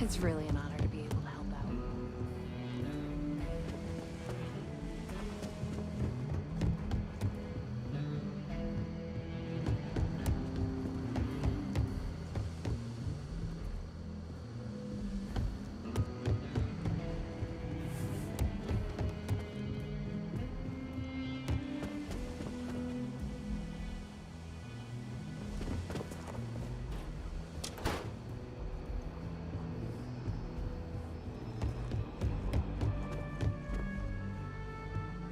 It's really an honor to be able to help out.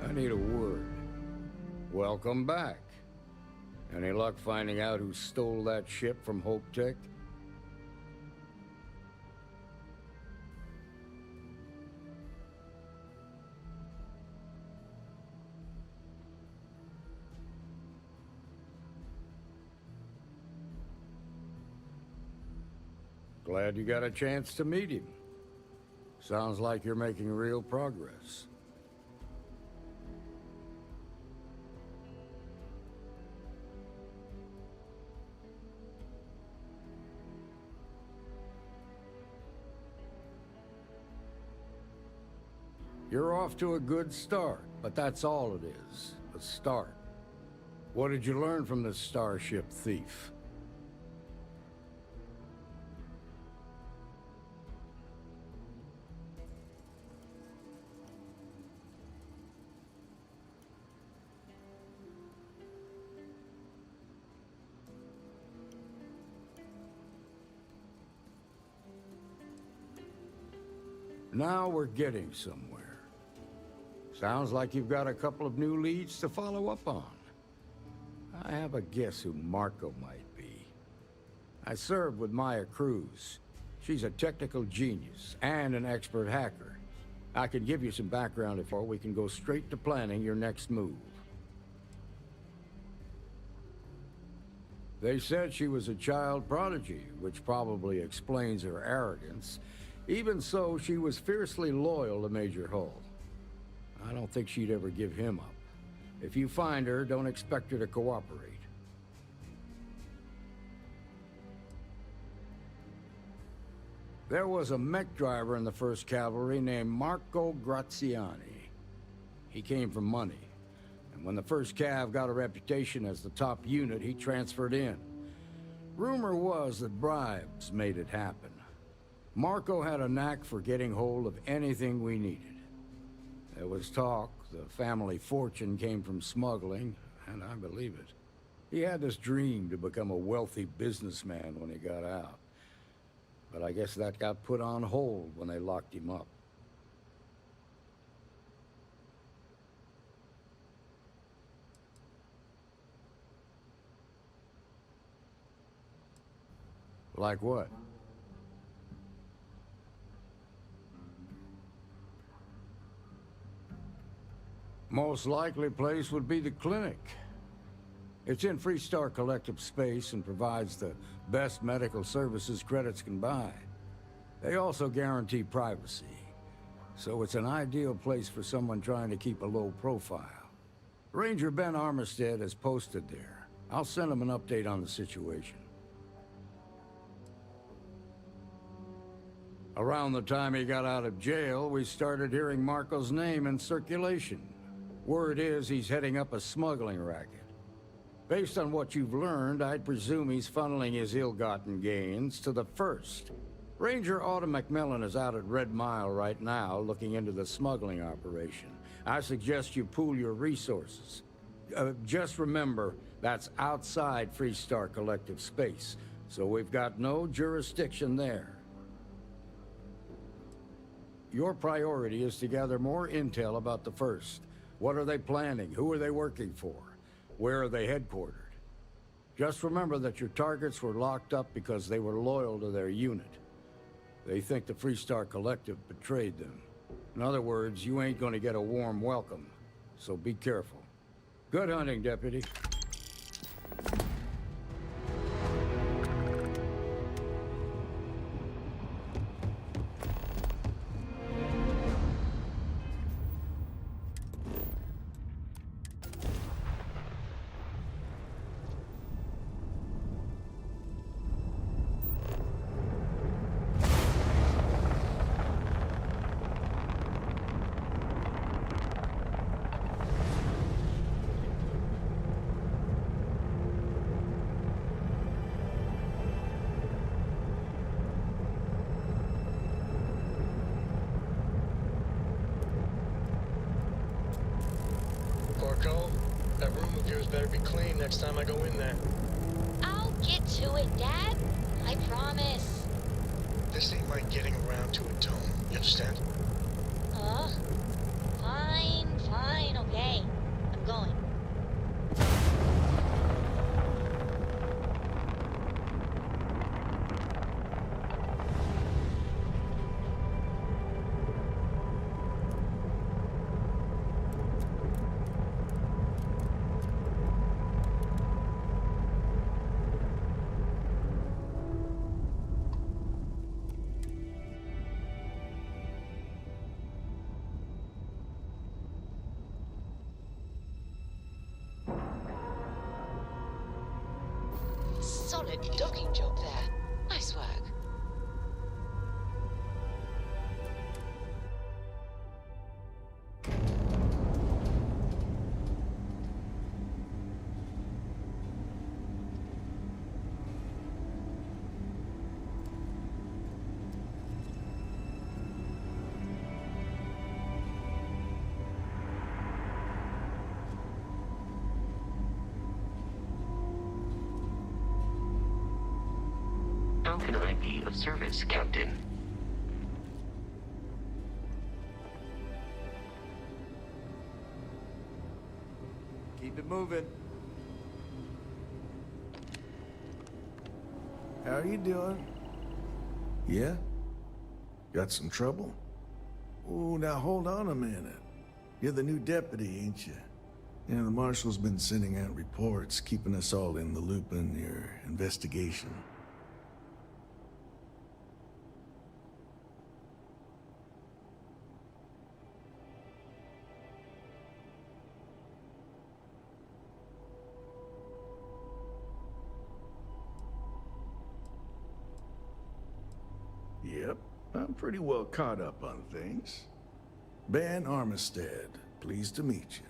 I need a word. Welcome back. Any luck finding out who stole that ship from Hope Tech? Glad you got a chance to meet him. Sounds like you're making real progress. You're off to a good start, but that's all it is, a start. What did you learn from this starship thief? Now we're getting somewhere. Sounds like you've got a couple of new leads to follow up on. I have a guess who Marco might be. I served with Maya Cruz. She's a technical genius and an expert hacker. I can give you some background if we can go straight to planning your next move. They said she was a child prodigy, which probably explains her arrogance. Even so, she was fiercely loyal to Major Hull. I don't think she'd ever give him up. If you find her, don't expect her to cooperate. There was a mech driver in the 1st Cavalry named Marco Graziani. He came from money, and when the 1st Cav got a reputation as the top unit, he transferred in. Rumor was that bribes made it happen. Marco had a knack for getting hold of anything we needed. There was talk the family fortune came from smuggling, and I believe it. He had this dream to become a wealthy businessman when he got out. But I guess that got put on hold when they locked him up. Like what? Most likely place would be the clinic. It's in Freestar Collective space and provides the best medical services credits can buy. They also guarantee privacy, so it's an ideal place for someone trying to keep a low profile. Ranger Ben Armistead is posted there. I'll send him an update on the situation. Around the time he got out of jail, we started hearing Marco's name in circulation. Word is he's heading up a smuggling racket. Based on what you've learned, I'd presume he's funneling his ill-gotten gains to the 1st. Ranger Autumn McMillan is out at Red Mile right now, looking into the smuggling operation. I suggest you pool your resources. Just remember, that's outside Freestar Collective space, so we've got no jurisdiction there. Your priority is to gather more intel about the 1st. What are they planning? Who are they working for? Where are they headquartered? Just remember that your targets were locked up because they were loyal to their unit. They think the Freestar Collective betrayed them. In other words, you ain't gonna get a warm welcome, so be careful. Good hunting, Deputy. Marco, that room of yours better be clean next time I go in there. I'll get to it, Dad. I promise. This ain't like getting around to a dome, you understand? Fine, okay. I'm going. Solid docking job there. Nice work. How can I be of service, Captain? Keep it moving. How you doing? Yeah? Got some trouble? Oh, now hold on a minute. You're the new deputy, ain't you? Yeah, the marshal's been sending out reports, keeping us all in the loop in your investigation. Yep, I'm pretty well caught up on things. Ben Armistead, pleased to meet you.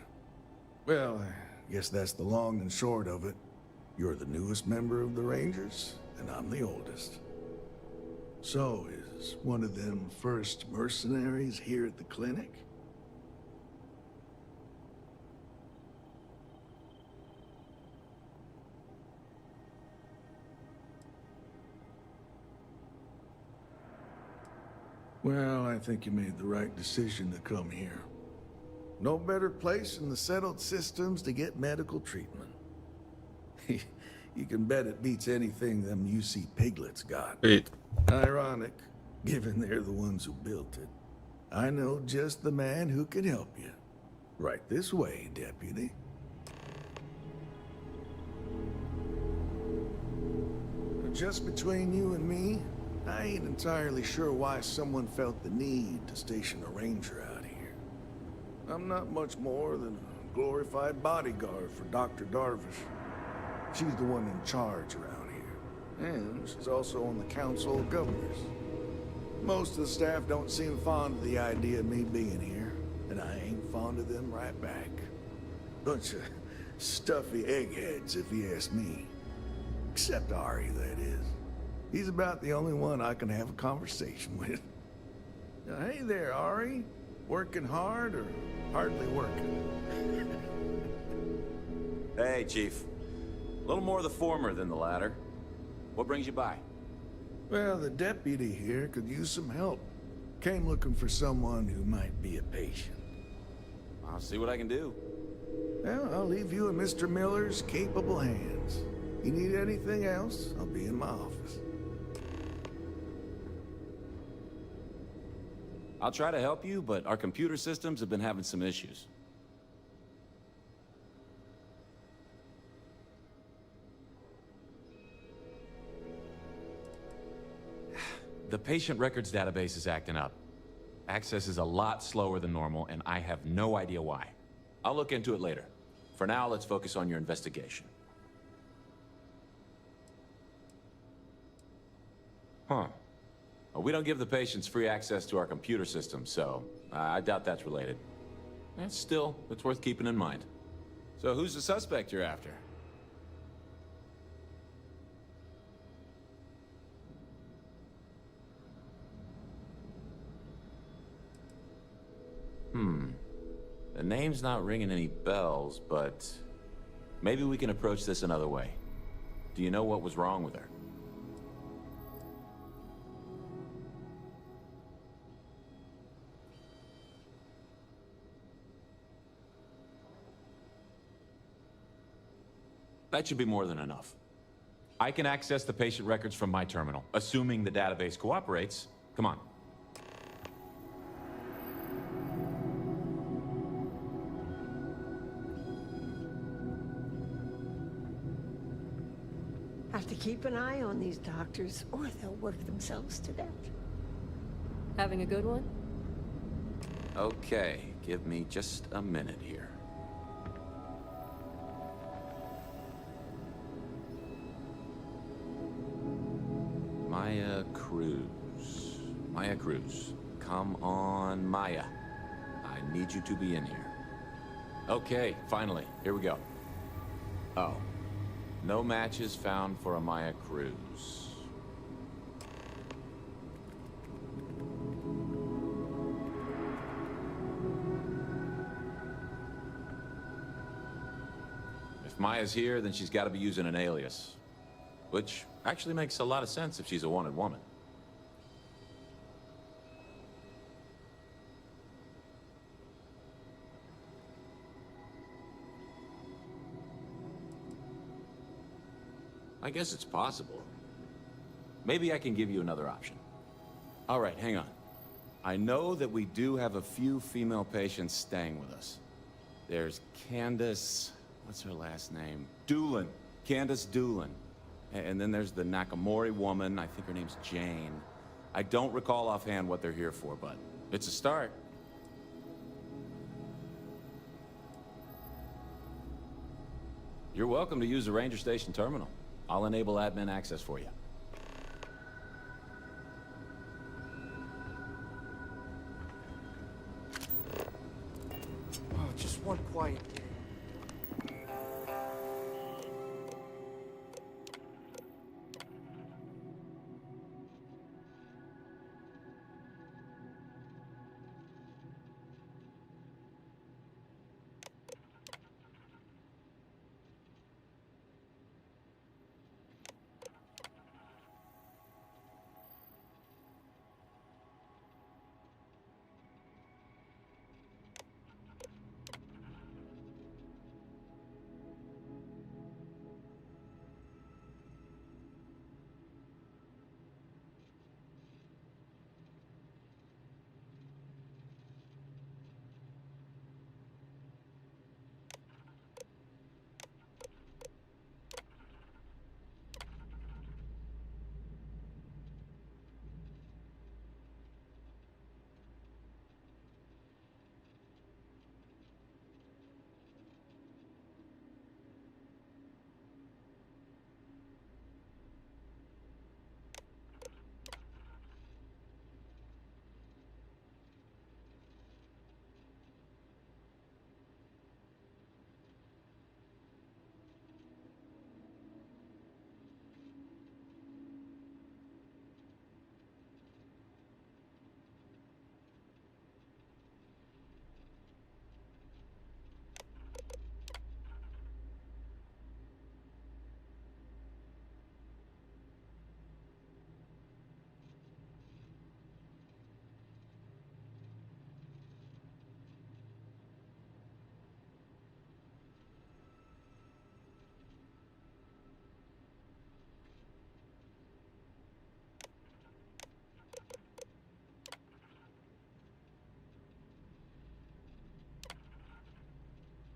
Well, I guess that's the long and short of it. You're the newest member of the Rangers, and I'm the oldest. So, is one of them first mercenaries here at the clinic? Well, I think you made the right decision to come here. No better place in the settled systems to get medical treatment. You can bet it beats anything them UC piglets got. Wait. Ironic, given they're the ones who built it. I know just the man who can help you. Right this way, Deputy. Just between you and me, I ain't entirely sure why someone felt the need to station a ranger out here. I'm not much more than a glorified bodyguard for Dr. Darvish. She's the one in charge around here, and she's also on the Council of Governors. Most of the staff don't seem fond of the idea of me being here, and I ain't fond of them right back. Bunch of stuffy eggheads, if you ask me. Except Ari, that is. He's about the only one I can have a conversation with. Now, hey there, Ari. Working hard or hardly working? Hey, Chief. A little more the former than the latter. What brings you by? Well, the deputy here could use some help. Came looking for someone who might be a patient. I'll see what I can do. Well, I'll leave you in Mr. Miller's capable hands. You need anything else, I'll be in my office. I'll try to help you, but our computer systems have been having some issues. The patient records database is acting up. Access is a lot slower than normal, and I have no idea why. I'll look into it later. For now, let's focus on your investigation. Huh. Well, we don't give the patients free access to our computer system, so I doubt that's related. Still, it's worth keeping in mind. So who's the suspect you're after? The name's not ringing any bells, but maybe we can approach this another way. Do you know what was wrong with her? That should be more than enough. I can access the patient records from my terminal, assuming the database cooperates. Come on. Have to keep an eye on these doctors, or they'll work themselves to death. Having a good one? Okay, give me just a minute here. Maya Cruz. Maya Cruz. Come on, Maya. I need you to be in here. Okay, finally. Here we go. Oh. No matches found for a Maya Cruz. If Maya's here, then she's got to be using an alias. Which actually makes a lot of sense if she's a wanted woman. I guess it's possible. Maybe I can give you another option. All right, hang on. I know that we do have a few female patients staying with us. There's Candace... what's her last name? Doolin. Candace Doolin. And then there's the Nakamori woman. I think her name's Jane. I don't recall offhand what they're here for, but it's a start. You're welcome to use the Ranger Station terminal. I'll enable admin access for you. Oh, just one quiet day.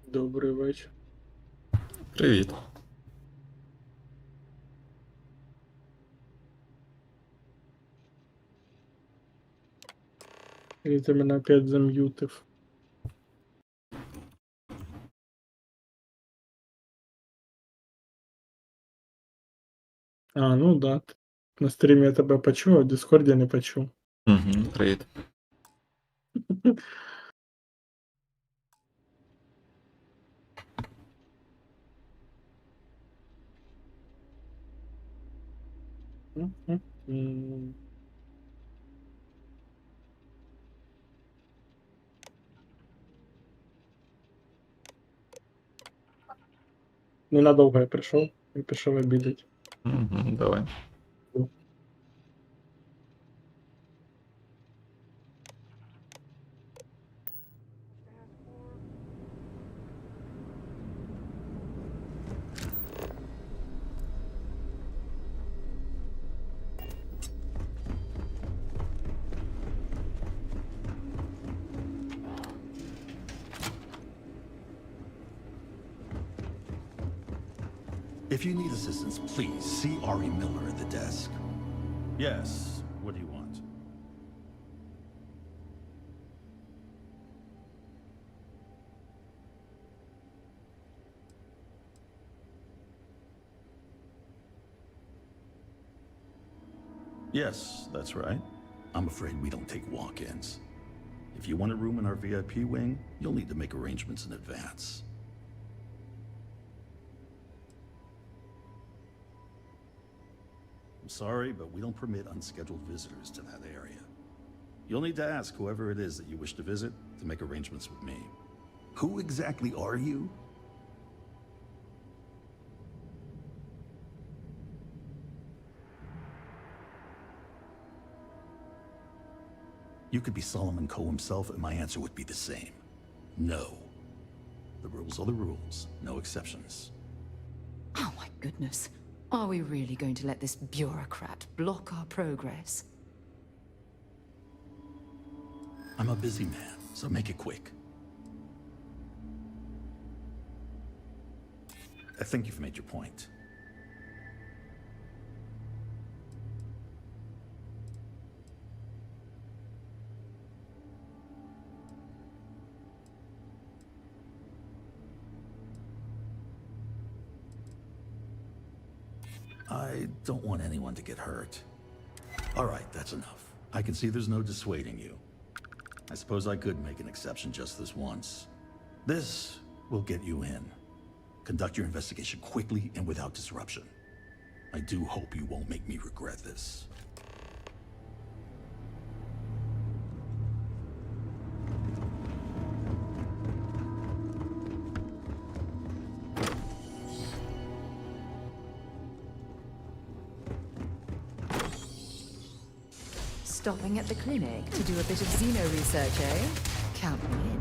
Добрий вечір. Привіт. І ти мене опять зам'ютив. А, ну да. На стрімі я тебе почув, а в Дискорді не почув. Угу, привіт. Ненадовго я прийшов і пішов обідати. Угу, давай. If you need assistance, please see Ari Miller at the desk. Yes, what do you want? Yes, that's right. I'm afraid we don't take walk-ins. If you want a room in our VIP wing, you'll need to make arrangements in advance. I'm sorry, but we don't permit unscheduled visitors to that area. You'll need to ask whoever it is that you wish to visit to make arrangements with me. Who exactly are you? You could be Solomon Coe himself, and my answer would be the same. No. The rules are the rules, no exceptions. Oh my goodness. Are we really going to let this bureaucrat block our progress? I'm a busy man, so make it quick. I think you've made your point. I don't want anyone to get hurt. All right, that's enough. I can see there's no dissuading you. I suppose I could make an exception just this once. This will get you in. Conduct your investigation quickly and without disruption. I do hope you won't make me regret this. Stopping at the clinic to do a bit of xeno research, eh? Count me in.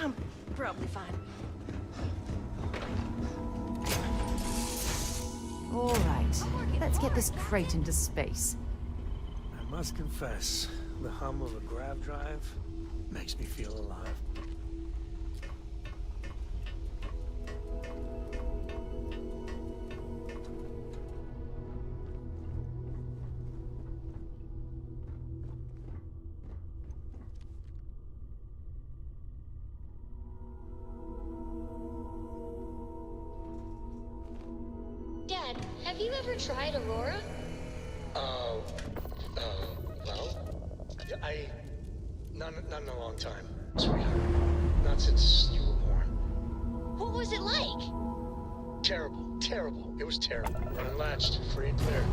I'm probably fine. All right, let's get this crate into space. I must confess, the hum of a grav drive makes me feel alive. Dad, have you ever tried Aurora? Well, not in a long time, sweetheart. Not since you were born. What was it like? Terrible, terrible. It was terrible. Unlatched, free and clear.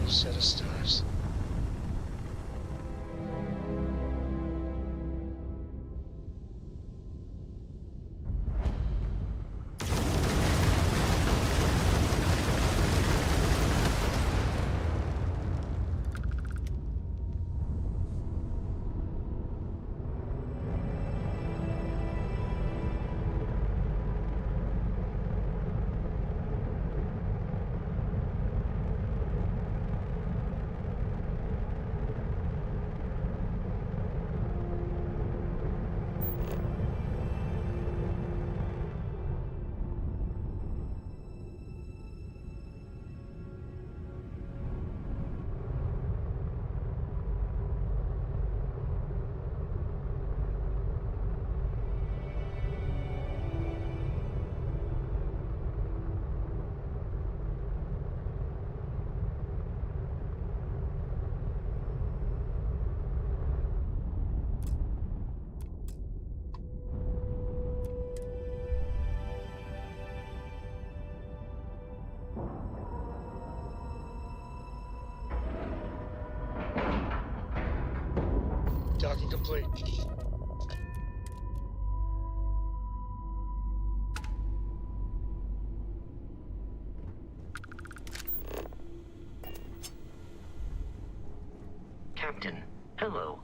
Set of stars. Docking complete. Captain, hello.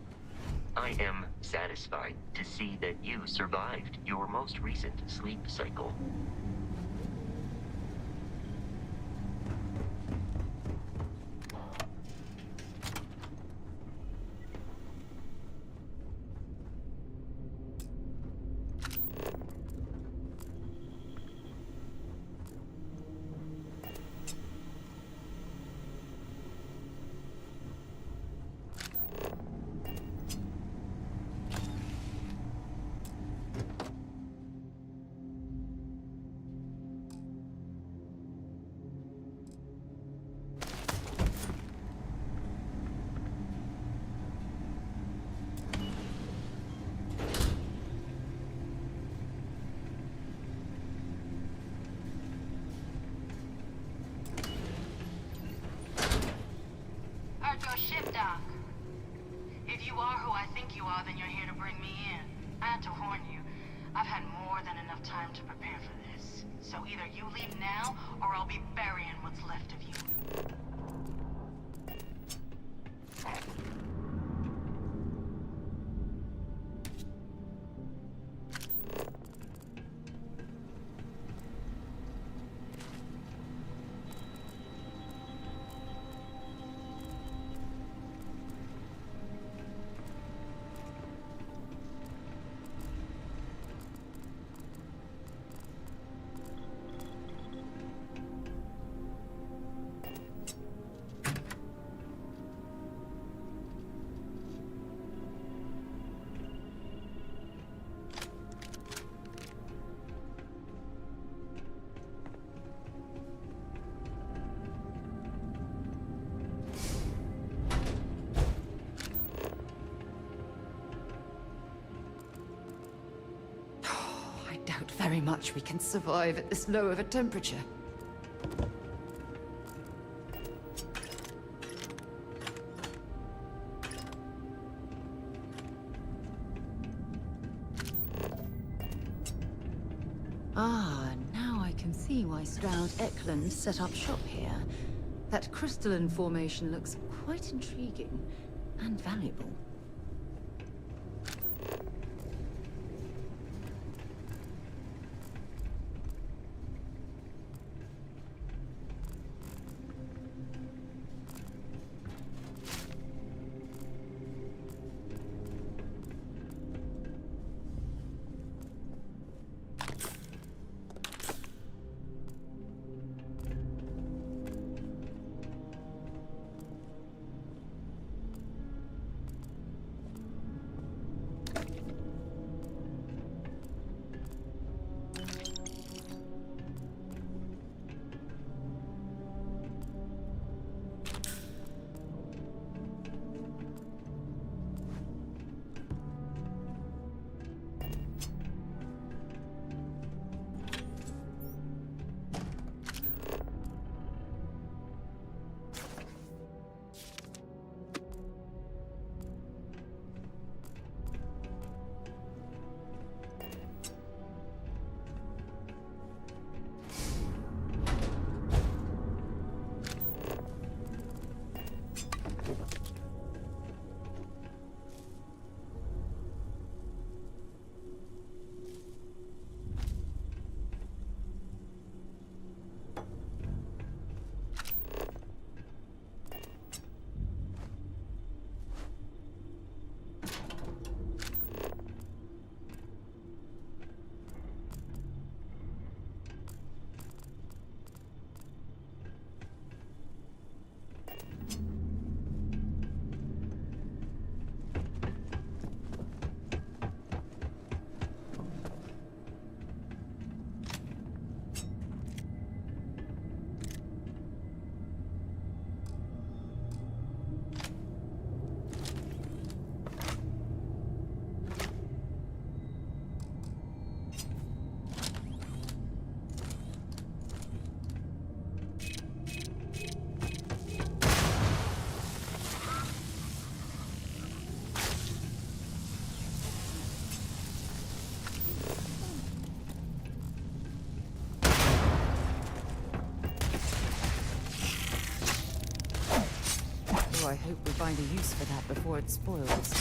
I am satisfied to see that you survived your most recent sleep cycle. Your ship, Doc. If you are who I think you are, then you're here to bring me in. I had to warn you. I've had more than enough time to prepare for this. So either you leave now, or I'll be burying what's left of you. doubt very much we can survive at this low of a temperature. Ah, now I can see why Stroud Eklund set up shop here. That crystalline formation looks quite intriguing and valuable. I hope we find a use for that before it spoils.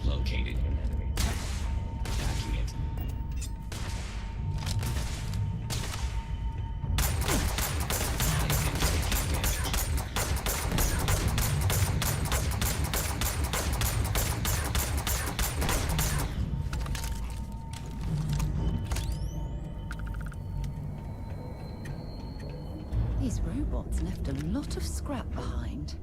Located an enemy. Attacking it. These robots left a lot of scrap behind.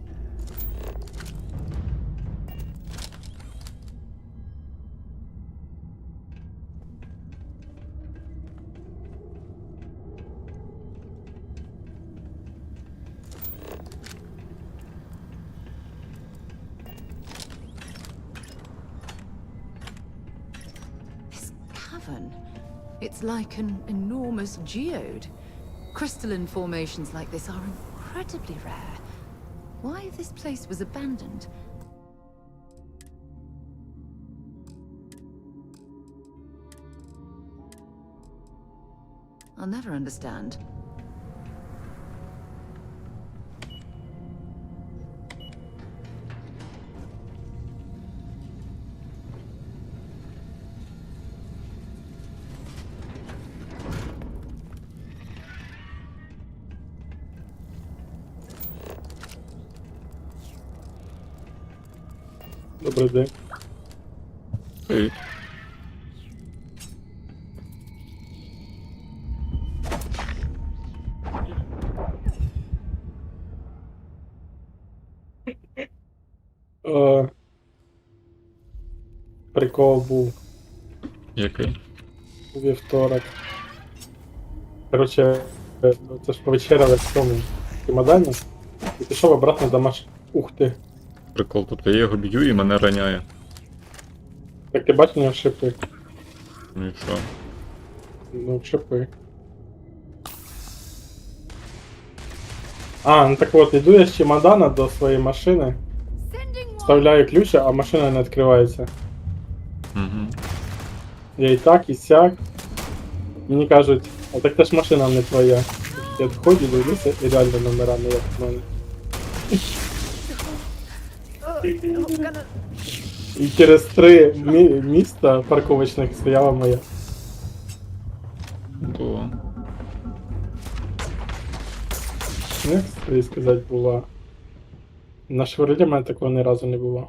It's like an enormous geode. Crystalline formations like this are incredibly rare. Why this place was abandoned? I'll never understand. Добрий день. Привіт. Е, Прикол був Який? у вівторок. Короче, це ж повечеряли в цьому чемодані і пішов обратно до машини. Ух ти. Прикол, тобто я його б'ю і мене раняє. Так ти бачиш, у нього шипи. Ну і що? Ну, шипи. А, ну так от, іду я з чемодана до своєї машини, вставляю ключ, а машина не відкривається. Угу. Я і так, і сяк. Мені кажуть, а так та ж машина не твоя. Я входжу, дивлюся, і реально номера не як в мене. І через 3 міста парковочних стояла моя. Було. Ну, як тобі сказати, була. На шверлі в мене такого ні разу не було.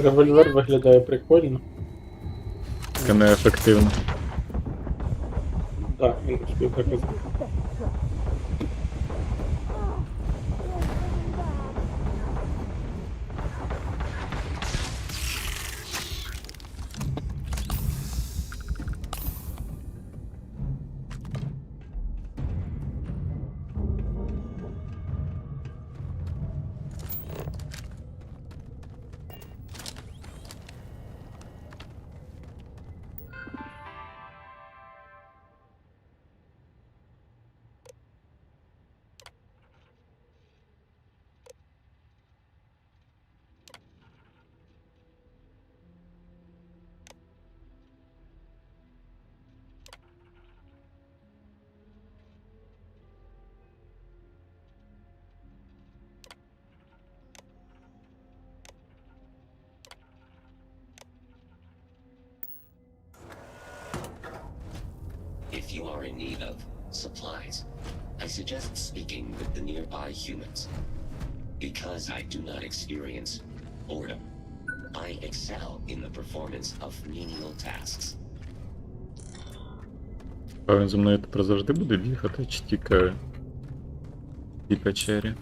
Револьвер виглядає прикольно. Таке неефективно. Так, він успів показати. If you are in need of supplies, I suggest speaking with the nearby humans. Because I do not experience boredom, I excel in the performance of menial tasks. А він зі мною тепер завжди буде бігати, чи тільки в тій печері?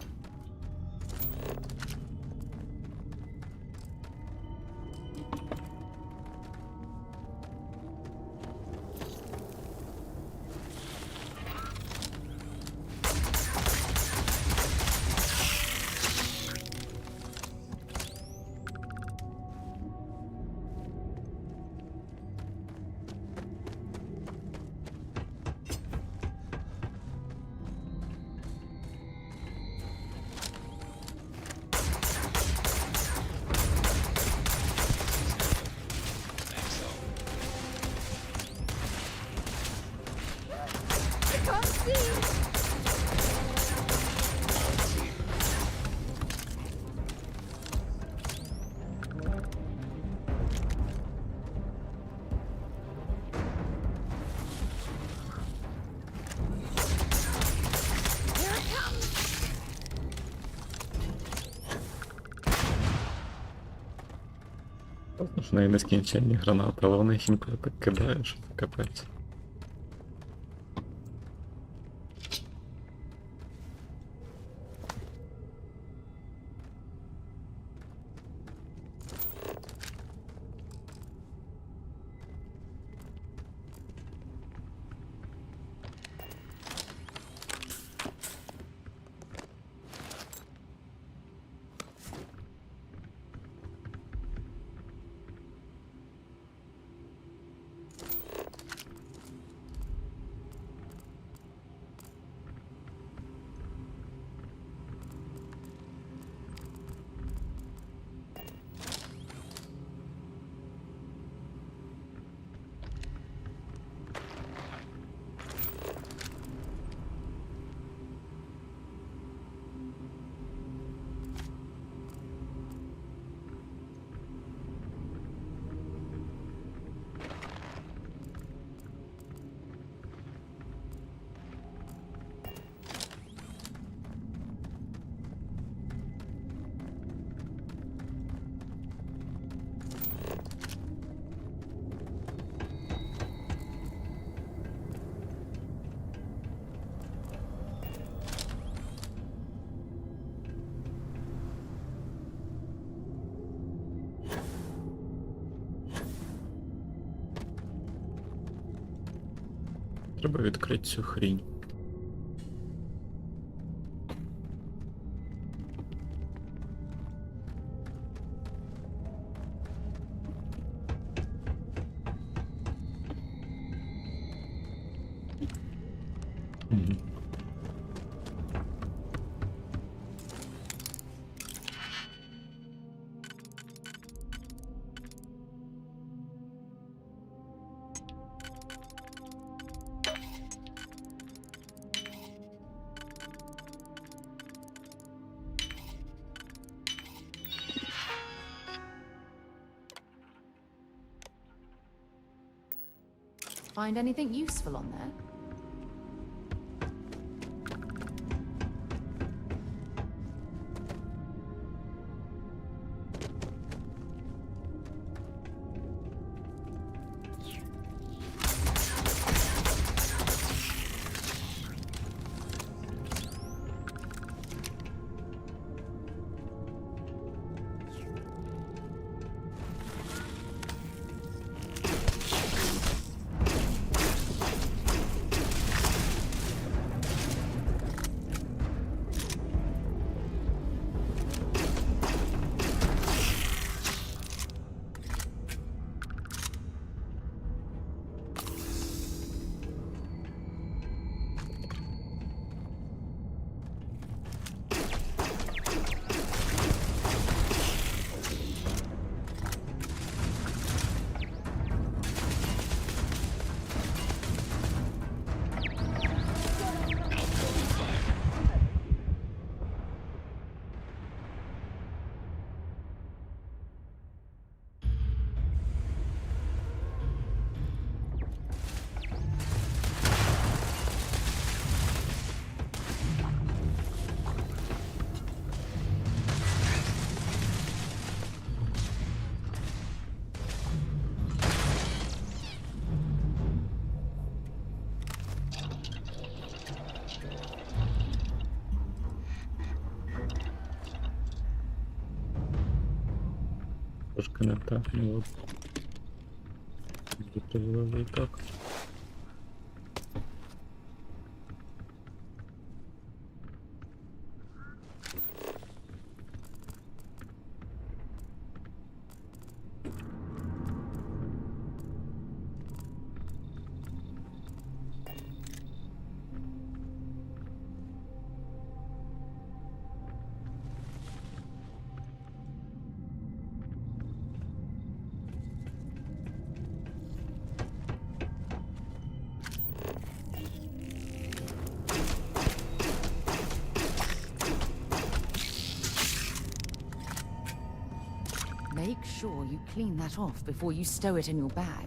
Тому що в неї нескінченні гранати, але вони їх інколи так кидають, що це капець. Треба відкрити цю хрінь. Find anything useful on there? Трошки не так, ну от. Доповіли і так. Make sure you clean that off before you stow it in your bag.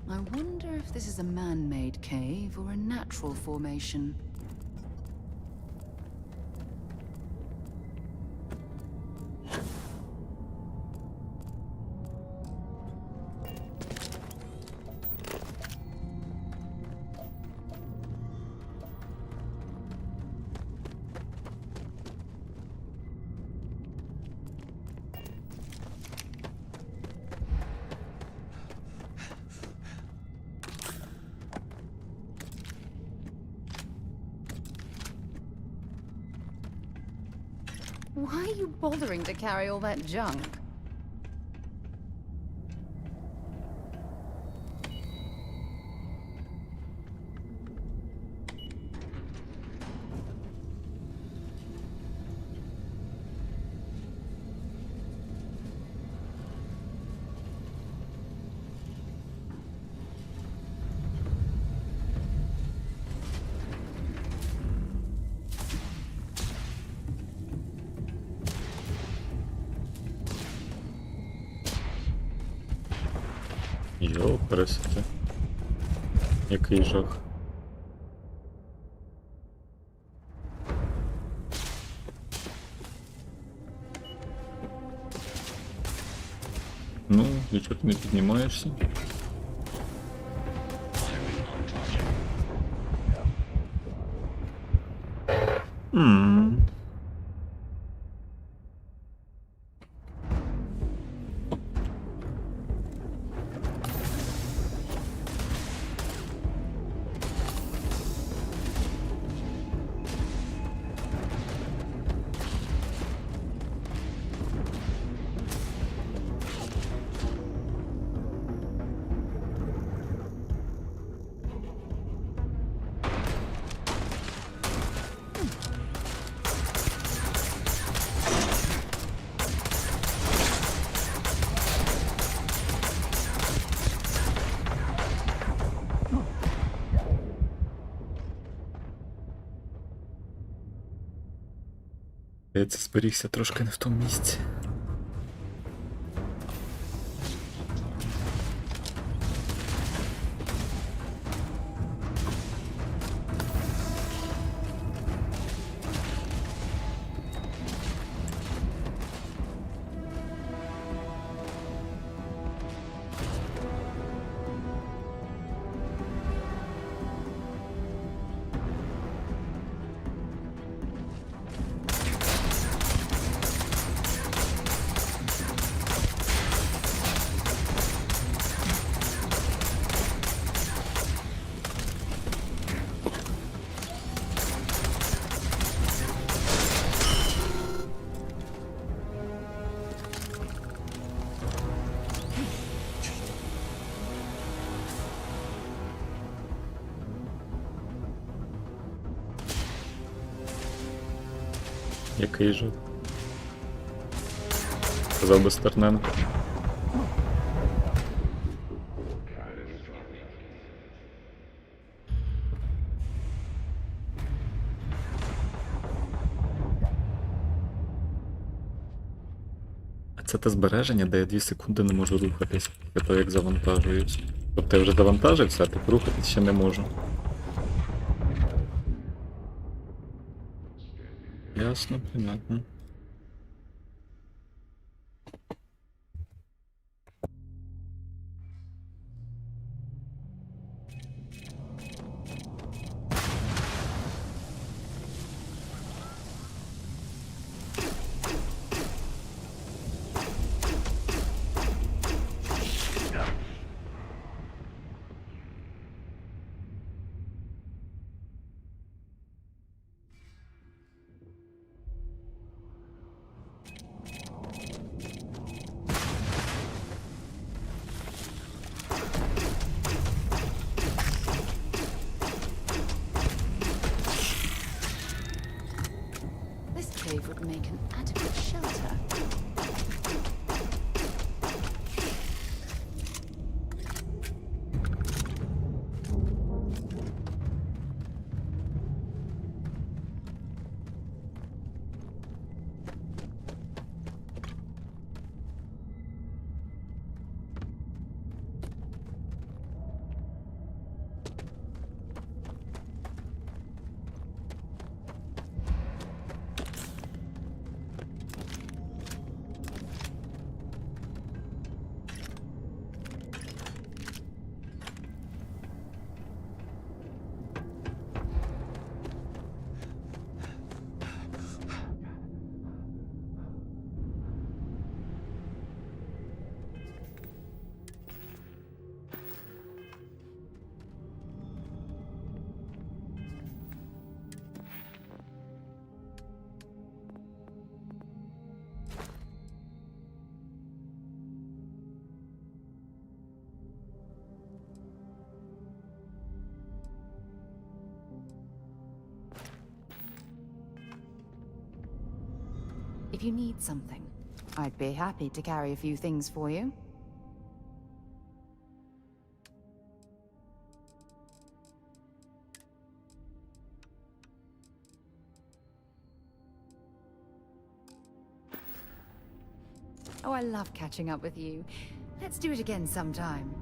I wonder if this is a man-made cave or a natural formation. Why are you bothering to carry all that junk? Йо, пересити. Який жах. Ну, нічого ти не піднімаєшся. Я це зберігся трошки не в тому місці. Який же? Сказав би Стерненко. А це те збереження, де я 2 секунди не можу рухатись, після того як завантажуюсь. Тобто я вже завантажився, а так рухатись ще не можу. Ясно, понятно. Cave would make an adequate shelter. if you need something. I'd be happy to carry a few things for you. Oh, I love catching up with you. Let's do it again sometime.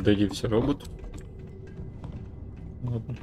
Де дівся робот? Ладно.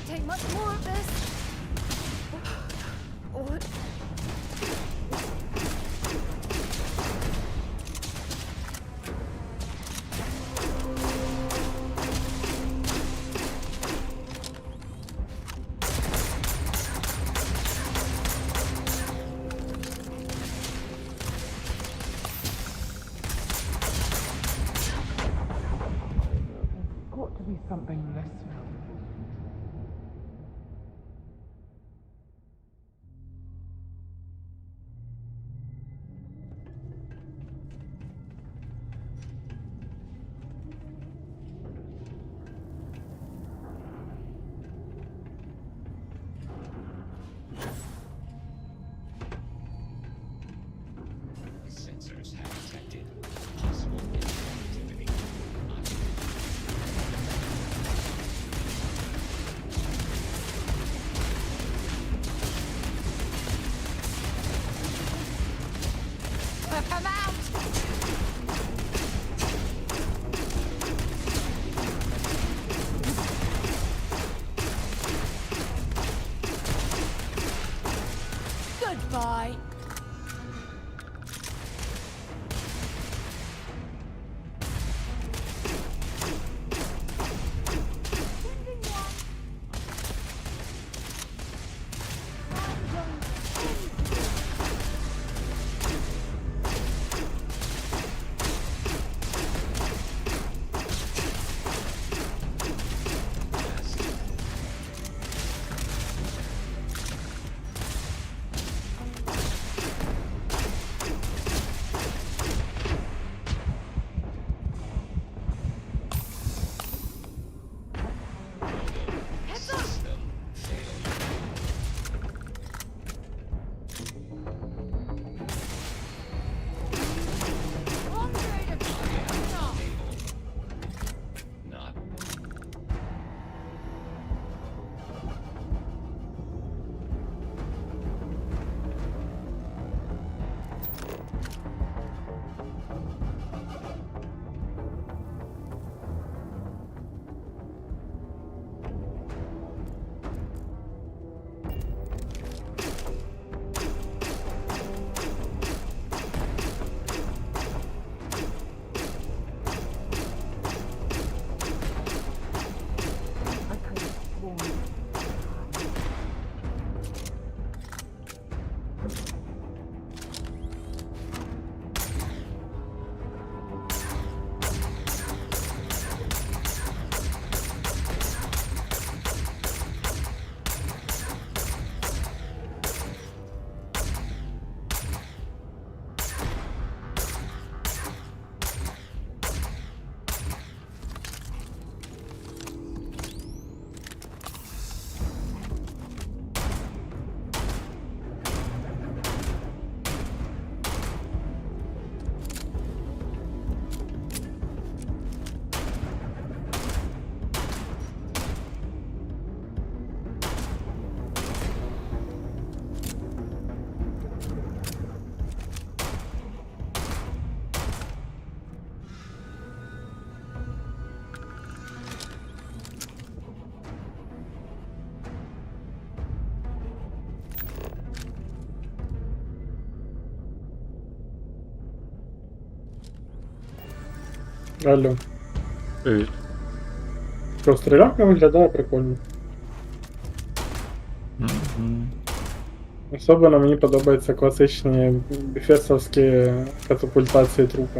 Take much more of this. What? Got to be something less. Sensors have detected possible activity. Come out! Goodbye. Алло. Привіт. Що, стрілянка виглядає прикольно. Особливо мені подобаються класичні біфесовські катапультації трупа.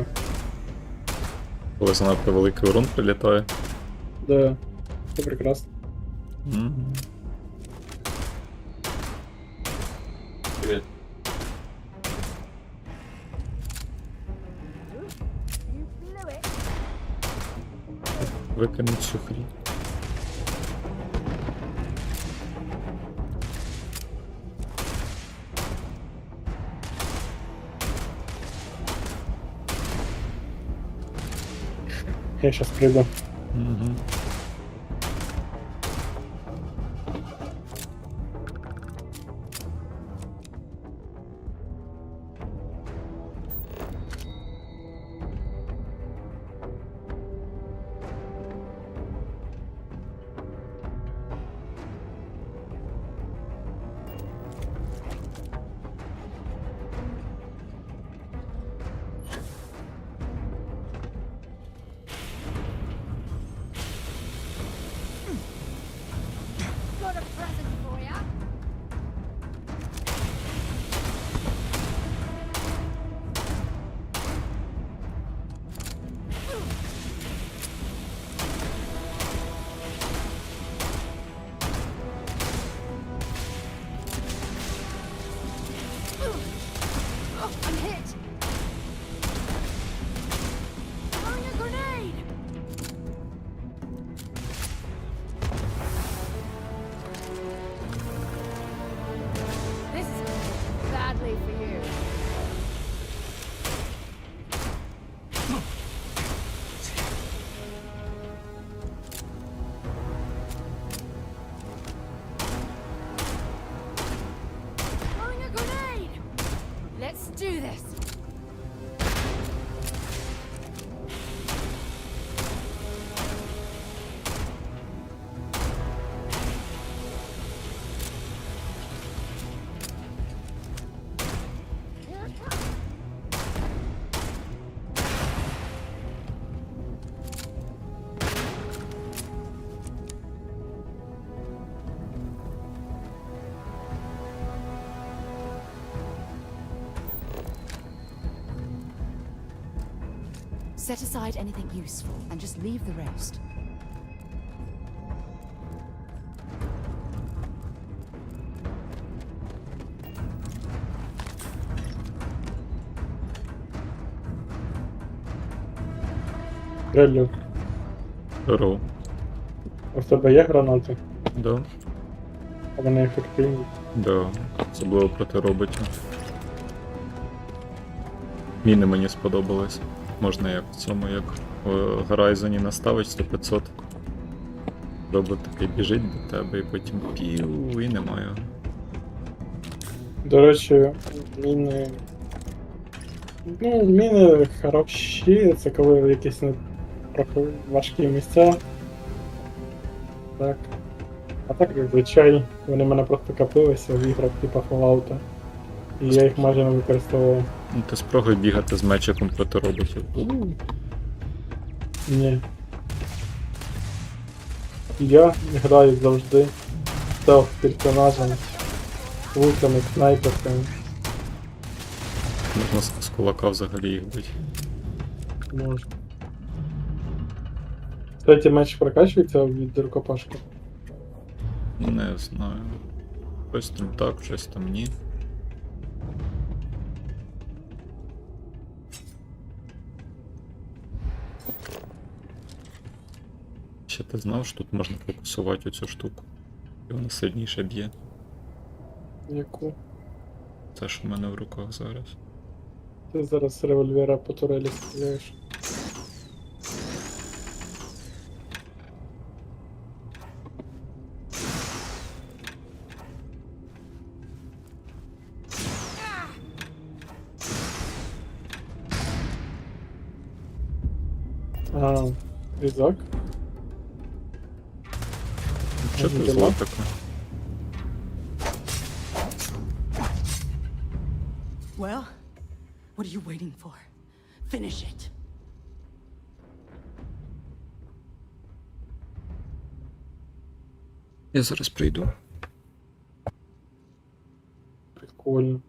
Коли занадто великий урон прилітає. Да, це прекрасно. Привіт. Викинуть цю хрінь. Я щас прийду. Got a present for ya. Oh, I'm hit. Throwing a grenade. This is badly for you. Throwing a grenade. Let's do this. Set aside anything useful and just leave the rest. Реально. Здорово. А в тебе є гранати? Да. А вони ефективні? Да. Особливо проти роботів. Міни мені сподобались. Можна як в цьому, як в Горайзоні наставить 100-500. Робот такий біжить до тебе і потім пів і немає. До речі, міни. Ну, міни хороші, це коли якісь не трохи важкі місця. Так. А так, зазвичай, вони в мене просто копилися в іграх типу Fallout. І я їх майже не використовував. Ну ти спробуй бігати з мечиком проти роботів. Ні. Я граю завжди стелс-персонажем, луками, снайперками. Можна з кулака взагалі їх бити. Можна. Третій меч прокачується від рукопашки? Не знаю. Щось там так, щось там ні. Ще ти знав, що тут можна фокусувати оцю штуку. І вона сильніше б'є. Яку? Це ж у мене в руках зараз. Ти зараз з револьвера по турелі стріляєш. А, різак? Що ти зла таке? Well, what are you waiting for? Finish it. Я зараз прийду. Прикольно.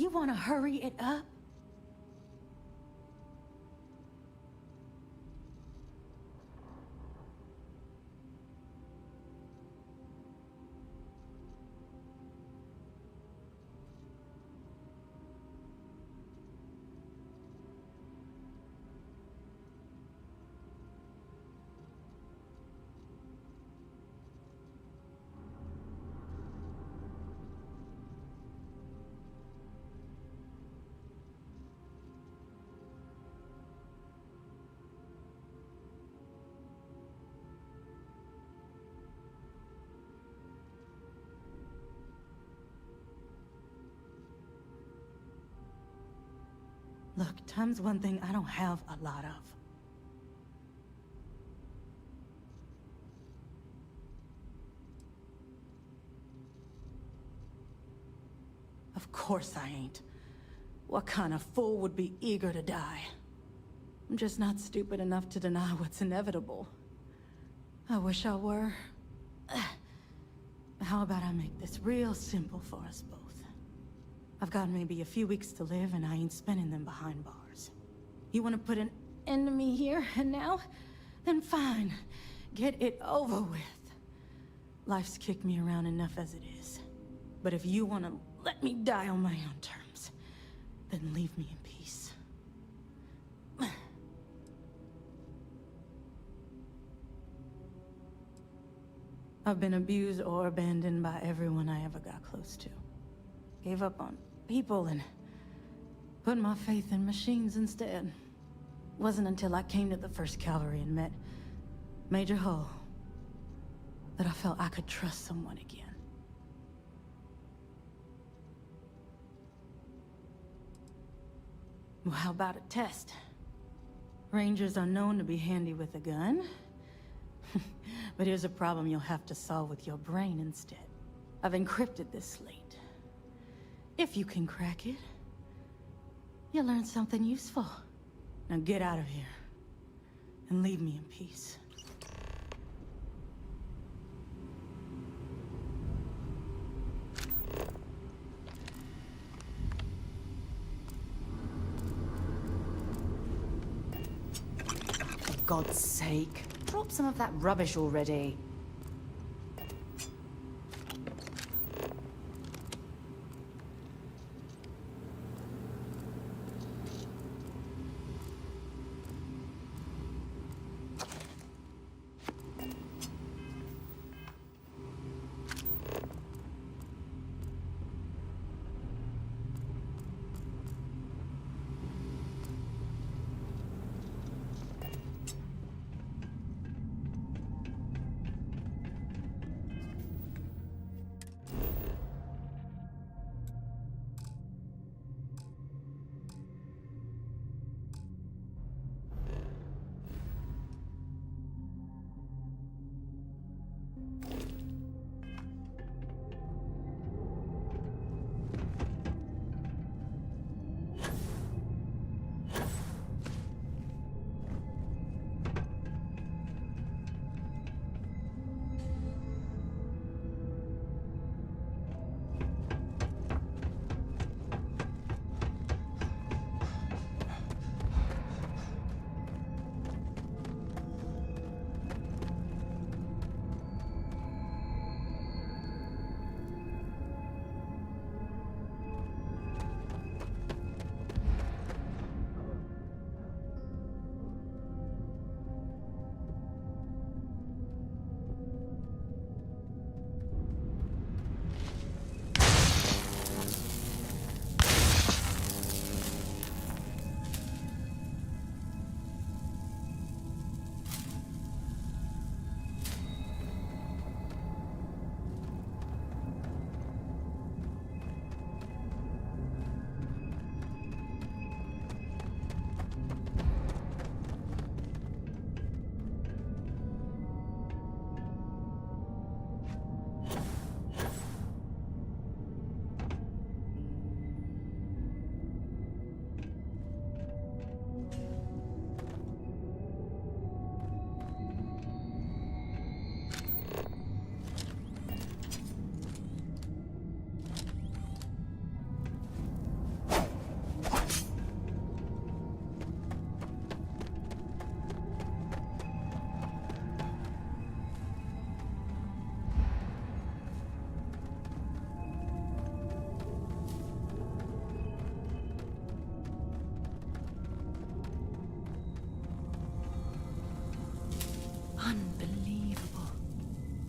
You want to hurry it up? Look, time's one thing I don't have a lot of. Of course I ain't. What kind of fool would be eager to die? I'm just not stupid enough to deny what's inevitable. I wish I were. How about I make this real simple for us both? I've got maybe a few weeks to live, and I ain't spending them behind bars. You want to put an end to me here and now? Then fine. Get it over with. Life's kicked me around enough as it is. But if you want to let me die on my own terms, then leave me in peace. I've been abused or abandoned by everyone I ever got close to. Gave up on people and put my faith in machines instead. Wasn't until I came to the 1st Cavalry and met Major Hull that I felt I could trust someone again. Well, how about a test? Rangers are known to be handy with a gun. But here's a problem you'll have to solve with your brain instead. I've encrypted this slate. If you can crack it, you'll learn something useful. Now get out of here and leave me in peace. For God's sake, drop some of that rubbish already.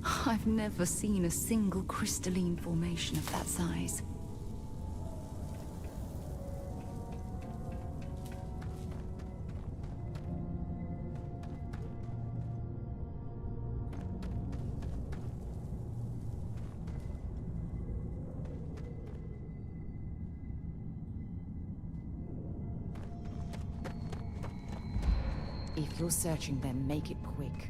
I've never seen a single crystalline formation of that size. If you're searching them, make it quick.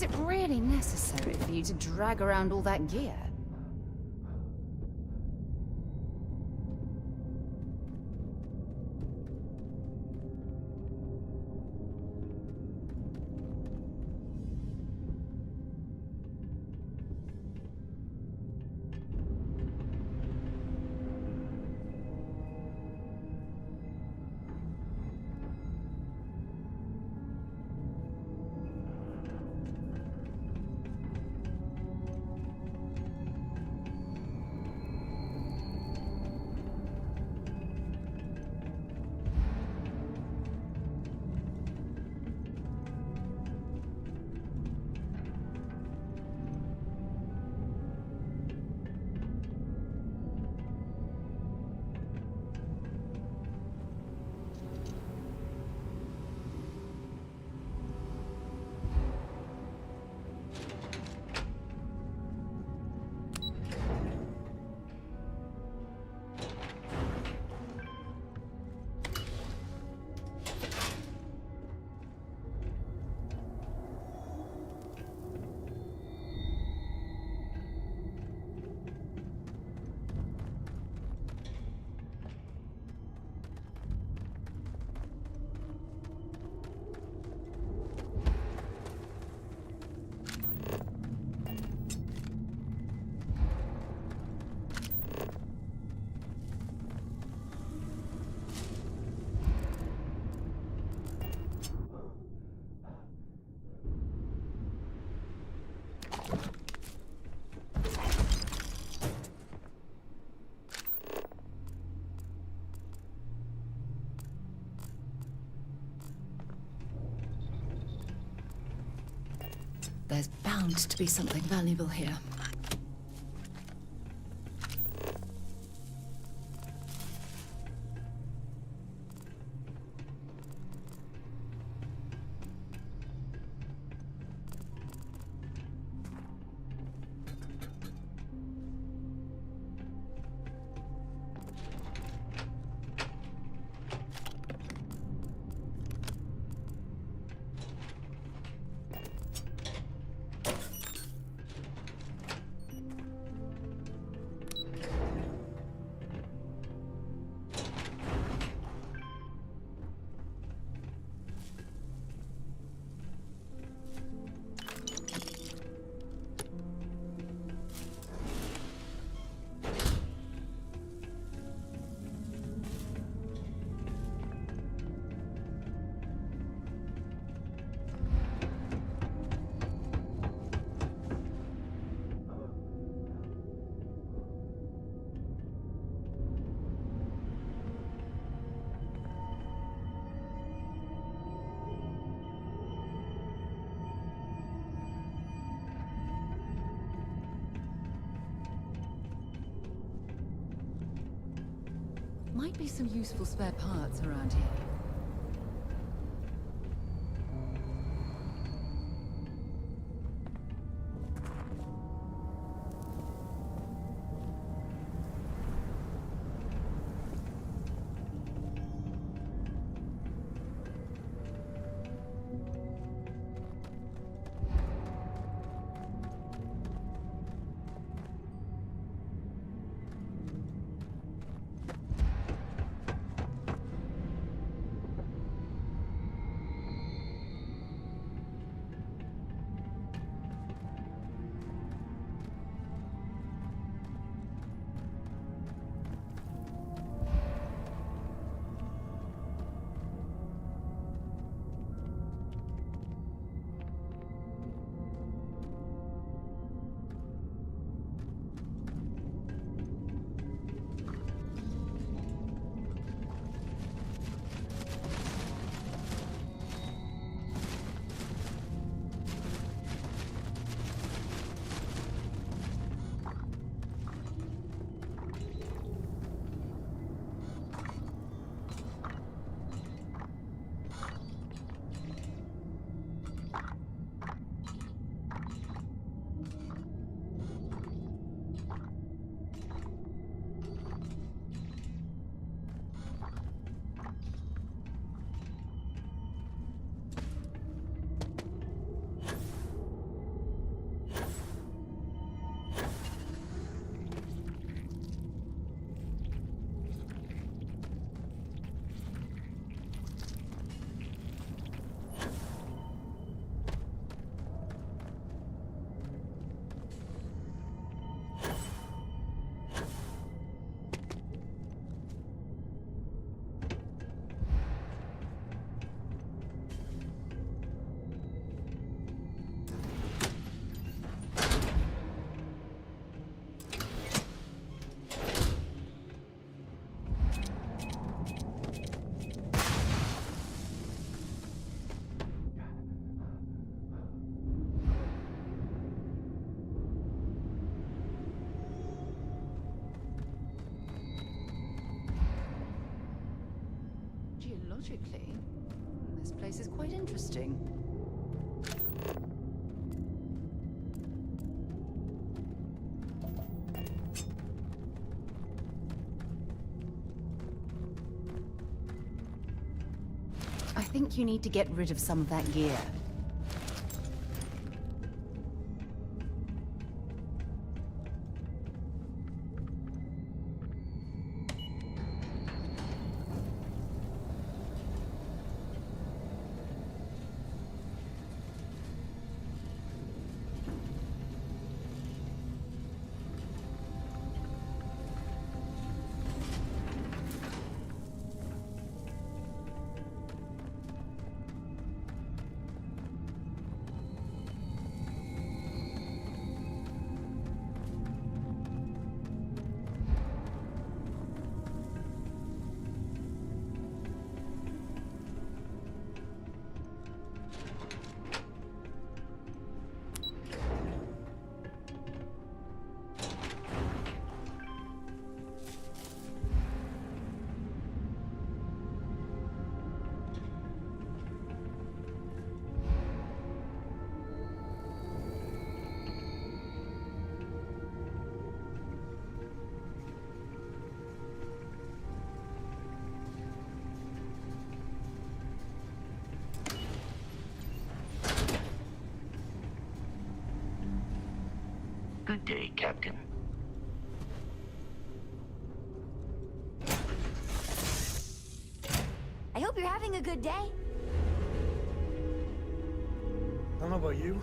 Is it really necessary for you to drag around all that gear? There's bound to be something valuable here. Might be some useful spare parts around here. Geologically, this place is quite interesting. I think you need to get rid of some of that gear. day, Captain. I hope you're having a good day. I don't know about you,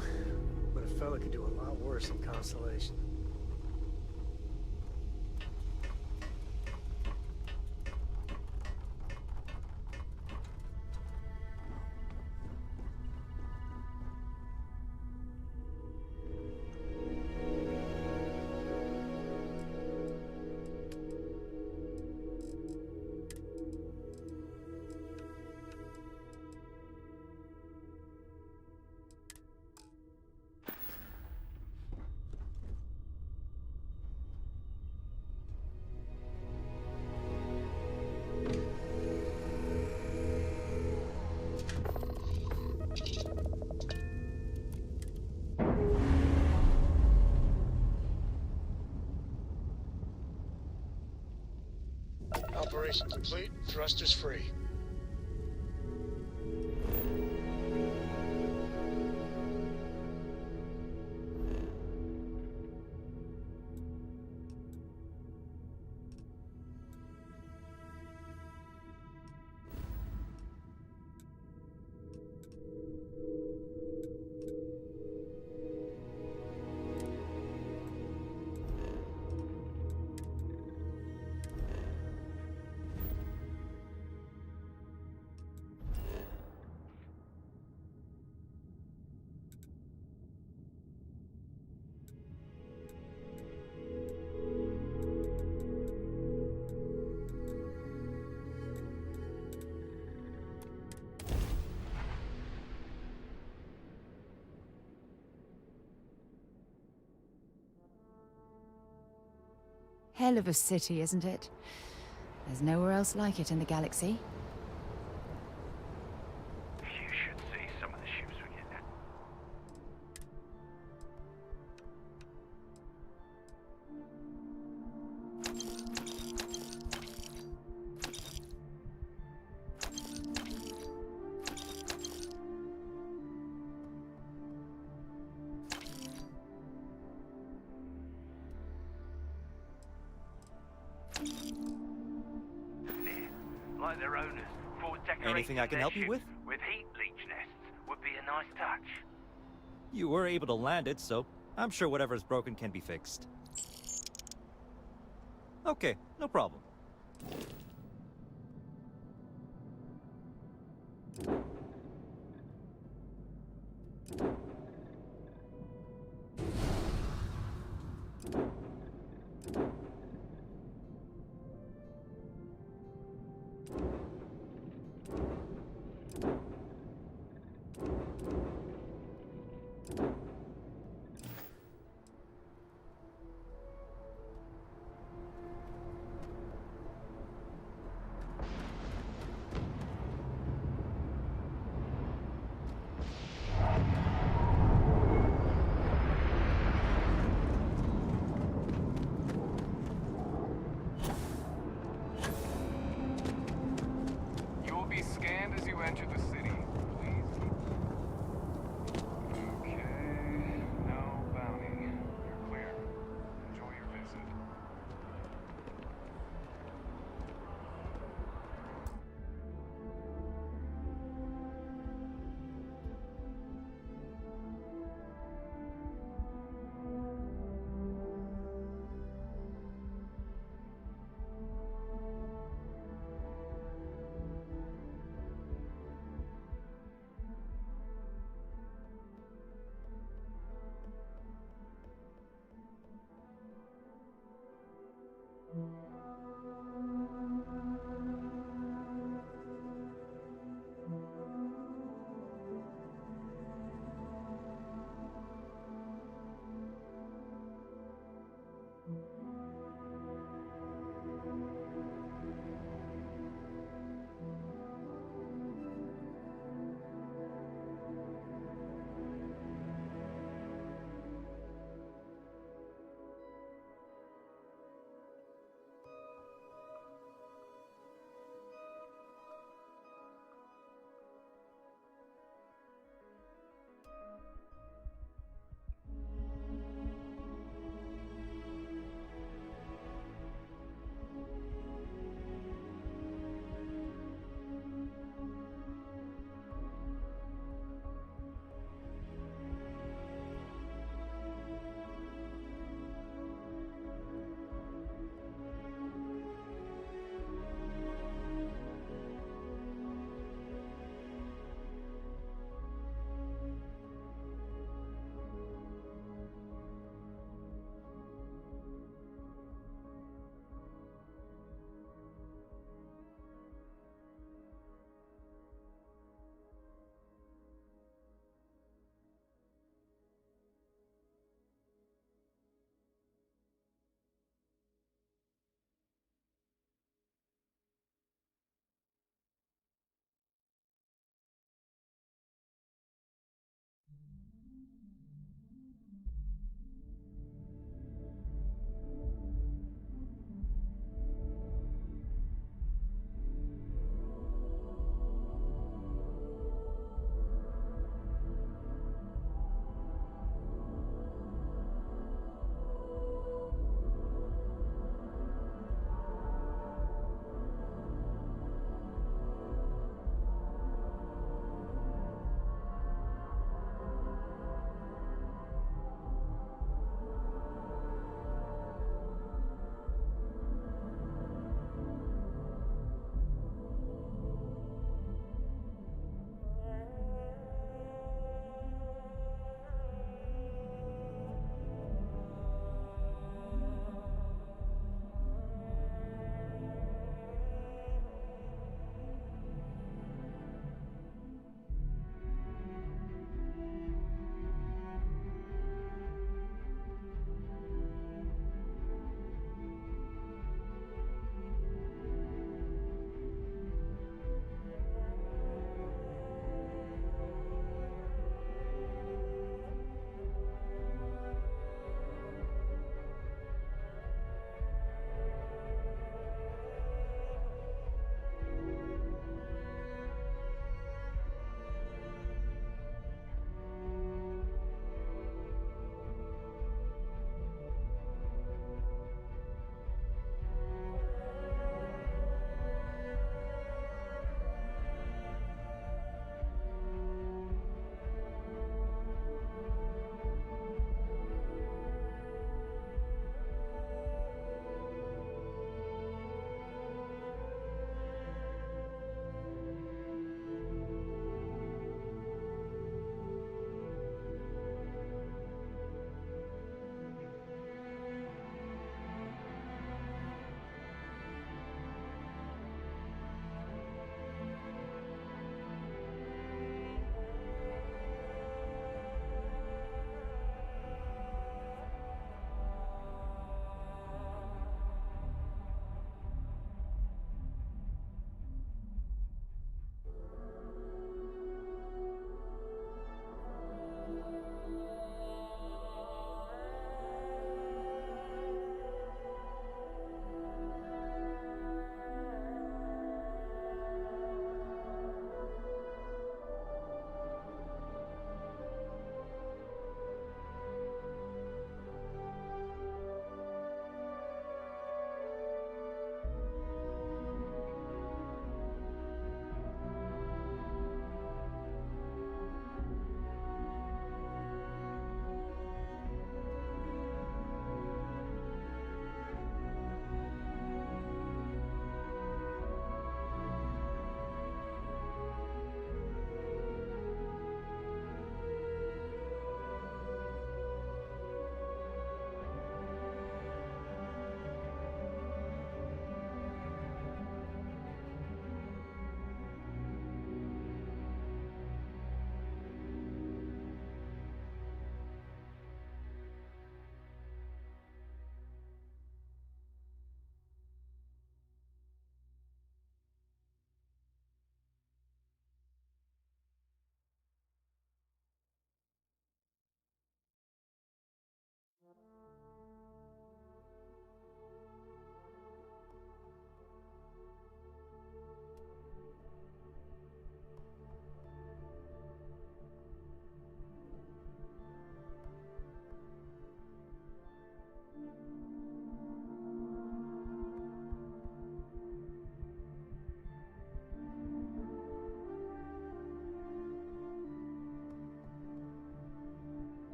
but a fella could do a lot worse than Constellation. Operation complete. Thrusters free. Hell of a city, isn't it? There's nowhere else like it in the galaxy. You should see some of the ships we get at. Like their owners, for Anything I can help you with? With heat leech nests would be a nice touch. You were able to land it, so I'm sure whatever's broken can be fixed. Okay, no problem. You will be scanned as you enter the city. Please keep... Okay. No bounty. You're clear. Enjoy your visit.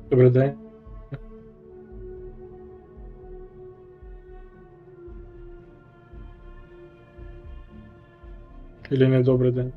Добрий день. Или не добрий день?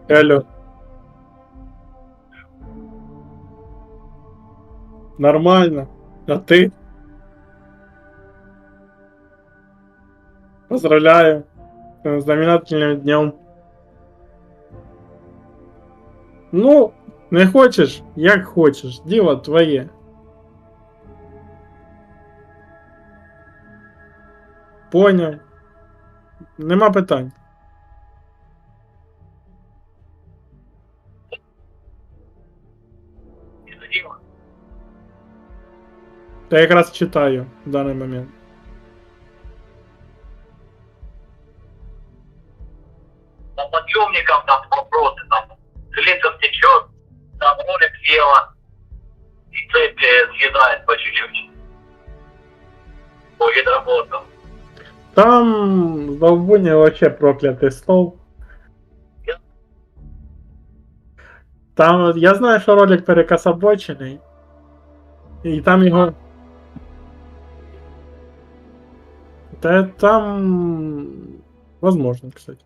Алло. Нормально. А ты? Поздравляю. С знаменательным днем. Ну, не хочеш, як хочеш. Діло твоє. Поняв. Нема питань. Я якраз читаю в даний момент. По подъемникам там вопросы, там слиток течет, там ролик съела, и цепь съедает по чуть-чуть. По гидроблокам. Там в Албуні вообще проклятий стол. Там, я знаю, що ролик перекособочений. І там його. Та там. Возможно, кстати.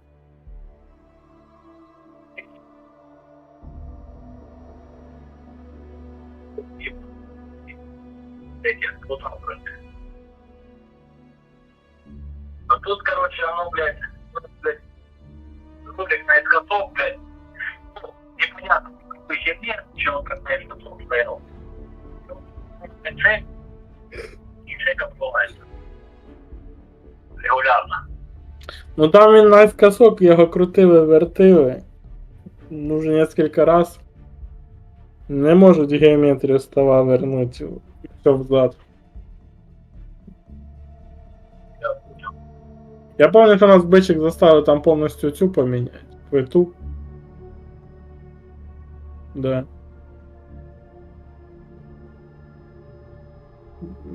А тут, короче, оно, блядь, ролик наискосок, блядь, ну, непонятно, в какой херне, что он как наискосок стоял. И шейка бывает. Регулярно. Ну там він наскосок, його крутили, вертили. Ну, вже несколько раз. Не можуть геометрію стола вернути. Все взад. Я пам'ятаю, що нас бичик заставив там повністю цю поміняти. Плиту. Да.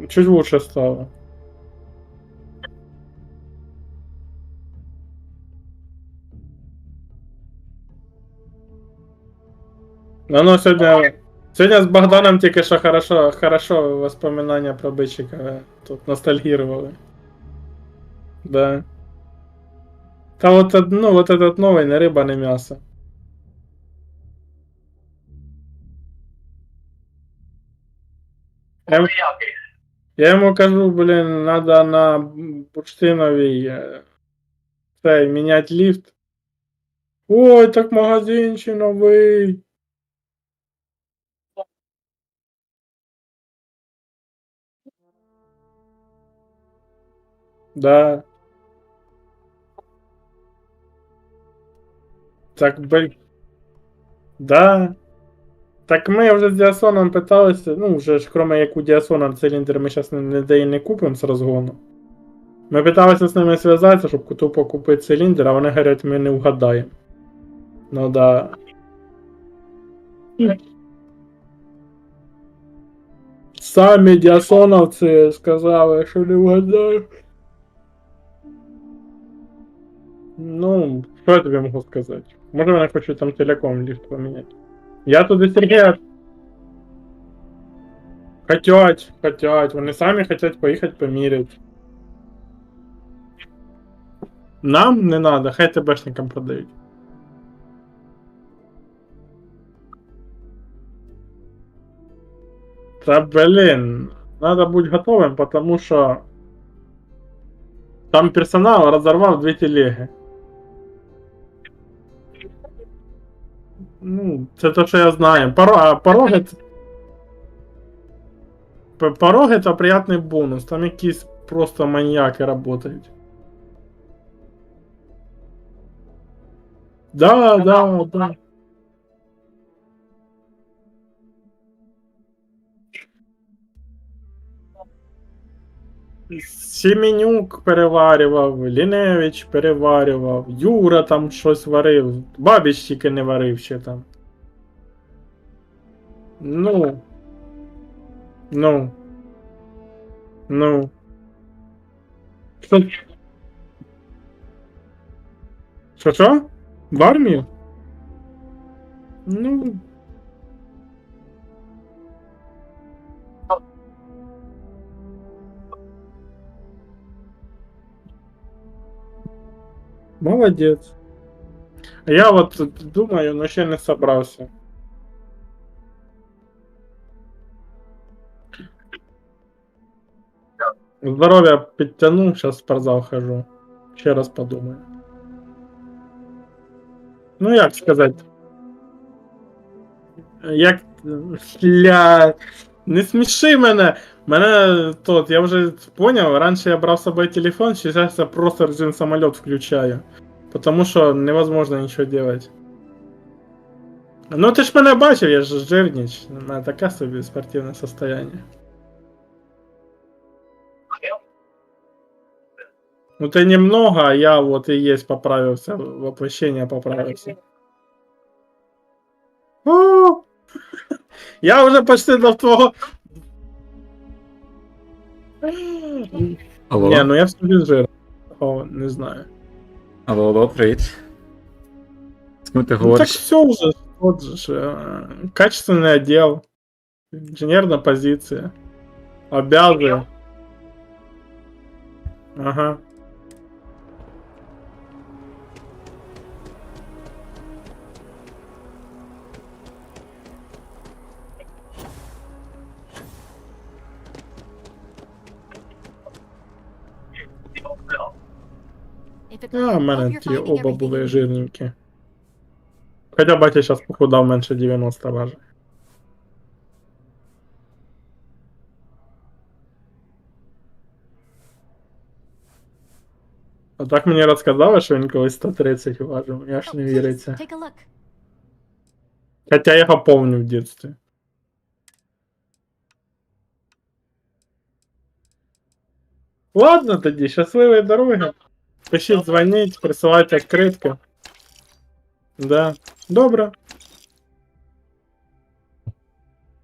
Чуть лучше стало. Ну, сегодня с Богданом тільки що хорошо воспоминания про бичика тут ностальгировали. Да. Та вот, ну, вот этот новый, не рыба, не мясо. Я ему кажу, блин, надо на бурштиновій цей, менять лифт. Ой, так магазинчик новий. Да. Так, блин. Да. Так ми вже з Діасоном питалися, ну вже ж кроме як у Діасона циліндр ми зараз ніде і не купимо з розгону. Ми питалися з ними зв'язатися, щоб тупо купити циліндр, а вони говорять, ми не вгадаємо. Ну да. Самі Діасоновці сказали, що не вгадають. Ну, що я тобі можу сказати? Може вони хочуть там ціляком ліфт поміняти. Я туди Сергія... Хотять. Вони самі хочуть поїхати поміряти. Нам не надо, хай ТБшникам продають. Та блин, надо бути готовим, потому що там персонал розорвав 2 телеги. Ну, це то, що я знаю. Пороги... Пороги це приятний бонус, там якісь просто маніяки працюють. Да. Семенюк переварював, Ліневич переварював, Юра там щось варив, Бабіч тільки не варив ще там. Ну. Що? В армію? Ну. Молодець. Я от думаю, но ще не собрався. Здоров'я підтягну, зараз в спортзал хожу. Ще раз подумаю. Ну як сказати? Як. Не сміши мене! Я вже поняв, раніше я брав з собою телефон, зараз я просто режим самоліт включаю. Потому що невозможно нічого делать. Ну ти ж мене бачив, я ж жирніч. У мене таке собі спортивне состояние. Ну ты немного, а я вот и есть поправился, воплощение поправился. О! Я уже почти до твоего... Алло? Не, ну я все без жира. О, не знаю. Алло, привіт. З ким ти Ну так говориш? все уже, вот же, качественный отдел, инженерная позиция, обязываю. Ага. А, в мене ті оба були жирненькі. Хоча батя зараз похудав менше 90 важить. А так мені розказали, що він колись 130 важив, я ж не віриться. Хоча я його помню в дитинстві. Ладно тоді, щасливої дороги. Пишіть, дзвоніть, присилайте відкритки. Да. Добре.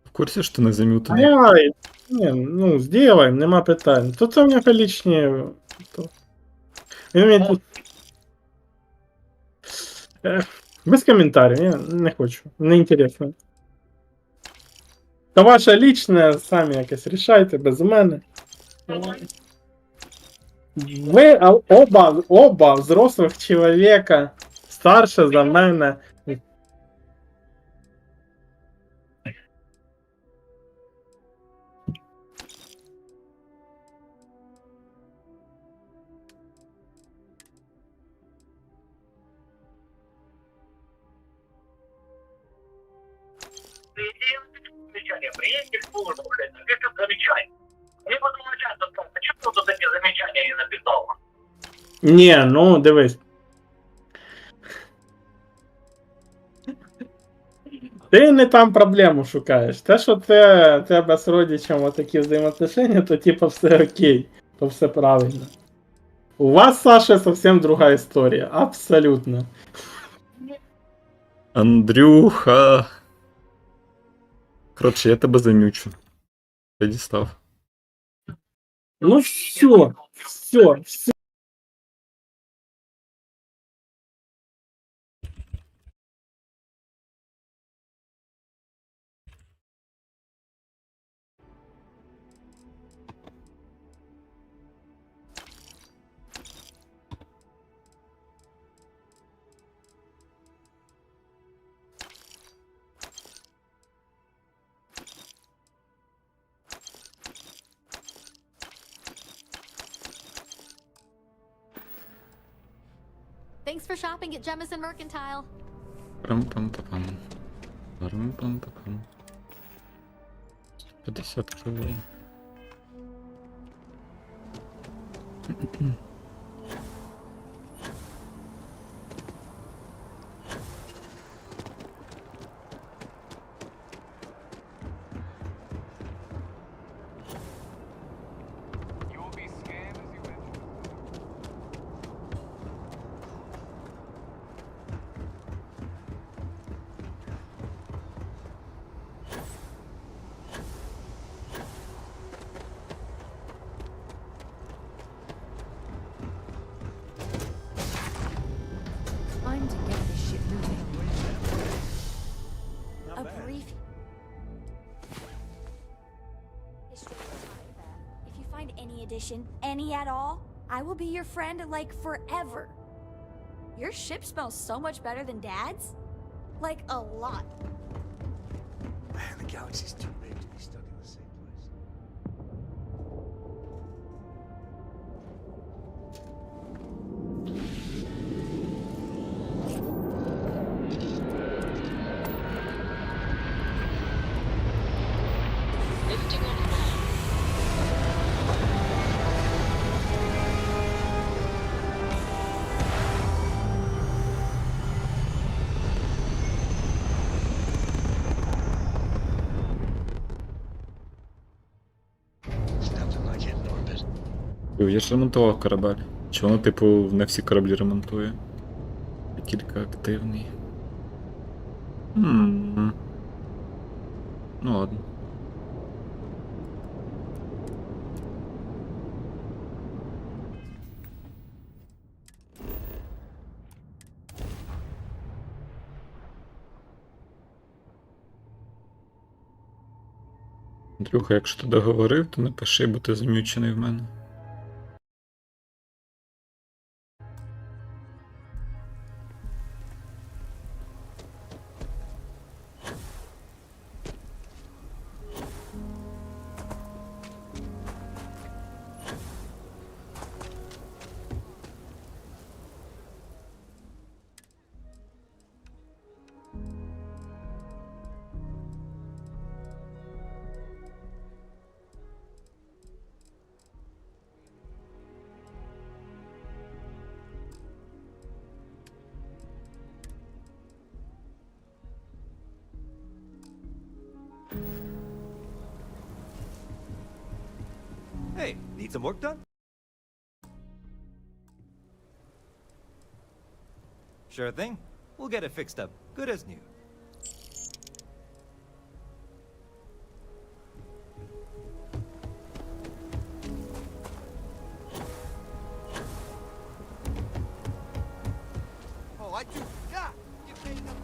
В курсі, що ти не замютаний? Ай, не, ну, сделаем, нема питань. Тут у мене личні... Він мені тут... Без коментарів, я не хочу, не інтересно. Та ваше личне, самі якось рішайте, без мене. Ви оба взрослых человека, старше за мене. Замечание. Приедете в службу, блядь, напишет замечание. Мне потом начальство скажет, а что ты такие замечания не написал? Ні, ну дивись. Ти не там проблему шукаєш. Те, що тебе з родичем такі взаємоотношення, то типа все окей, то все правильно. У вас, Саша, совсем другая історія. Абсолютно. Андрюха. Коротше, я тебе замючу. Я дістав. Ну все. Thanks for shopping at Jemison Mercantile. Парам-пам-пам. Парам-пам-пам. 50 хвилин. You will be scanned as you enter. Time to get this shit moving. A brief history there. If you find any addition, any at all, I will be your friend like forever. Your ship smells so much better than Dad's. Like a lot. Man, the galaxy's too big to be stuck in the same place. Lifting off now. There's nothing like hitting orbit. Я ж ремонтував корабель. Чи воно, типу, не всі кораблі ремонтує? А тільки активний. Ну ладно. Андрюха, якщо ти договорив, то напиши, бо ти зам'ючений в мене. Hey, need some work done? Sure thing. We'll get it fixed up. Good as new. Oh, I do. Yeah. Get paid enough.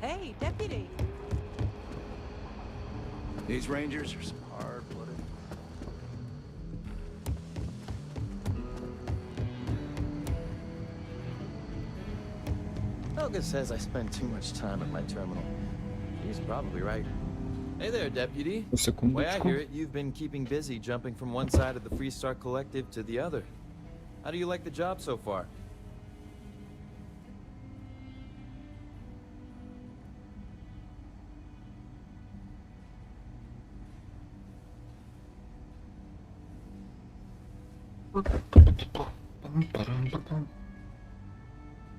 Hey, deputy. These Rangers are some hard-blooded. Helga says I spend too much time at my terminal. She's probably right. Hey there, deputy. Way I hear it, you've been keeping busy jumping from one side of the Freestar Collective to the other. How do you like the job so far?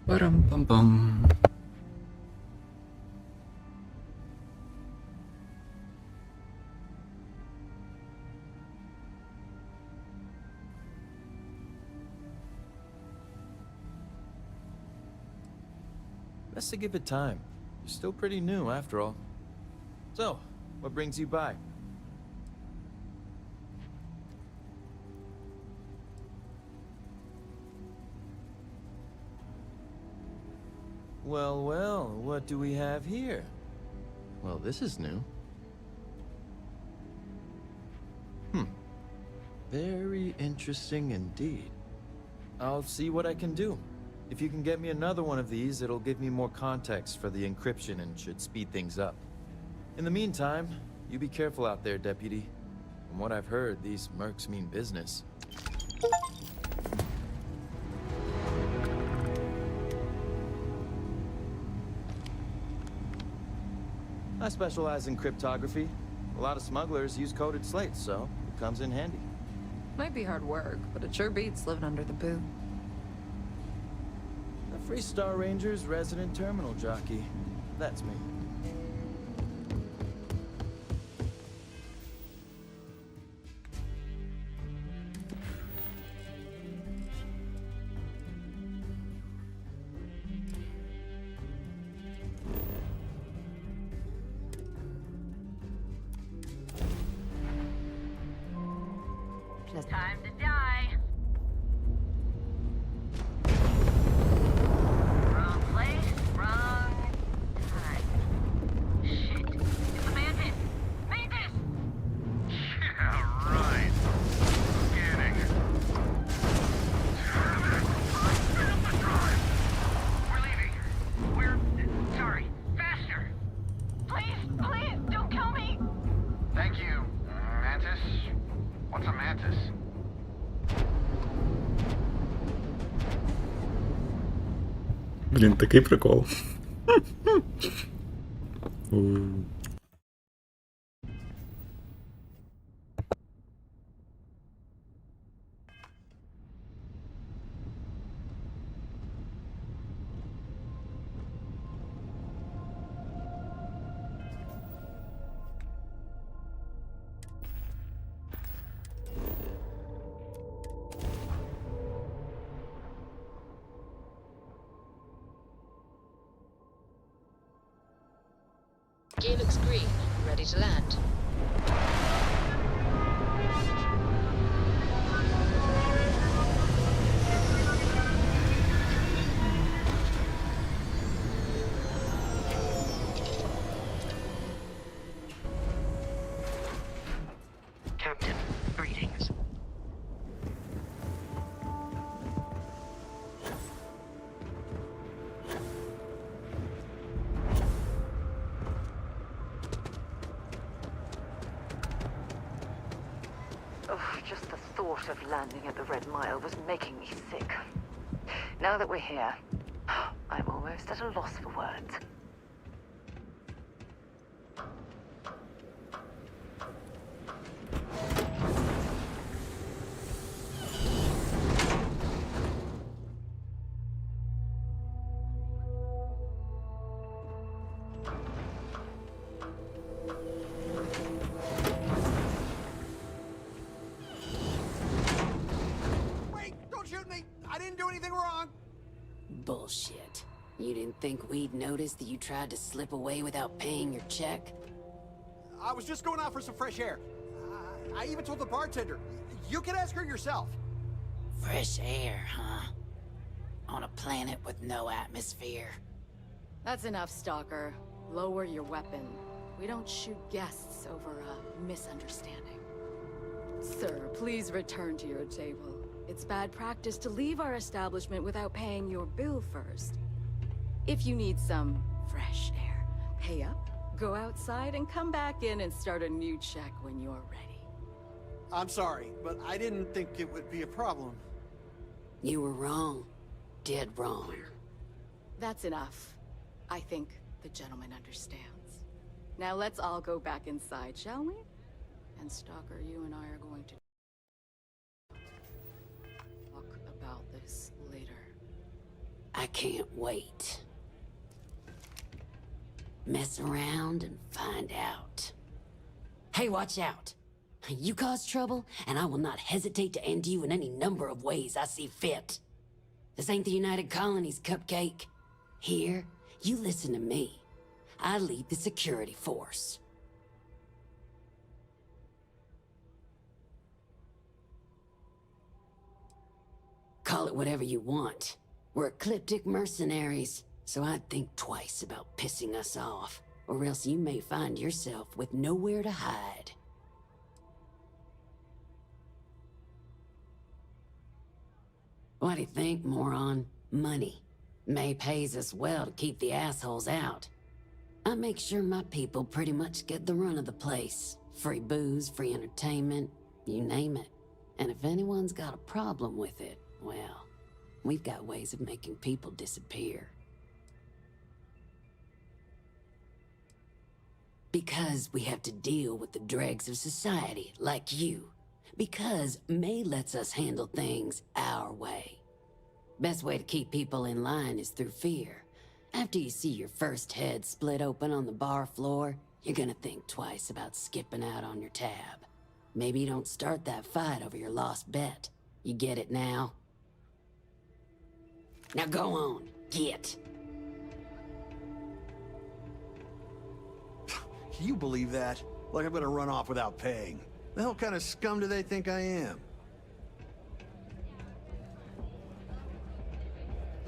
Парам-пам-пам. Best to give it time. You're still pretty new, after all. So, what brings you by? Well, well, what do we have here? Well, this is new. Very interesting indeed. I'll see what I can do. If you can get me another one of these, it'll give me more context for the encryption and should speed things up. In the meantime, you be careful out there, Deputy. From what I've heard, these mercs mean business. I specialize in cryptography. A lot of smugglers use coded slates, so it comes in handy. Might be hard work, but it sure beats living under the boot. The Freestar Ranger's resident terminal jockey. That's me. Time to die. Wrong place, wrong time. Shit. It's a mantis. Mantis! Yeah, right. Scanning. Get up the drive! We're leaving. We're... sorry. Faster! Please, don't kill me! Thank you, Mantis. What's a mantis? Блін, такий прикол. Gear looks green. Ready to land. Captain, greetings. Just the thought of landing at the Red Mile was making me sick. Now that we're here, I'm almost at a loss for words. Bullshit. You didn't think we'd notice that you tried to slip away without paying your check? I was just going out for some fresh air. I even told the bartender. You can ask her yourself. Fresh air, huh? On a planet with no atmosphere. That's enough, Stalker. Lower your weapon. We don't shoot guests over a misunderstanding. Sir, please return to your table. It's bad practice to leave our establishment without paying your bill first. If you need some fresh air, pay up, go outside, and come back in and start a new check when you're ready. I'm sorry, but I didn't think it would be a problem. You were wrong. Dead wrong. That's enough. I think the gentleman understands. Now let's all go back inside, shall we? And Stalker, you and I are going to talk about this later. I can't wait. Mess around and find out. Hey, watch out. You cause trouble, and I will not hesitate to end you in any number of ways I see fit. This ain't the United Colonies, Cupcake. Here, you listen to me. I lead the security force. Call it whatever you want. We're ecliptic mercenaries, so I'd think twice about pissing us off, or else you may find yourself with nowhere to hide. What do you think, moron? Money. May pays us well to keep the assholes out. I make sure my people pretty much get the run of the place. Free booze, free entertainment, you name it. And if anyone's got a problem with it, well, we've got ways of making people disappear. Because we have to deal with the dregs of society, like you. Because May lets us handle things our way. Best way to keep people in line is through fear. After you see your first head split open on the bar floor, you're gonna think twice about skipping out on your tab. Maybe you don't start that fight over your lost bet. You get it now? Now go on, get. Can you believe that? Like I'm gonna run off without paying. The hell kind of scum do they think I am?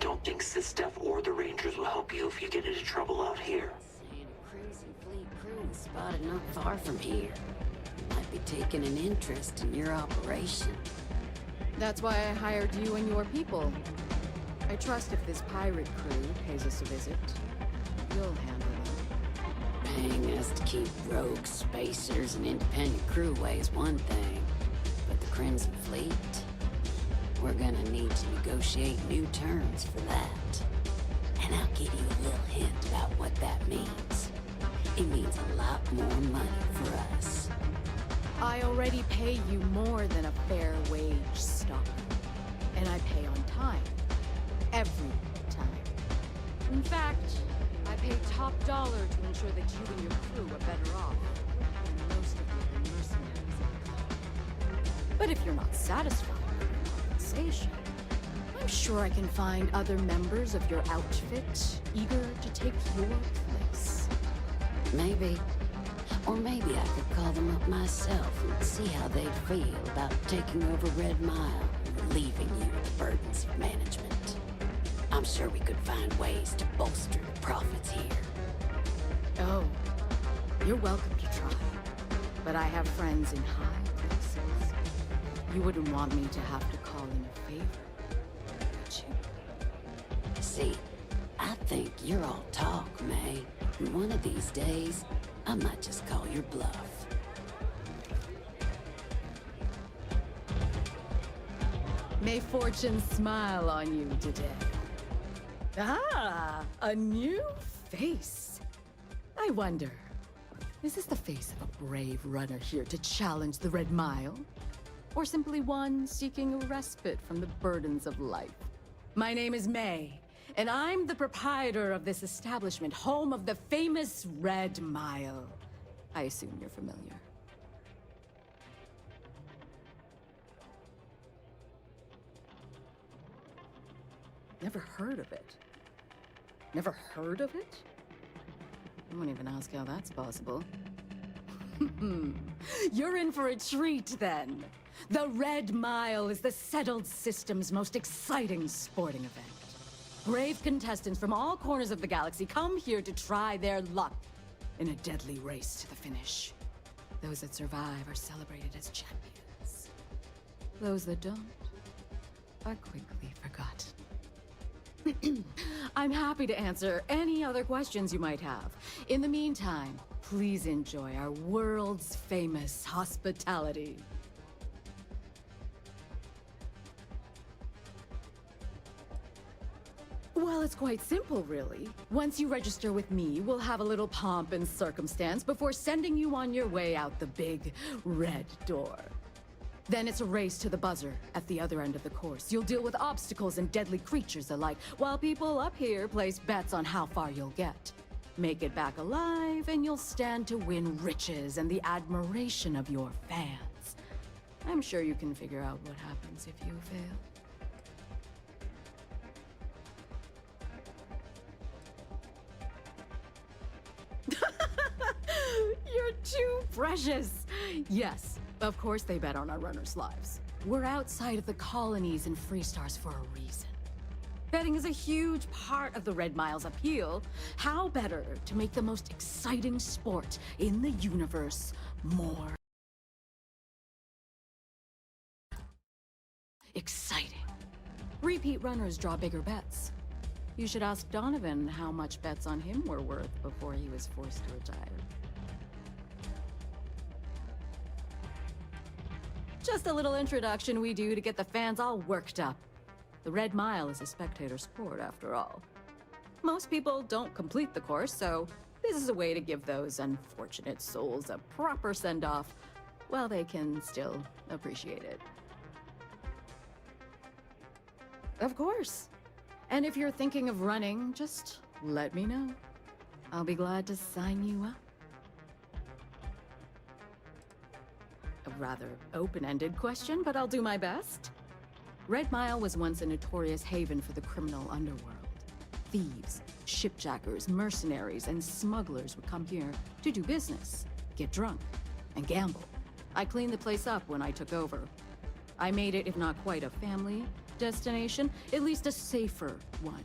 Don't think Sysdef or the Rangers will help you if you get into trouble out here. Saying a cruising fleet crew is spotted not far from here. Might be taking an interest in your operation. That's why I hired you and your people. I trust if this pirate crew pays us a visit, you'll handle them. Paying us to keep rogue spacers and independent crew away is one thing, but the Crimson Fleet? We're gonna need to negotiate new terms for that. And I'll give you a little hint about what that means. It means a lot more money for us. I already pay you more than a fair wage, Stalker. And I pay on time. Every time. In fact, I pay top dollar to ensure that you and your crew are better off than most of the other mercenaries. But if you're not satisfied with your compensation, I'm sure I can find other members of your outfit eager to take your place. Maybe. Or maybe I could call them up myself and see how they'd feel about taking over Red Mile and relieving you of the burdens of management. I'm sure we could find ways to bolster the profits here. Oh, you're welcome to try. But I have friends in high places. You wouldn't want me to have to call in a favor, would you? See, I think you're all talk, May. And one of these days, I might just call your bluff. May fortune smile on you today. Ah, a new face. I wonder, is this the face of a brave runner here to challenge the Red Mile? Or simply one seeking a respite from the burdens of life? My name is May, and I'm the proprietor of this establishment, home of the famous Red Mile. I assume you're familiar. Never heard of it. Never heard of it? I won't even ask how that's possible. You're in for a treat, then. The Red Mile is the settled system's most exciting sporting event. Brave contestants from all corners of the galaxy come here to try their luck in a deadly race to the finish. Those that survive are celebrated as champions. Those that don't are quickly forgotten. I'm happy to answer any other questions you might have. In the meantime, please enjoy our world's famous hospitality. Well, it's quite simple, really. Once you register with me, we'll have a little pomp and circumstance before sending you on your way out the big red door. Then it's a race to the buzzer at the other end of the course. You'll deal with obstacles and deadly creatures alike, while people up here place bets on how far you'll get. Make it back alive, and you'll stand to win riches and the admiration of your fans. I'm sure you can figure out what happens if you fail. You're too precious! Yes, of course they bet on our runners' lives. We're outside of the colonies and Freestars for a reason. Betting is a huge part of the Red Mile's appeal. How better to make the most exciting sport in the universe more exciting? Repeat runners draw bigger bets. You should ask Donovan how much bets on him were worth before he was forced to retire. Just a little introduction we do to get the fans all worked up. The Red Mile is a spectator sport, after all. Most people don't complete the course, so this is a way to give those unfortunate souls a proper send-off while they can still appreciate it. Of course. And if you're thinking of running, just let me know. I'll be glad to sign you up. A rather open-ended question, but I'll do my best. Red Mile was once a notorious haven for the criminal underworld. Thieves, shipjackers, mercenaries, and smugglers would come here to do business, get drunk, and gamble. I cleaned the place up when I took over. I made it, if not quite a family destination, at least a safer one.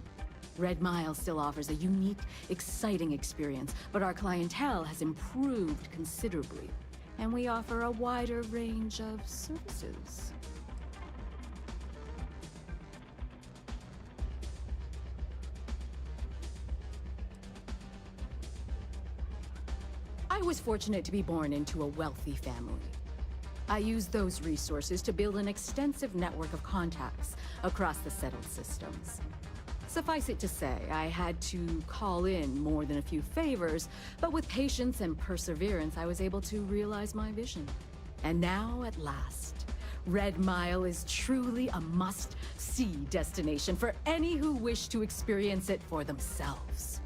Red Mile still offers a unique, exciting experience, but our clientele has improved considerably, and we offer a wider range of services. I was fortunate to be born into a wealthy family. I used those resources to build an extensive network of contacts across the settled systems. Suffice it to say, I had to call in more than a few favors, but with patience and perseverance, I was able to realize my vision. And now, at last, Red Mile is truly a must-see destination for any who wish to experience it for themselves.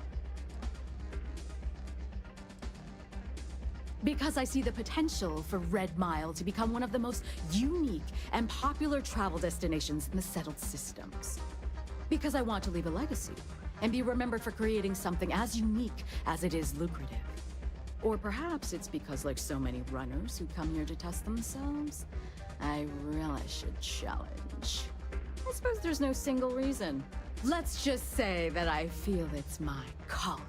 Because I see the potential for Red Mile to become one of the most unique and popular travel destinations in the settled systems. Because I want to leave a legacy and be remembered for creating something as unique as it is lucrative. Or perhaps it's because, like so many runners who come here to test themselves, I really should challenge. I suppose there's no single reason. Let's just say that I feel it's my calling.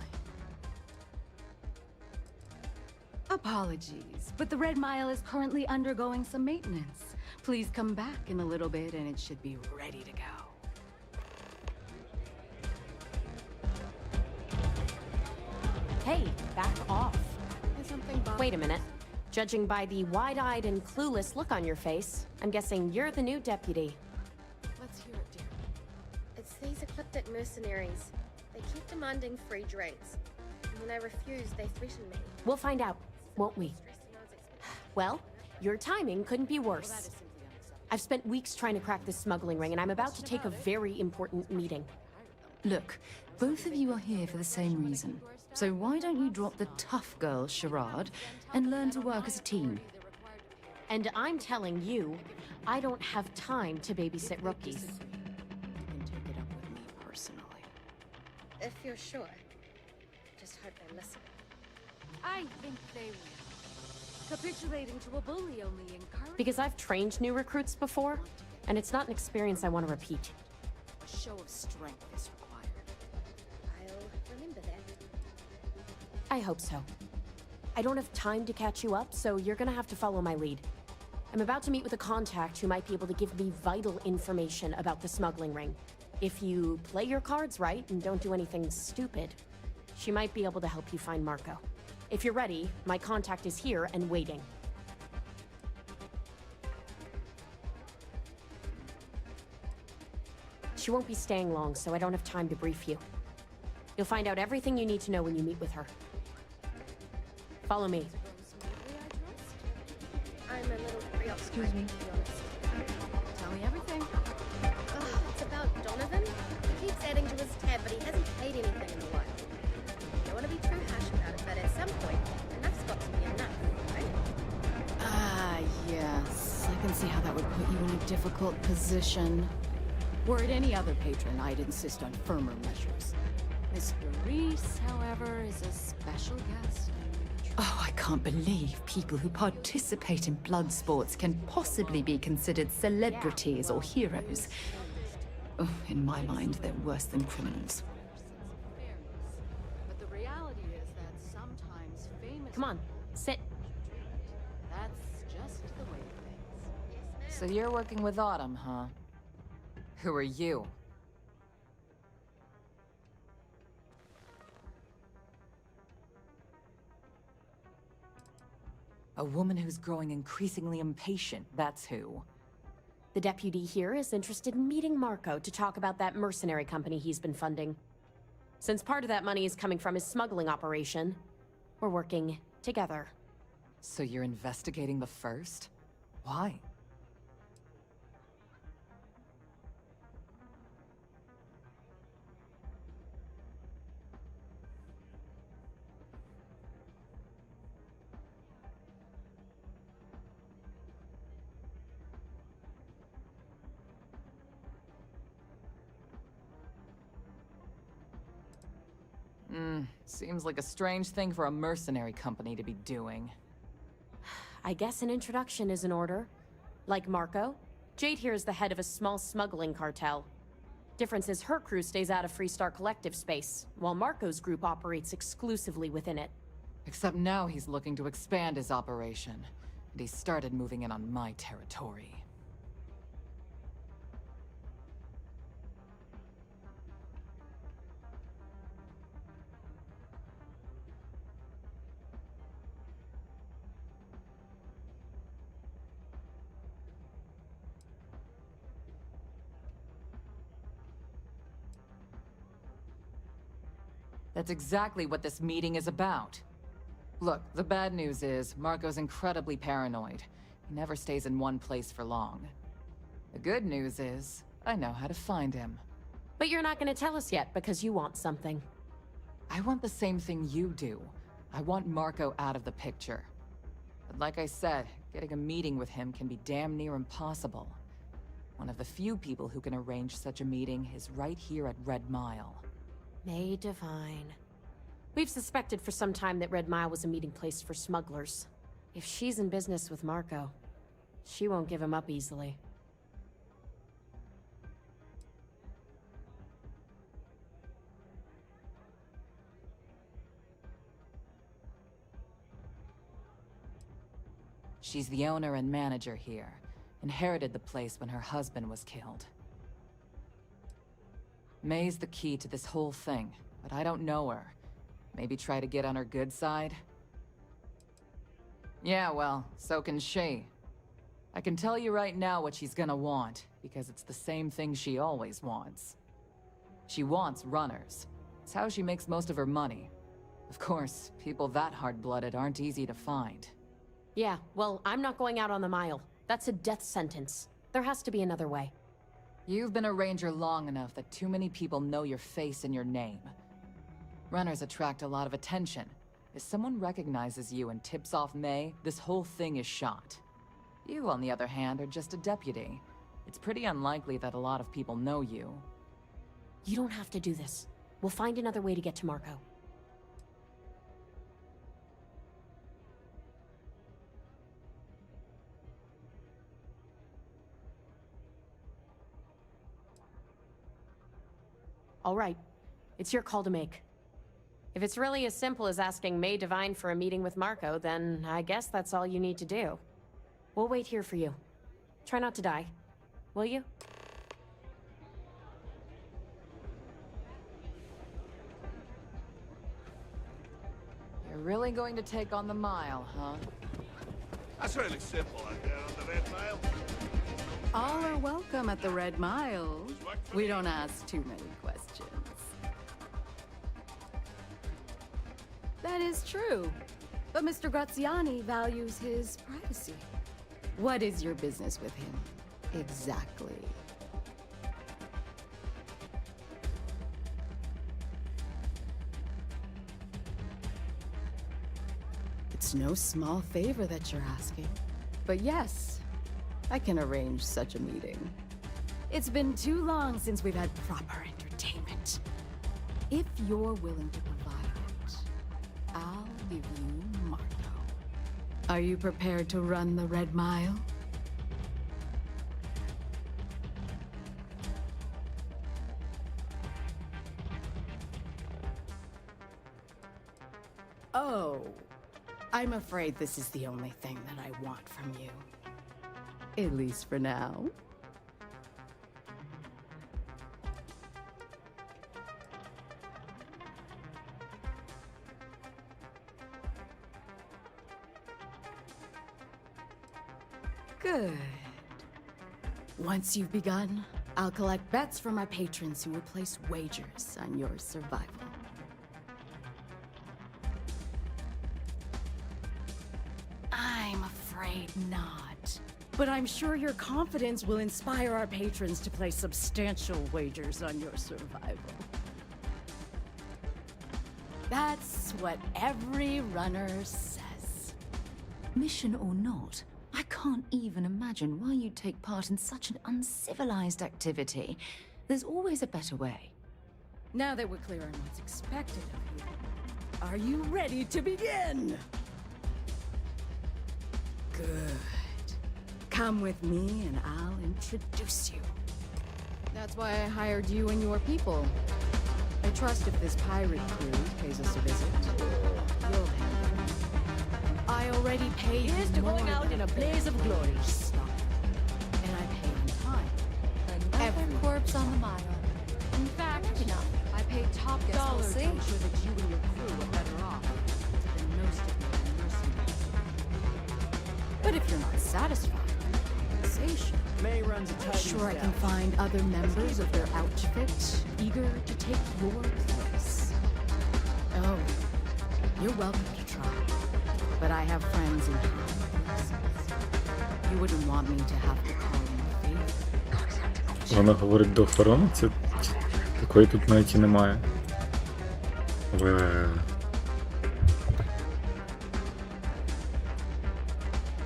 Apologies, but the Red Mile is currently undergoing some maintenance. Please come back in a little bit and it should be ready to go. Hey, back off. Wait a minute. Judging by the wide-eyed and clueless look on your face, I'm guessing you're the new deputy. Let's hear it, dear. It's these ecliptic mercenaries. They keep demanding free drinks. And when I refuse, they threaten me. We'll find out, won't we? Well, your timing couldn't be worse. I've spent weeks trying to crack this smuggling ring, and I'm about to take a very important meeting. Look, both of you are here for the same reason. So why don't you drop the tough girl charade and learn to work as a team? And I'm telling you, I don't have time to babysit rookies. You can take it up with me personally. If you're sure. Just hope they listen. I think they will. Capitulating to a bully only encourages... Because I've trained new recruits before, and it's not an experience I want to repeat. A show of strength is required. I'll remember that. I hope so. I don't have time to catch you up, so you're gonna have to follow my lead. I'm about to meet with a contact who might be able to give me vital information about the smuggling ring. If you play your cards right and don't do anything stupid, she might be able to help you find Marco. If you're ready, my contact is here and waiting. She won't be staying long, so I don't have time to brief you. You'll find out everything you need to know when you meet with her. Follow me. I'm a little preoccupied, Excuse me. to be honest. Tell me everything. It's about Donovan. He keeps adding to his tab, but he hasn't paid anything in a while. I don't want to be too harsh about it, but at some point, enough's got to be enough, right? Ah, yes. I can see how that would put you in a difficult position. Were it any other patron, I'd insist on firmer measures. Mr. Reese, however, is a special guest. Oh, I can't believe people who participate in blood sports can possibly be considered celebrities or heroes. Oh, in my mind, they're worse than criminals. But the reality is that sometimes famous... Come on, sit. That's just the way of things. So you're working with Autumn, huh? Who are you? A woman who's growing increasingly impatient, that's who. The deputy here is interested in meeting Marco to talk about that mercenary company he's been funding. Since part of that money is coming from his smuggling operation, we're working together. So you're investigating the first? Why? Seems like a strange thing for a mercenary company to be doing. I guess an introduction is in order. Like Marco, Jade here is the head of a small smuggling cartel. Difference is her crew stays out of Freestar Collective space, while Marco's group operates exclusively within it. Except now he's looking to expand his operation, and he started moving in on my territory. That's exactly what this meeting is about. Look, the bad news is, Marco's incredibly paranoid. He never stays in one place for long. The good news is, I know how to find him. But you're not gonna tell us yet because you want something. I want the same thing you do. I want Marco out of the picture. But like I said, getting a meeting with him can be damn near impossible. One of the few people who can arrange such a meeting is right here at Red Mile. May Divine. We've suspected for some time that Red Mile was a meeting place for smugglers. If she's in business with Marco, she won't give him up easily. She's the owner and manager here. Inherited the place when her husband was killed. May's the key to this whole thing, but I don't know her. Maybe try to get on her good side? Yeah, well, so can she. I can tell you right now what she's gonna want, because it's the same thing she always wants. She wants runners. It's how she makes most of her money. Of course, people that hard-blooded aren't easy to find. Yeah, well, I'm not going out on the mile. That's a death sentence. There has to be another way. You've been a ranger long enough that too many people know your face and your name. Runners attract a lot of attention. If someone recognizes you and tips off May, this whole thing is shot. You, on the other hand, are just a deputy. It's pretty unlikely that a lot of people know you. You don't have to do this. We'll find another way to get to Marco. All right. It's your call to make. If it's really as simple as asking May Divine for a meeting with Marco, then I guess that's all you need to do. We'll wait here for you. Try not to die. Will you? You're really going to take on the mile, huh? That's really simple out there on the Red Mile. All are welcome at the Red Mile. We don't ask too many questions. That is true. But Mr. Graziani values his privacy. What is your business with him? Exactly. It's no small favor that you're asking. But yes, I can arrange such a meeting. It's been too long since we've had proper entertainment. If you're willing to provide it, I'll give you Marco. Are you prepared to run the Red Mile? Oh, I'm afraid this is the only thing that I want from you. At least for now. Good. Once you've begun, I'll collect bets from our patrons who will place wagers on your survival. I'm afraid not. But I'm sure your confidence will inspire our patrons to place substantial wagers on your survival. That's what every runner says. Mission or not, I can't even imagine why you'd take part in such an uncivilized activity. There's always a better way. Now that we're clear on what's expected of you, are you ready to begin? Good. Come with me and I'll introduce you. That's why I hired you and your people. I trust if this pirate crew pays us a visit, you'll handle it. I already paid Here's to going out in a blaze of glory. And I pay on time. Every corpse on the mile. In fact, I pay top dollar to ensure that you and your crew are better off than most of your mercenaries. But if you're not satisfied with compensation, May runs a tight sure I can find other members of their outfit eager to take your place. Oh, you're welcome to try. But I have friends in high places. You wouldn't want me to have to call in a favor. Вона говорить до охорони, це такої тут навіть і немає.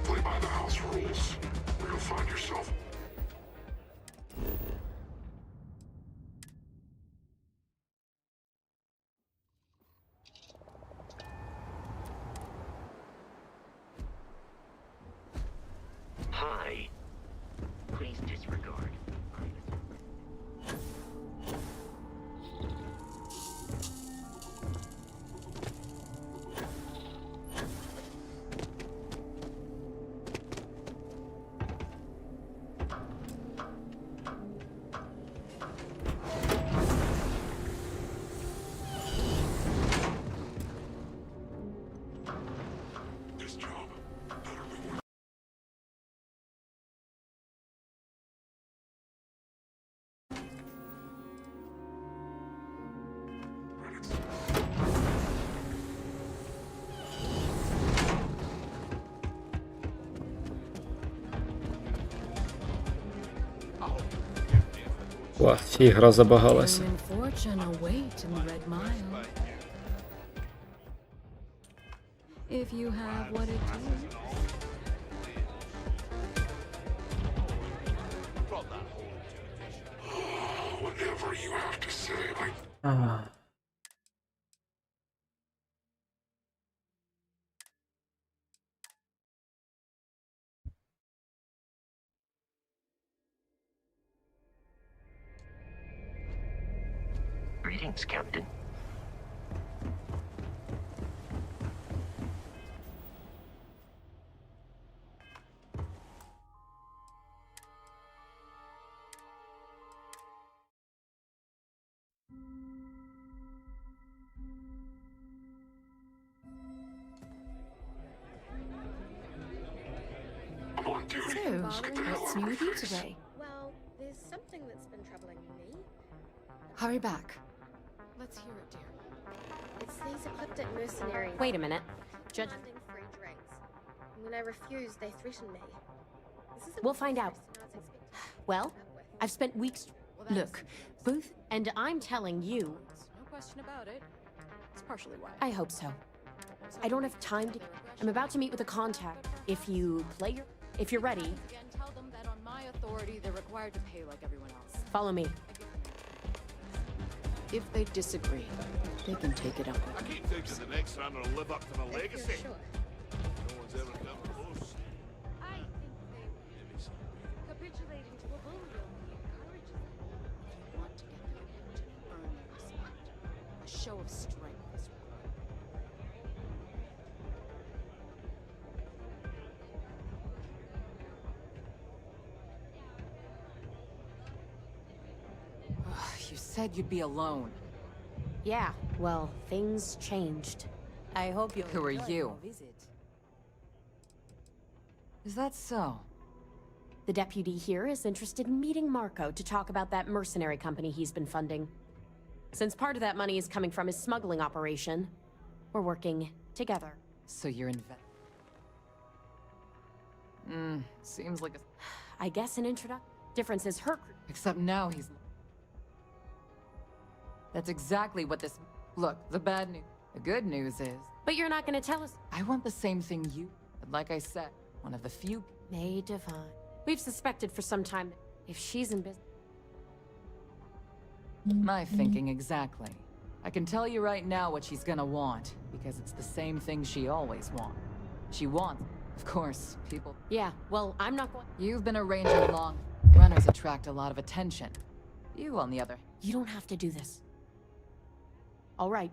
Play by the house rules, or you'll find yourself. Hi. Please disregard. This job better be worth. Клас, ігра забагалася. Fame and fortune await in the Red Mile. If you have what it takes. Whatever you have to say, Greetings, Captain. I'm on duty. So, what's new with you today? Well, there's something that's been troubling me. Hurry back. Let's hear it, dear. It's these ecliptic mercenaries. Wait a minute. Judge. Demanding free drinks. And when I refuse, they threaten me. This isn't We'll find out. what I was expecting. Well, I've spent weeks. Look, both... And I'm telling you. No question about it. It's partially why. I hope so. I don't have time to. I'm about to meet with a contact. If you're ready, Again, tell them that on my authority, they're required to pay like everyone else. follow me. If they disagree, they can take it up I with me. keep thinking the next runner will live up to the If legacy. you're sure. No one's ever come close. I think they Maybe some. Capitulating to a bull will encourage them. If you want to get their attention and earn their respect, a show of strength is You said you'd be alone. Yeah, well, things changed. I hope you'll Who are enjoy you? your visit. Is that so? The deputy here is interested in meeting Marco to talk about that mercenary company he's been funding. Since part of that money is coming from his smuggling operation, we're working together. So you're seems like a... I guess an introduction. Difference is her... Except now he's... That's exactly what this... Look, the bad news. The good news is... But you're not gonna tell us... I want the same thing you... But like I said, one of the few... May Divine. We've suspected for some time that if she's in business... My thinking exactly. I can tell you right now what she's gonna want, because it's the same thing she always wants. She wants... Of course, people... Yeah, well, I'm not going... You've been a ranger long. Runners attract a lot of attention. You, on the other... You don't have to do this. All right.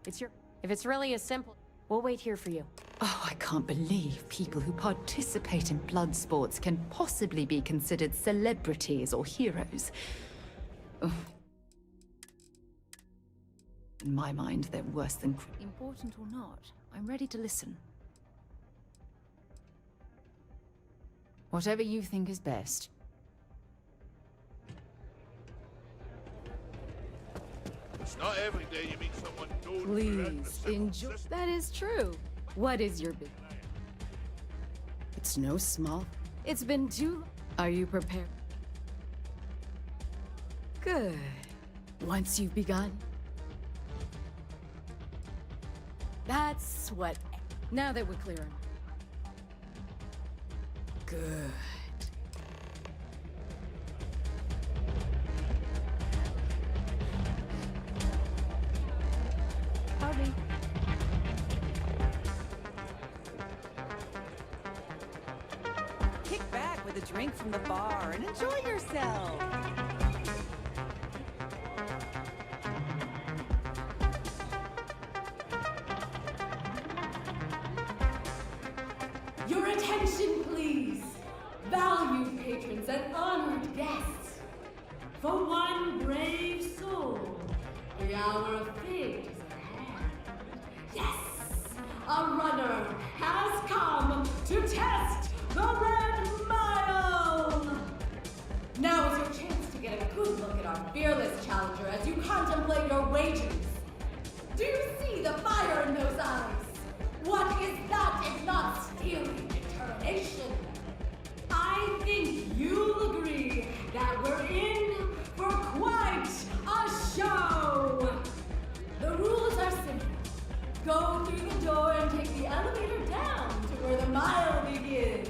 It's your... If it's really as simple, we'll wait here for you. Oh, I can't believe people who participate in blood sports can possibly be considered celebrities or heroes. Oh. In my mind, they're worse than... Important or not, I'm ready to listen. Whatever you think is best. It's not every day you meet someone good. Please, enjoy. That is true. What is your big... It's no small... It's been too... Are you prepared? Good. Once you've begun... That's what... Now that we're clear on... Good. Howdy. Kick back with a drink from the bar and enjoy yourself. Your attention, please. Valued patrons and honored guests. For one brave soul, the hour of fate is at hand. Yes, a runner has come to test the Red Mile. Now is your chance to get a good look at our fearless challenger as you contemplate your wagers. Do you see the fire in those eyes? What is that if not steely determination? I think you'll agree that we're in for quite a show. The rules are simple. Go through the door and take the elevator down to where the mile begins.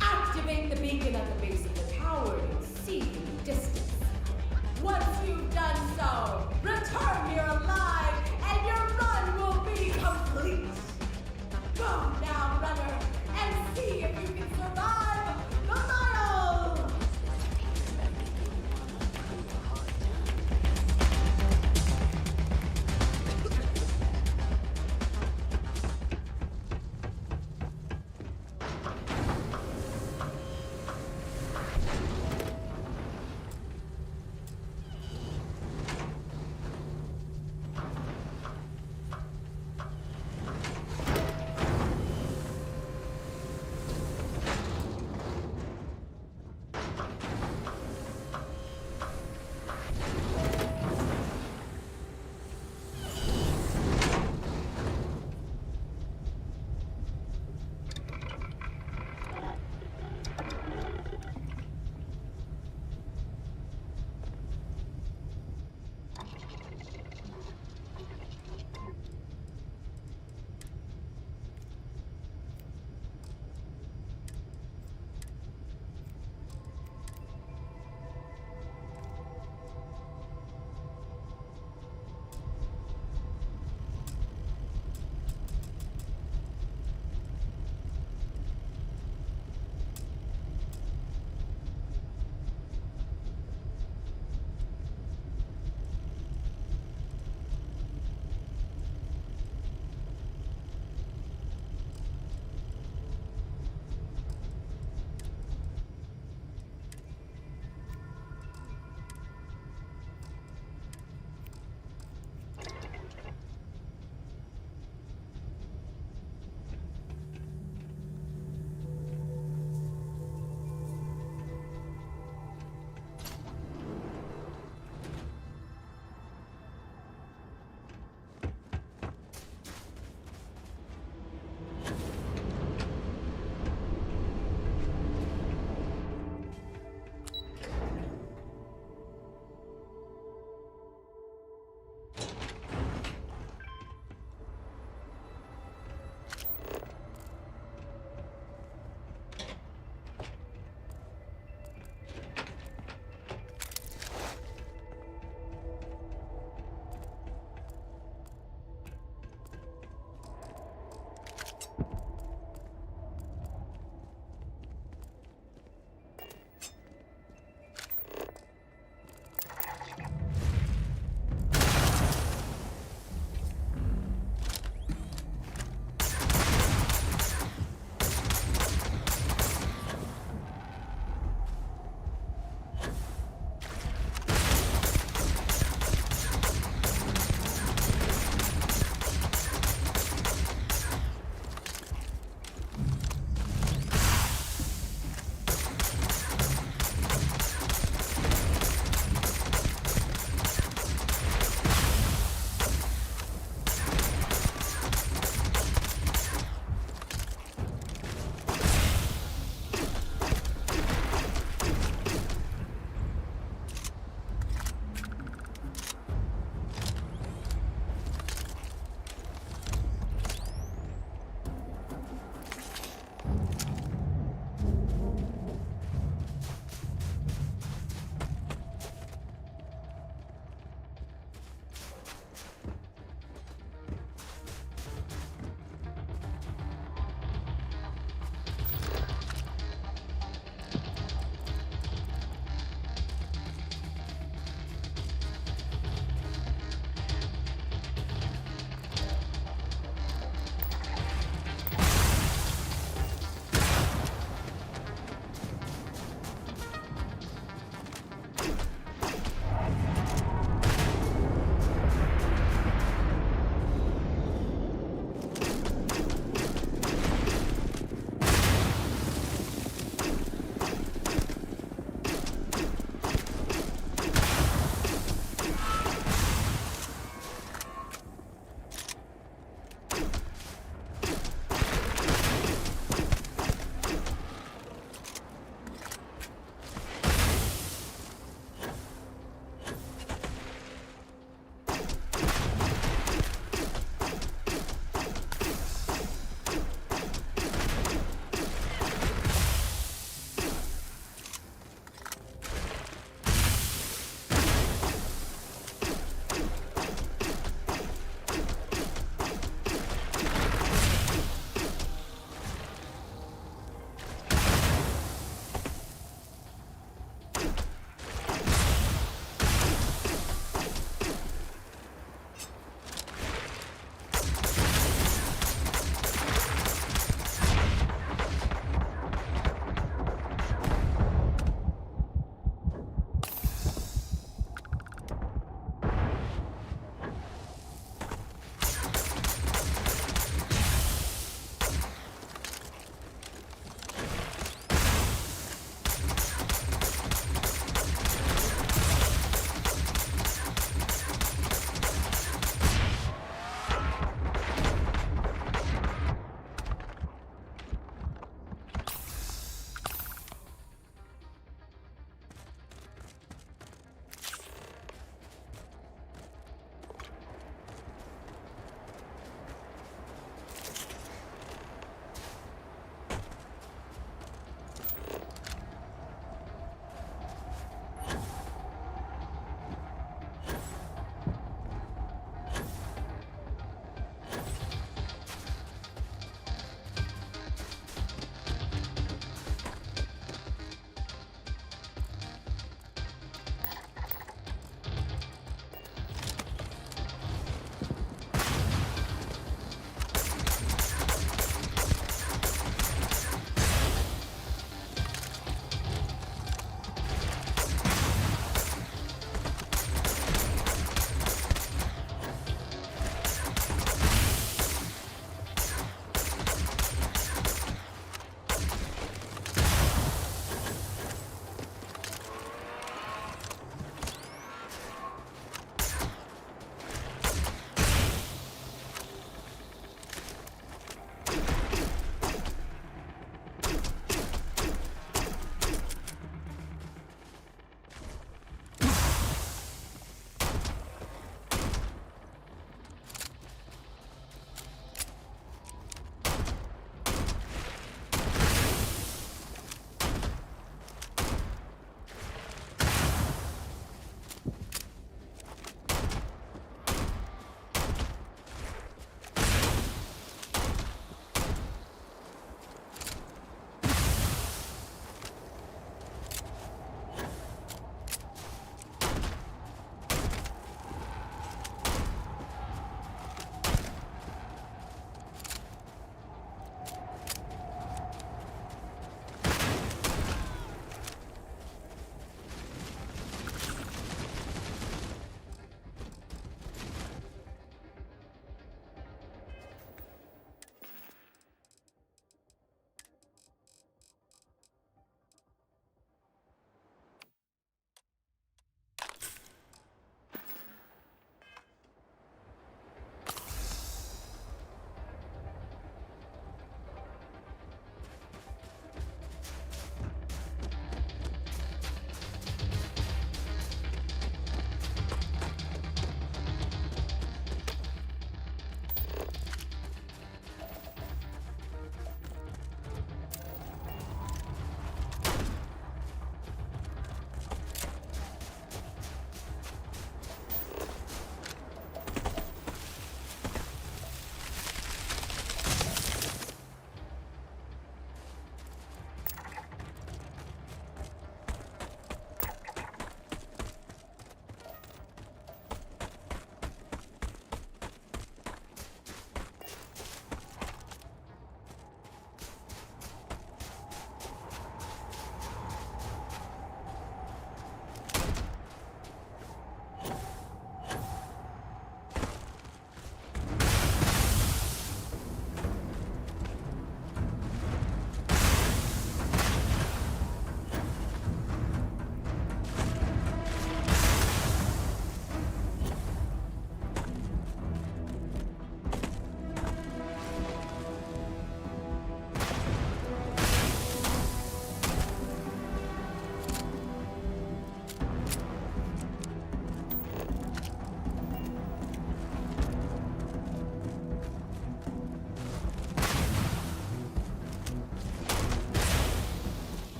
Activate the beacon at the base of the tower and see in the distance. Once you've done so, return here alive and your run will be complete. Go now, runner, and see if you can survive the mile!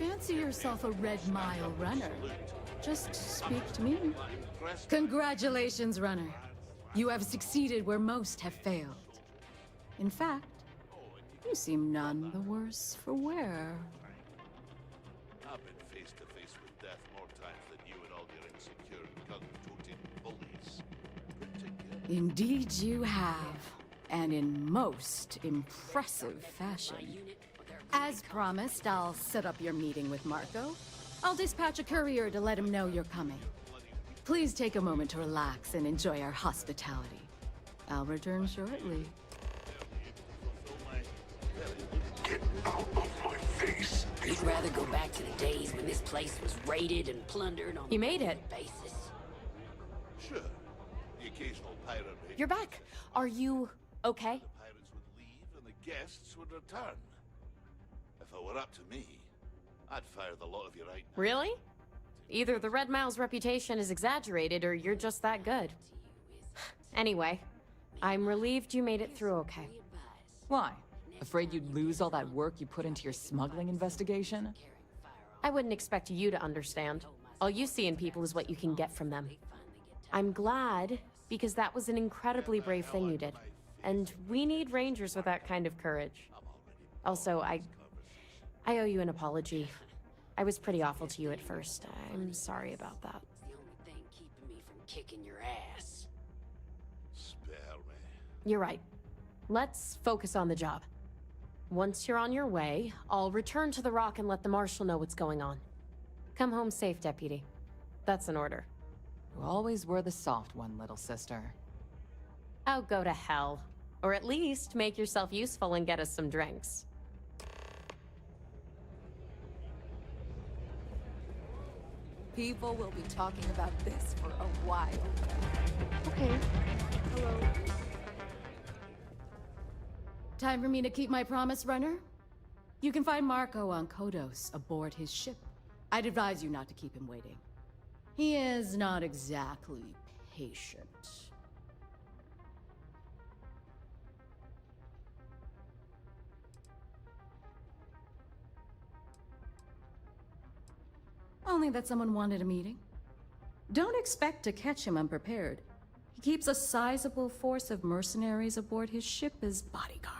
fancy yourself a Red Mile runner, just speak to me. Congratulations, runner. You have succeeded where most have failed. In fact, you seem none the worse for wear. I've been face to face with death more times than you and all your insecure gun-toting bullies. Indeed you have, and in most impressive fashion. As promised, I'll set up your meeting with Marco. I'll dispatch a courier to let him know you're coming. Please take a moment to relax and enjoy our hospitality. I'll return shortly. Get out of my face. You'd rather go back to the days when this place was raided and plundered on You made it. basis. Sure. The occasional pirate raid. You're back. Are you okay? The pirates would leave and the guests would return. If it were up to me, I'd fire the lot of you right now. Really? Either the Red Mile's reputation is exaggerated or you're just that good. Anyway, I'm relieved you made it through okay. Why? Afraid you'd lose all that work you put into your smuggling investigation? I wouldn't expect you to understand. All you see in people is what you can get from them. I'm glad, because that was an incredibly brave thing you did. And we need rangers with that kind of courage. Also, I owe you an apology. I was pretty awful to you at first. I'm sorry about that. It's the only thing keeping me from kicking your ass. Spare me. You're right. Let's focus on the job. Once you're on your way, I'll return to the Rock and let the Marshal know what's going on. Come home safe, Deputy. That's an order. You always were the soft one, little sister. Oh, go to hell. Or at least make yourself useful and get us some drinks. People will be talking about this for a while. Okay. Hello. Time for me to keep my promise, runner? You can find Marco on Kodos aboard his ship. I'd advise you not to keep him waiting. He is not exactly patient. Only that someone wanted a meeting. Don't expect to catch him unprepared. He keeps a sizable force of mercenaries aboard his ship as bodyguards.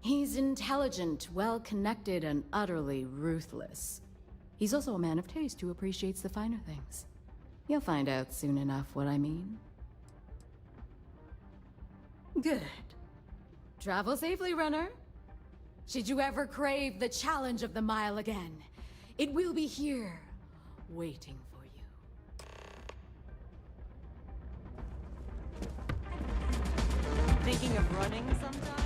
He's intelligent, well-connected, and utterly ruthless. He's also a man of taste who appreciates the finer things. You'll find out soon enough what I mean. Good. Travel safely, runner. Should you ever crave the challenge of the mile again, it will be here, waiting for you. Thinking of running sometime?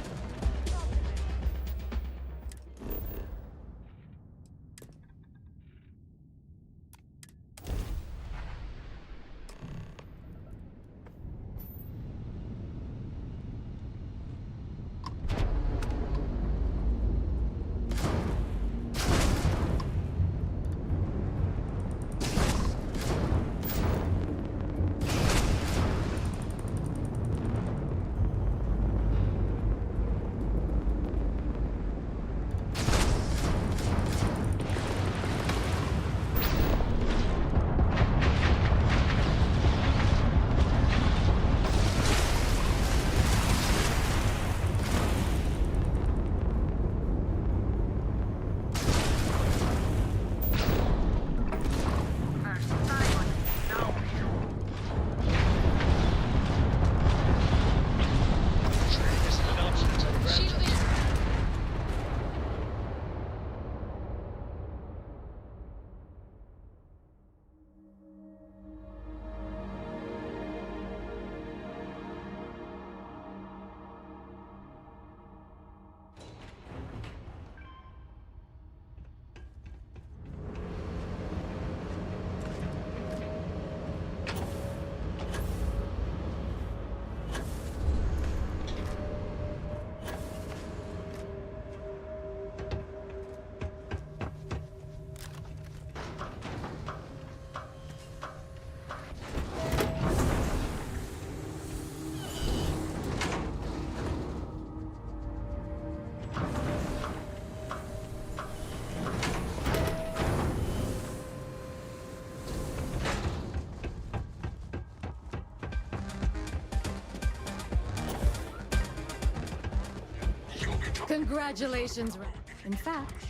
Congratulations, in fact.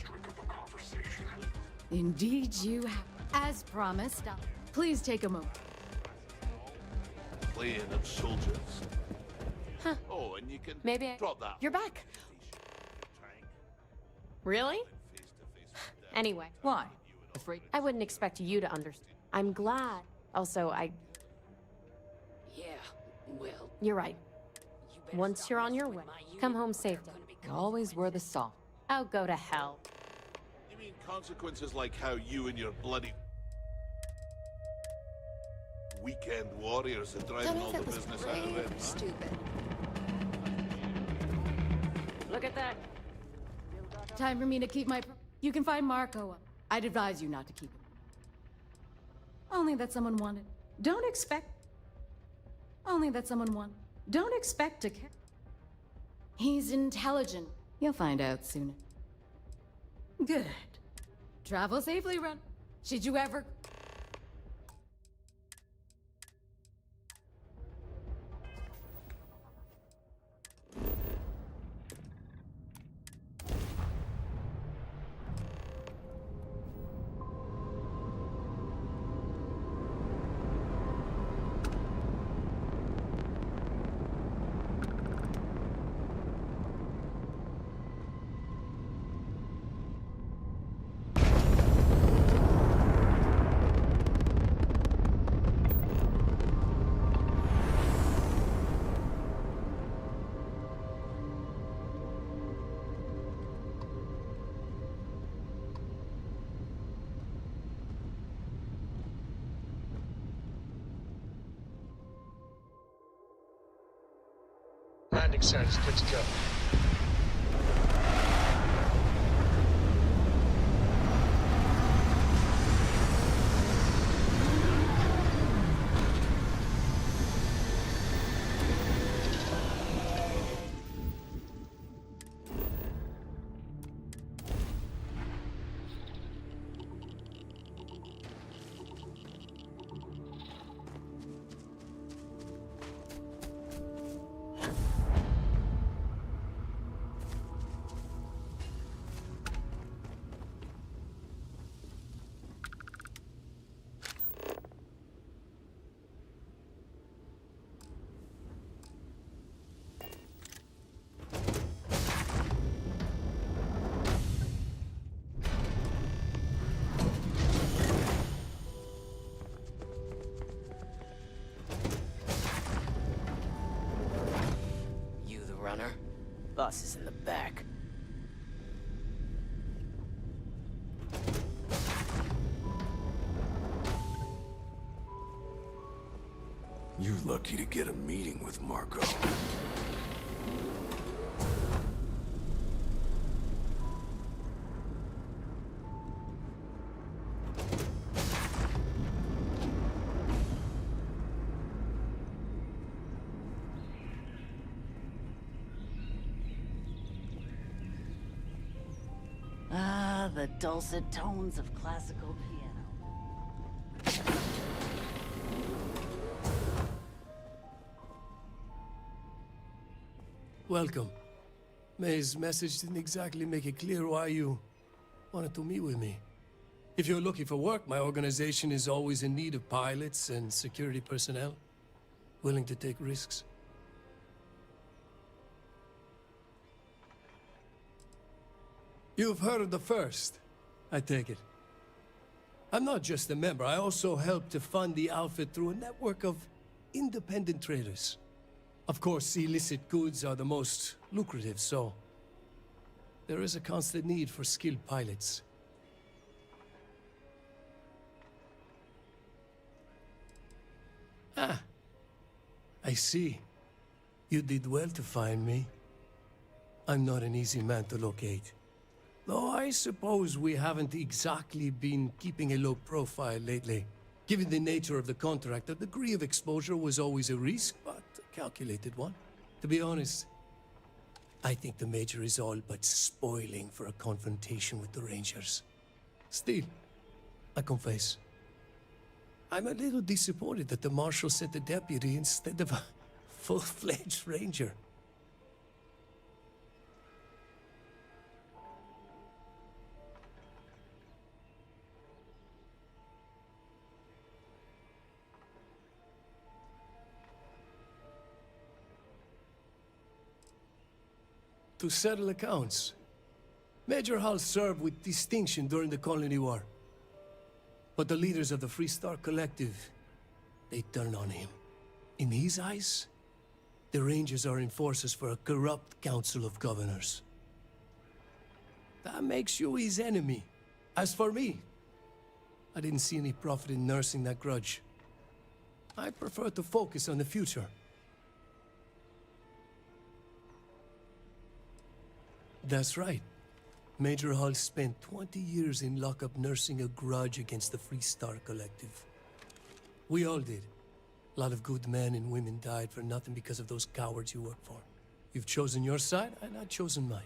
Indeed you have. As promised, please take a moment. Playing of soldiers. Huh. Oh, and you can Maybe drop that. You're back. Really? Anyway. Why? Afraid? I wouldn't expect you to understand. I'm glad. Also, Yeah, well, You're right. Once you're on your way, come home safely. Always were the soft. Oh, go to hell. You mean consequences like how you and your bloody weekend warriors are driving all the business out of it? Huh? Stupid. Look at that. Time for me to keep my... You can find Marco. I'd advise you not to keep him. Only that someone wanted. Don't expect... Only that someone wanted. Don't expect to care. He's intelligent. You'll find out sooner. Good. Travel safely, Run. Should you ever... Landing site is good to go. runner. Boss is in the back. You're lucky to get a meeting with Marco. Ah, the dulcet tones of classical piano. Welcome. May's message didn't exactly make it clear why you wanted to meet with me. If you're looking for work, my organization is always in need of pilots and security personnel, willing to take risks. You've heard of the First, I take it. I'm not just a member, I also help to fund the outfit through a network of independent traders. Of course, illicit goods are the most lucrative, so there is a constant need for skilled pilots. Ah, I see. You did well to find me. I'm not an easy man to locate. Though I suppose we haven't exactly been keeping a low profile lately. Given the nature of the contract, a degree of exposure was always a risk, but a calculated one. To be honest, I think the Major is all but spoiling for a confrontation with the Rangers. Still, I confess, I'm a little disappointed that the Marshal sent a deputy instead of a full-fledged Ranger. To settle accounts. Major Hall served with distinction during the Colony War. But the leaders of the Free Star Collective, they turned on him. In his eyes, the Rangers are enforcers for a corrupt Council of Governors. That makes you his enemy. As for me, I didn't see any profit in nursing that grudge. I prefer to focus on the future. That's right. Major Hall spent 20 years in lockup nursing a grudge against the Free Star Collective. We all did. A lot of good men and women died for nothing because of those cowards you work for. You've chosen your side, and I've chosen mine.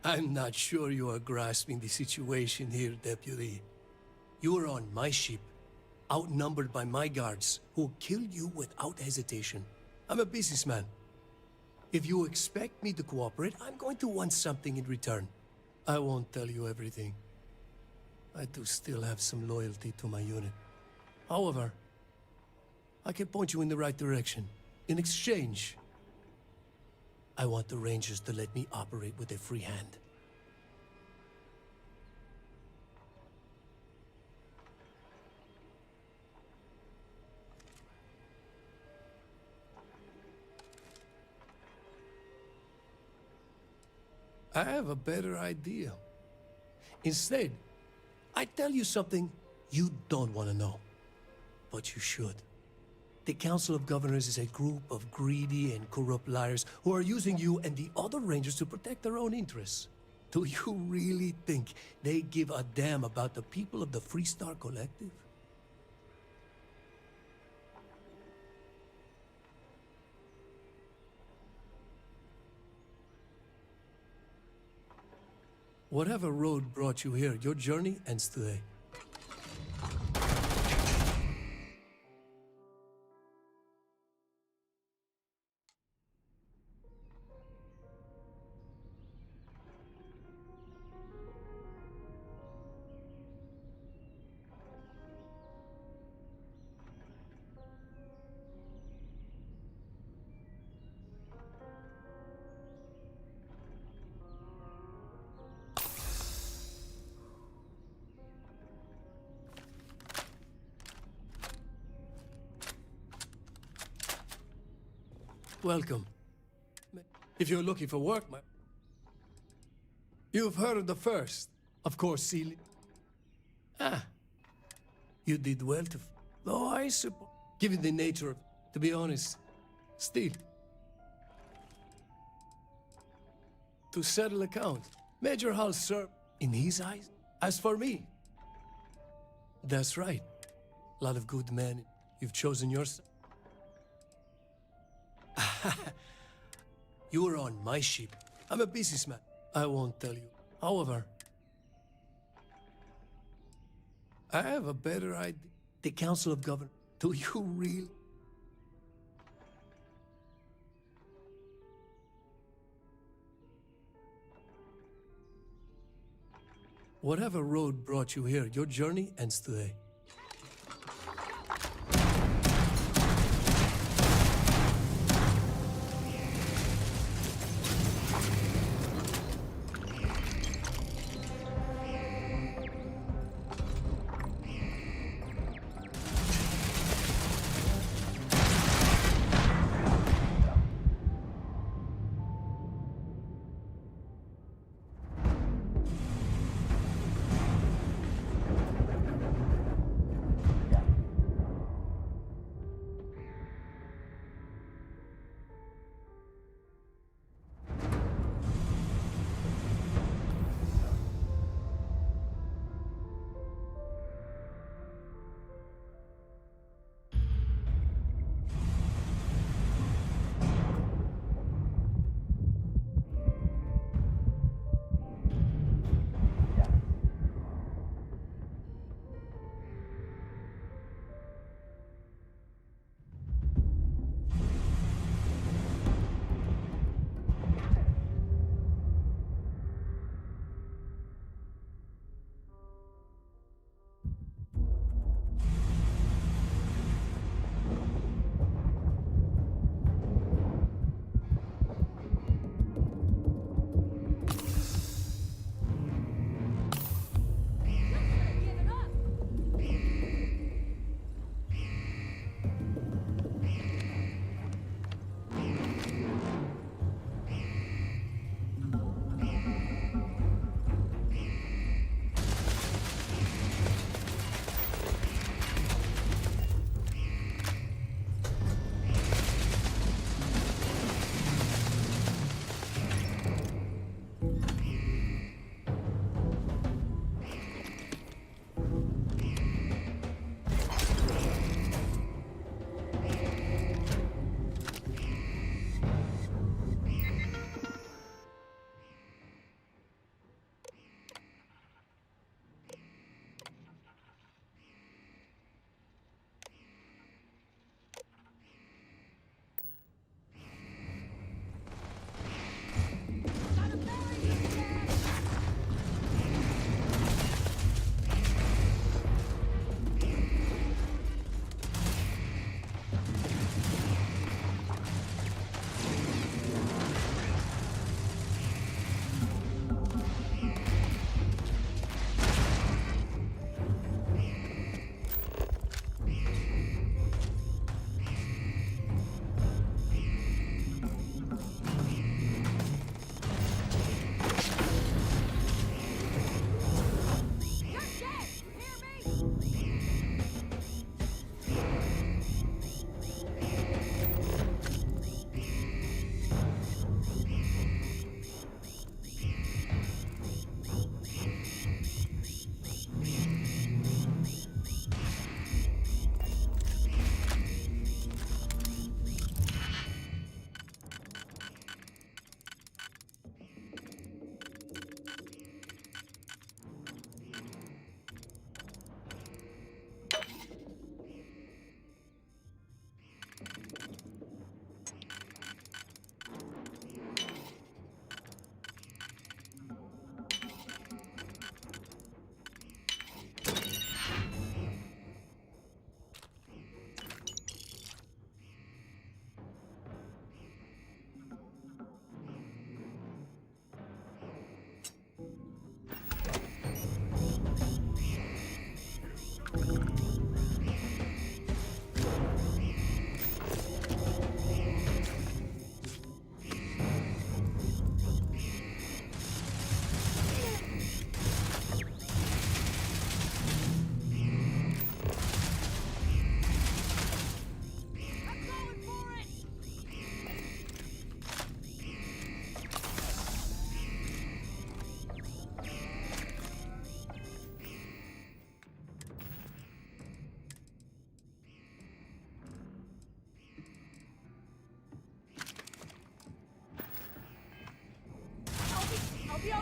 I'm not sure you are grasping the situation here, Deputy. You are on my ship, outnumbered by my guards, who will kill you without hesitation. I'm a businessman. If you expect me to cooperate, I'm going to want something in return. I won't tell you everything. I do still have some loyalty to my unit. However, I can point you in the right direction. In exchange, I want the Rangers to let me operate with a free hand. I have a better idea. Instead, I tell you something you don't want to know, but you should. The Council of Governors is a group of greedy and corrupt liars who are using you and the other Rangers to protect their own interests. Do you really think they give a damn about the people of the Free Star Collective? Whatever road brought you here, your journey ends today. Welcome. If you're looking for work, you've heard of the first. Of course, Sealy. You did well to... Though I suppose... Given the nature of... To be honest, still... To settle accounts, Major Hall served in his eyes. As for me... That's right. A lot of good men. You've chosen your... You are on my ship. I'm a businessman. I won't tell you. However, I have a better idea. The Council of Governors. Do you really? Whatever road brought you here, your journey ends today.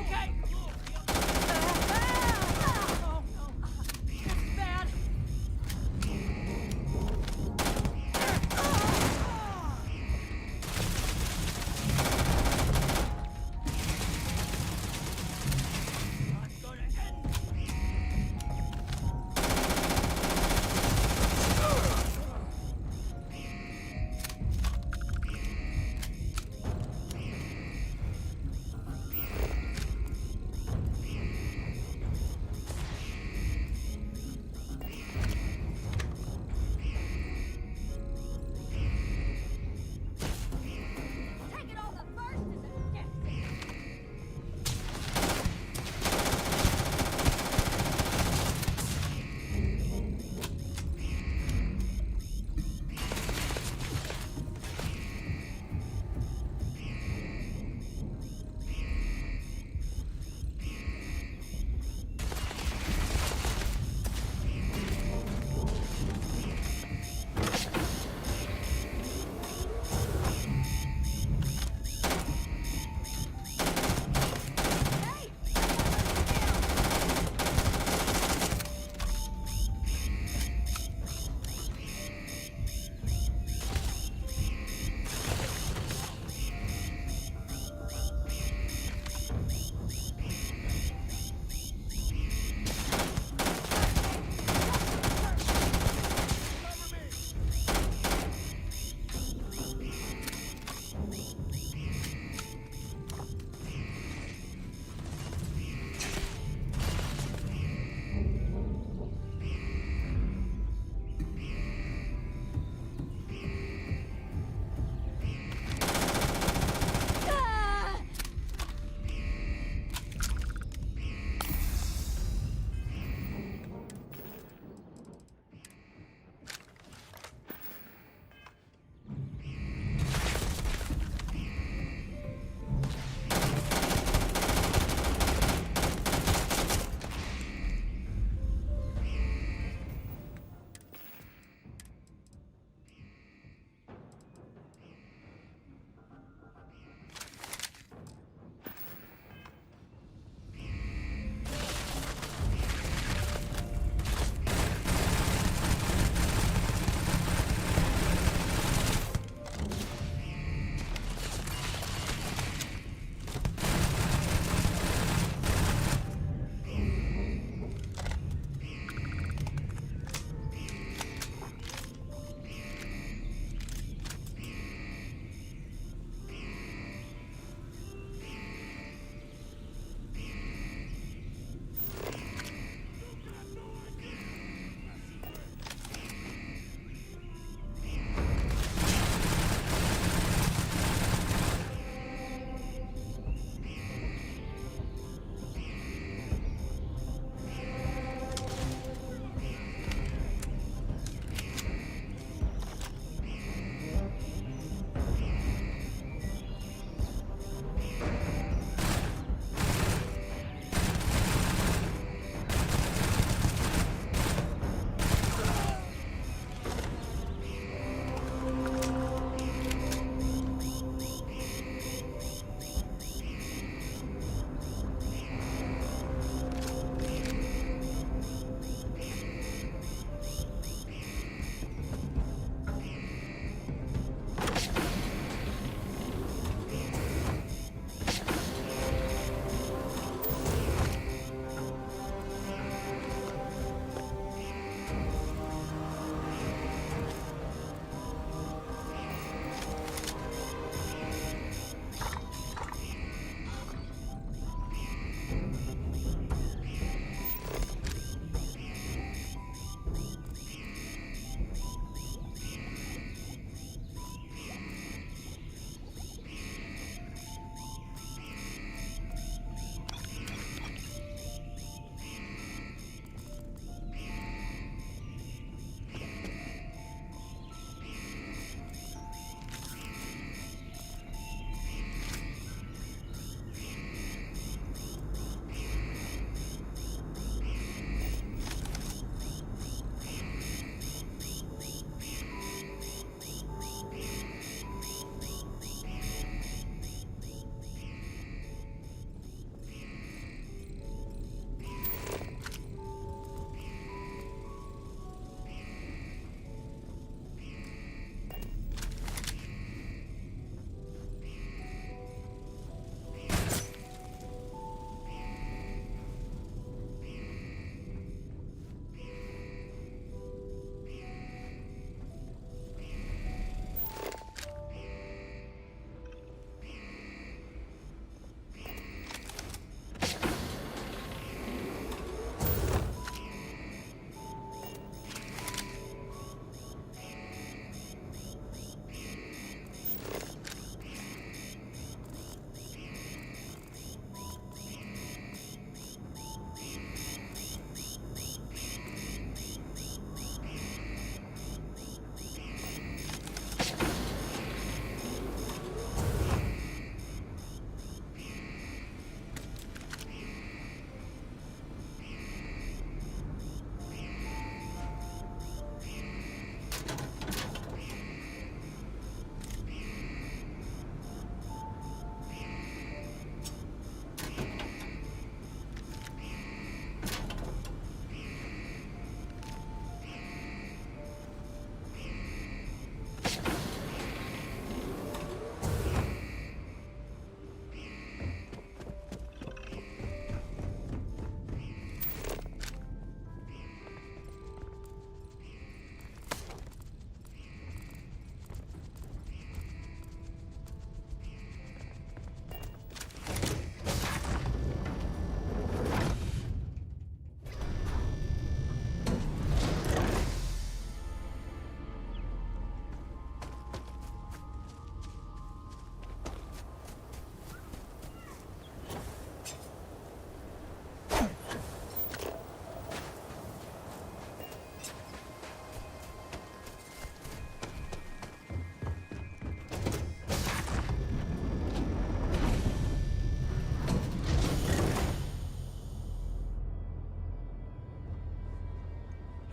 Okay. Oh, no. This is bad.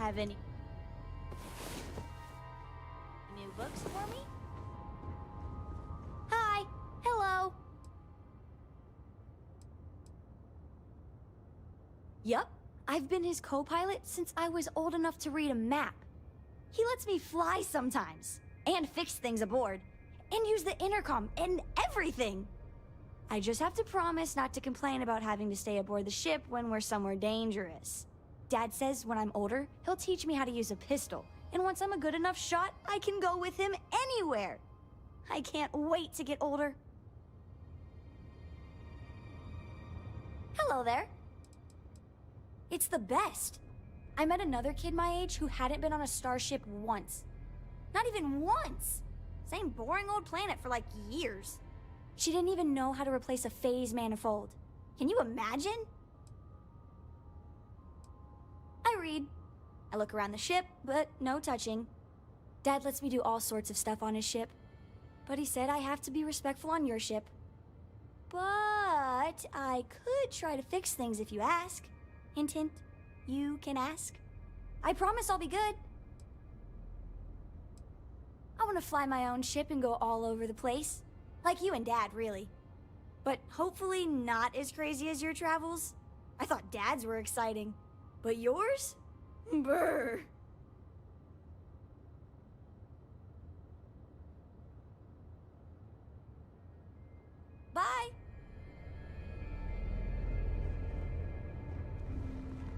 have any new books for me? Hi. Hello. Yup. I've been his co-pilot since I was old enough to read a map. He lets me fly sometimes, and fix things aboard, and use the intercom, and everything. I just have to promise not to complain about having to stay aboard the ship when we're somewhere dangerous. Dad says when I'm older, he'll teach me how to use a pistol, and once I'm a good enough shot, I can go with him anywhere. I can't wait to get older. Hello there. It's the best. I met another kid my age who hadn't been on a starship once. Not even once! Same boring old planet for like years. She didn't even know how to replace a phase manifold. Can you imagine? I read. I look around the ship, but no touching. Dad lets me do all sorts of stuff on his ship. But he said I have to be respectful on your ship. But I could try to fix things if you ask. Hint, hint. You can ask. I promise I'll be good. I want to fly my own ship and go all over the place. Like you and Dad, really. But hopefully not as crazy as your travels. I thought Dad's were exciting. But yours? Brr. Bye.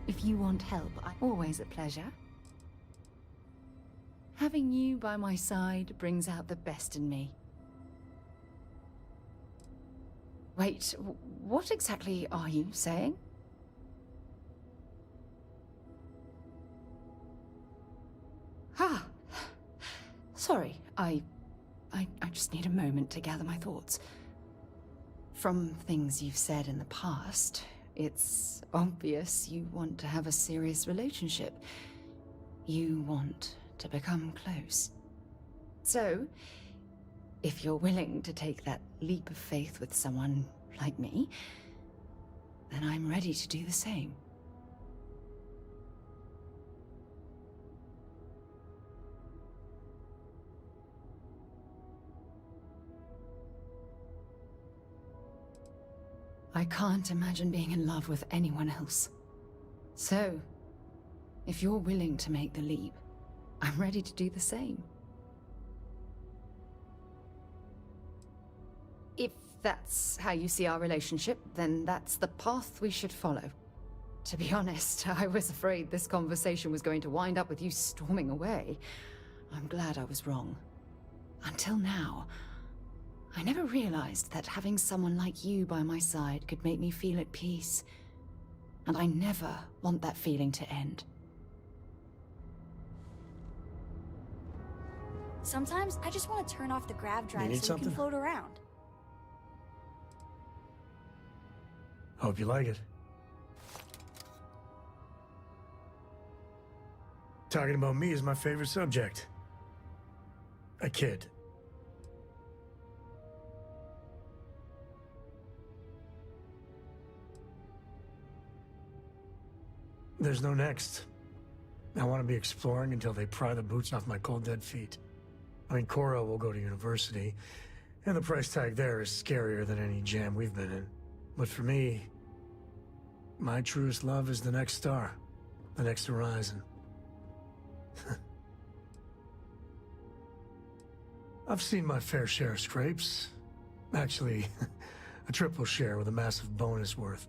If you want help, always a pleasure. Having you by my side brings out the best in me. Wait, what exactly are you saying? Ah, sorry, I just need a moment to gather my thoughts. From things you've said in the past, it's obvious you want to have a serious relationship. You want to become close. So, if you're willing to take that leap of faith with someone like me, then I'm ready to do the same. I can't imagine being in love with anyone else. So, if you're willing to make the leap, I'm ready to do the same. If that's how you see our relationship, then that's the path we should follow. To be honest, I was afraid this conversation was going to wind up with you storming away. I'm glad I was wrong. Until now, I never realized that having someone like you by my side could make me feel at peace. And I never want that feeling to end. Sometimes I just want to turn off the grav drive so we can float around. Hope you like it. Talking about me is my favorite subject. A kid. There's no next. I want to be exploring until they pry the boots off my cold dead feet. I mean, Cora will go to university, and the price tag there is scarier than any jam we've been in. But for me, my truest love is the next star, the next horizon. I've seen my fair share of scrapes. Actually, a triple share with a massive bonus worth.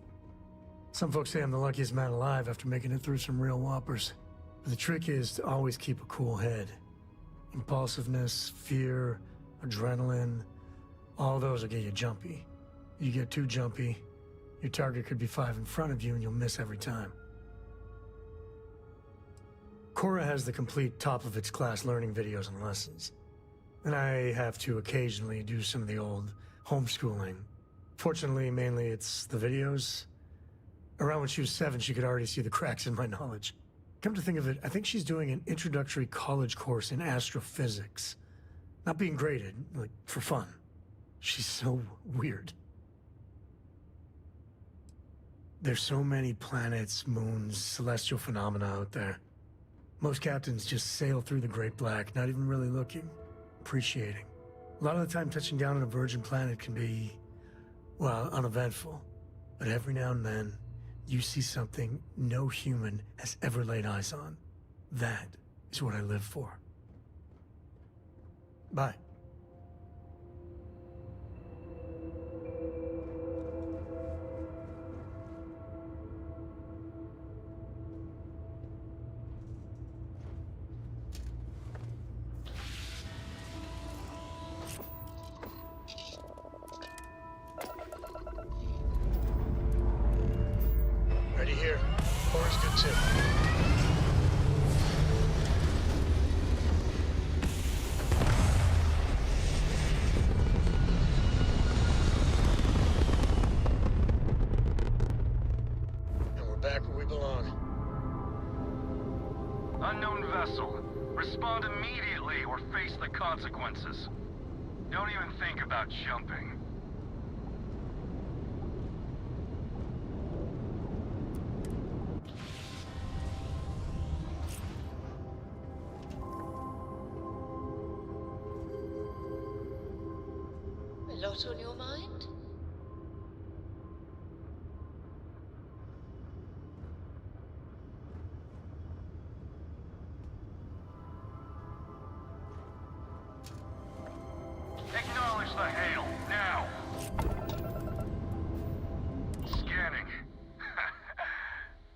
Some folks say I'm the luckiest man alive after making it through some real whoppers. But the trick is to always keep a cool head. Impulsiveness, fear, adrenaline, all those will get you jumpy. You get too jumpy, your target could be 5 in front of you and you'll miss every time. Cora has the complete top-of-its-class learning videos and lessons. And I have to occasionally do some of the old homeschooling. Fortunately, mainly it's the videos. Around when she was 7, she could already see the cracks in my knowledge. Come to think of it, I think she's doing an introductory college course in astrophysics. Not being graded, like, for fun. She's so weird. There's so many planets, moons, celestial phenomena out there. Most captains just sail through the Great Black, not even really looking, appreciating. A lot of the time touching down on a virgin planet can be, well, uneventful. But every now and then, you see something no human has ever laid eyes on. That is what I live for. Bye. Ready here. Corey's good too. And we're back where we belong. Unknown vessel. Respond immediately or face the consequences. Don't even think about jumping. A lot on your mind? Acknowledge the hail, now! Scanning.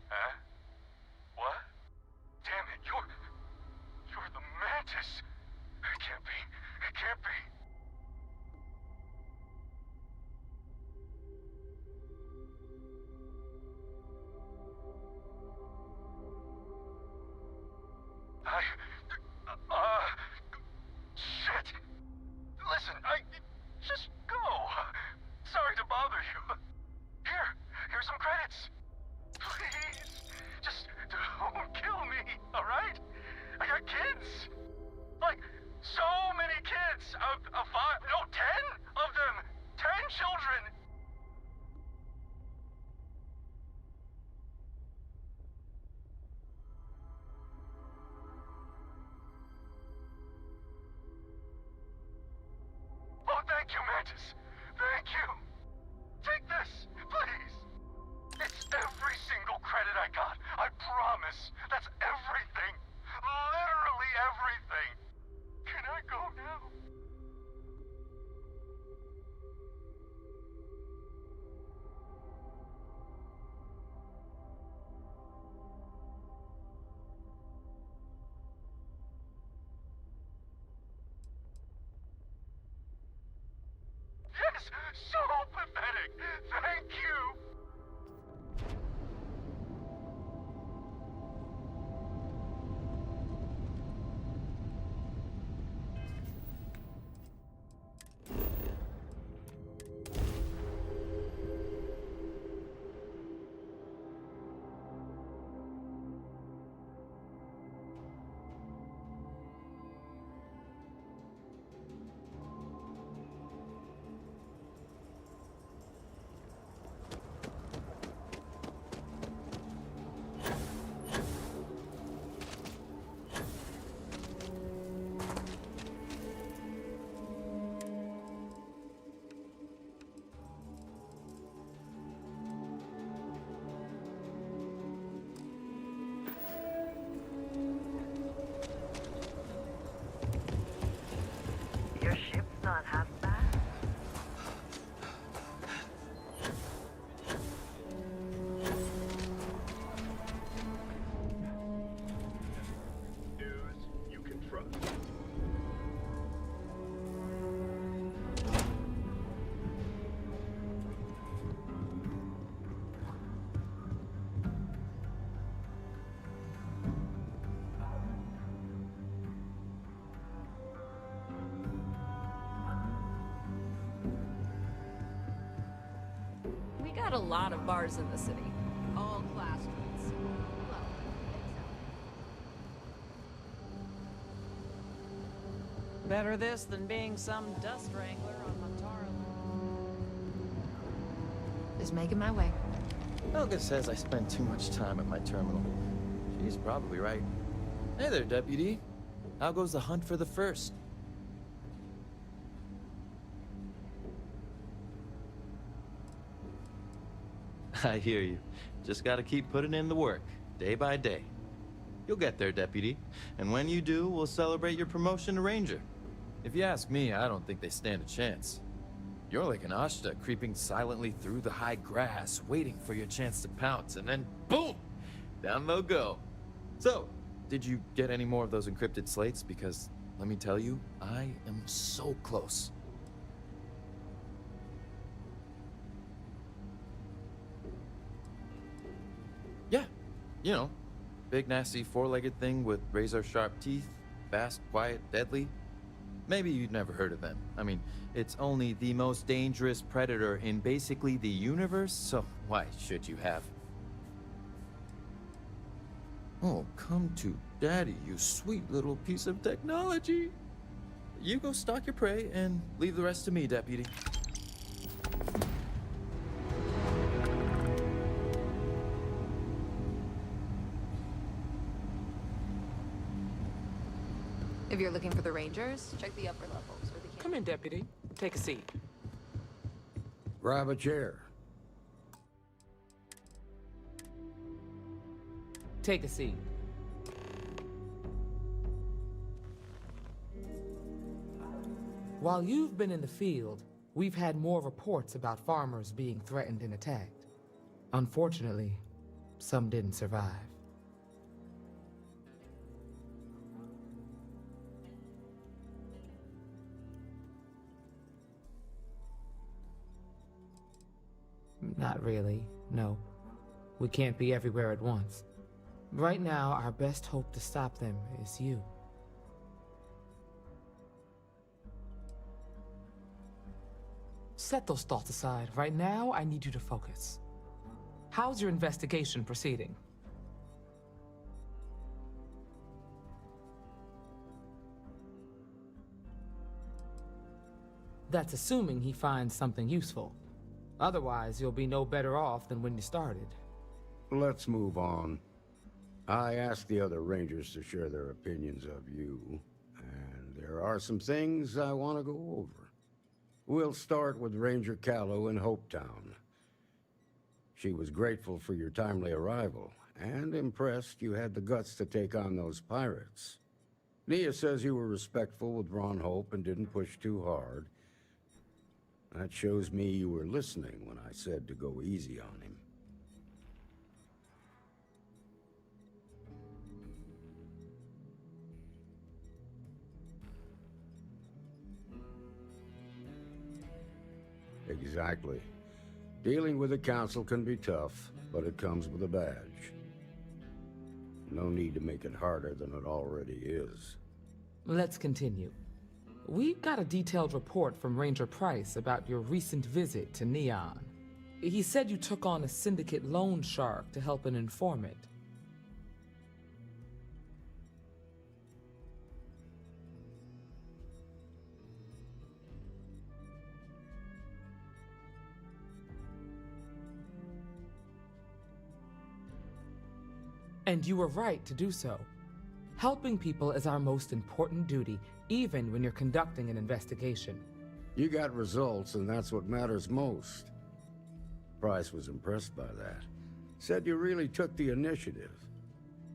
Huh? What? Damn it, you're the Mantis! It can't be. It can't be. Shit! Listen, just go! Sorry to bother you. Here's some credits. Please, just don't kill me, alright? I got kids. Like, so many kids. 5, no, 10 of them. 10 children. Oh, thank you, Mantis. Thank you. Take this, please. It's every single credit I got. I promise. That's everything. Literally everything. Can I go now? Yes, so pathetic. Thank you. Your ship's not half bad. News you can trust. We got a lot of bars in the city. All class ones. Better this than being some dust wrangler on Matara. Just making my way. Helga says I spend too much time at my terminal. She's probably right. Hey there, Deputy. How goes the hunt for the first? I hear you. Just gotta keep putting in the work, day by day. You'll get there, Deputy. And when you do, we'll celebrate your promotion to Ranger. If you ask me, I don't think they stand a chance. You're like an Ashta creeping silently through the high grass, waiting for your chance to pounce, and then boom! Down they'll go. So, did you get any more of those encrypted slates? Because, let me tell you, I am so close. Yeah, you know, big nasty four-legged thing with razor-sharp teeth, fast, quiet, deadly. Maybe you'd never heard of them. I mean, it's only the most dangerous predator in basically the universe, so why should you have? Oh, come to Daddy, you sweet little piece of technology. You go stalk your prey and leave the rest to me, Deputy. If you're looking for the Rangers, check the upper levels. Come in, Deputy. Take a seat. Grab a chair. Take a seat. While you've been in the field, we've had more reports about farmers being threatened and attacked. Unfortunately, some didn't survive. Not really, no. We can't be everywhere at once. Right now, our best hope to stop them is you. Set those thoughts aside. Right now, I need you to focus. How's your investigation proceeding? That's assuming he finds something useful. Otherwise, you'll be no better off than when you started. Let's move on. I asked the other Rangers to share their opinions of you, and there are some things I want to go over. We'll start with Ranger Callow in Hopetown. She was grateful for your timely arrival, and impressed you had the guts to take on those pirates. Nia says you were respectful with Ron Hope and didn't push too hard. That shows me you were listening when I said to go easy on him. Exactly. Dealing with the Council can be tough, but it comes with a badge. No need to make it harder than it already is. Let's continue. We got a detailed report from Ranger Price about your recent visit to Neon. He said you took on a syndicate loan shark to help an informant. And you were right to do so. Helping people is our most important duty, even when you're conducting an investigation. You got results, and that's what matters most. Price was impressed by that. Said you really took the initiative.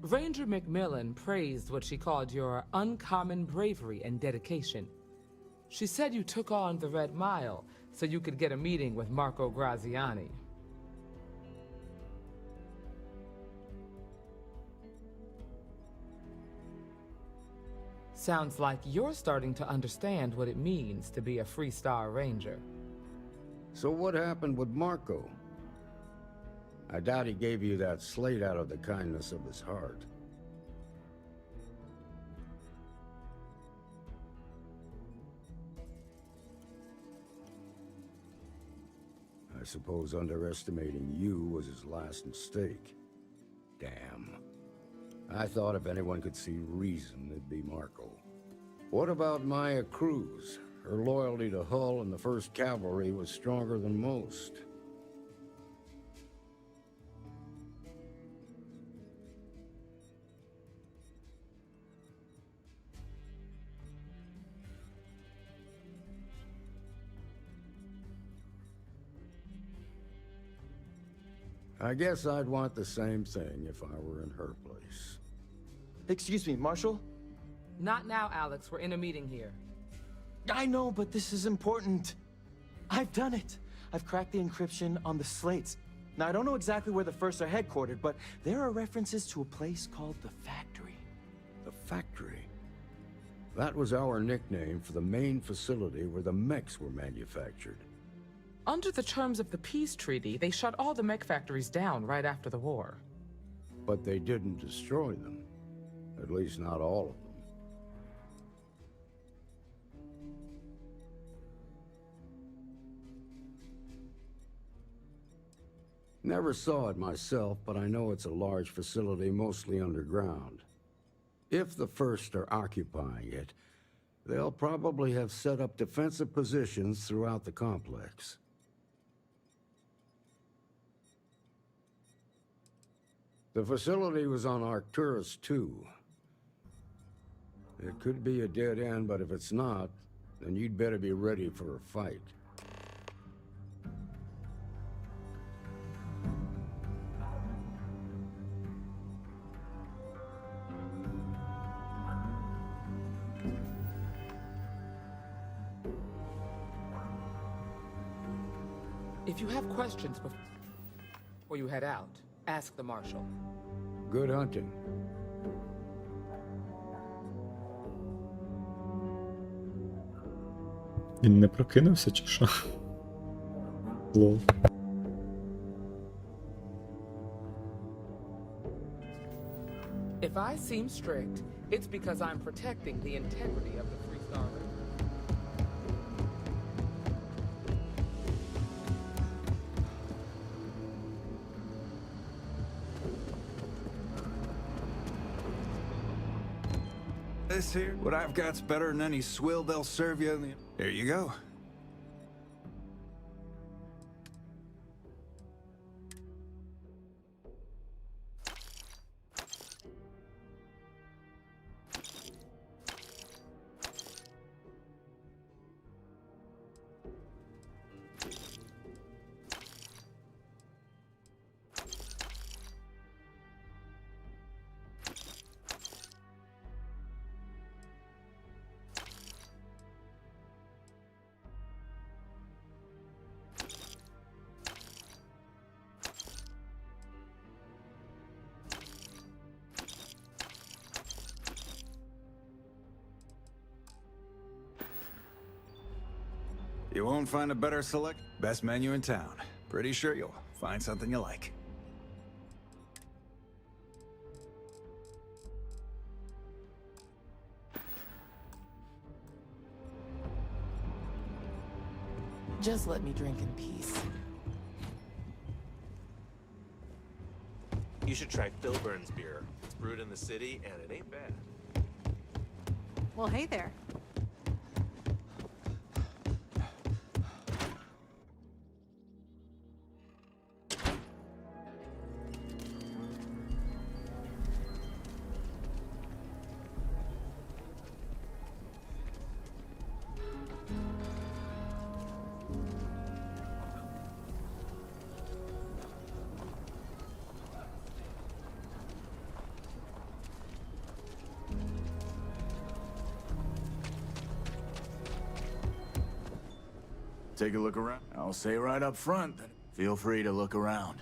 Ranger McMillan praised what she called your uncommon bravery and dedication. She said you took on the Red Mile so you could get a meeting with Marco Graziani. Sounds like you're starting to understand what it means to be a Freestar Ranger. So what happened with Marco? I doubt he gave you that slate out of the kindness of his heart. I suppose underestimating you was his last mistake. Damn. I thought if anyone could see reason, it'd be Marco. What about Maya Cruz? Her loyalty to Hull and the 1st Cavalry was stronger than most. I guess I'd want the same thing if I were in her place. Excuse me, Marshal? Not now, Alex. We're in a meeting here. I know, but this is important. I've done it. I've cracked the encryption on the slates. Now, I don't know exactly where the First are headquartered, but there are references to a place called the Factory. The Factory? That was our nickname for the main facility where the mechs were manufactured. Under the terms of the peace treaty, they shut all the mech factories down right after the war. But they didn't destroy them. At least not all of them. Never saw it myself, but I know it's a large facility mostly underground. If the First are occupying it, they'll probably have set up defensive positions throughout the complex. The facility was on Arcturus 2. It could be a dead end, but if it's not, then you'd better be ready for a fight. If you have questions before you head out, ask the Marshal. Good hunting. Він не прокинувся чи що? Лол. If I seem strict, it's because I'm protecting the integrity of the Free Star Ring. This here, what I've got's better than any swill they'll serve you in the... There you go. You won't find a better select. Best menu in town. Pretty sure you'll find something you like. Just let me drink in peace. You should try Filburn's beer. It's brewed in the city, and it ain't bad. Well, hey there. Take a look around. I'll say right up front that feel free to look around.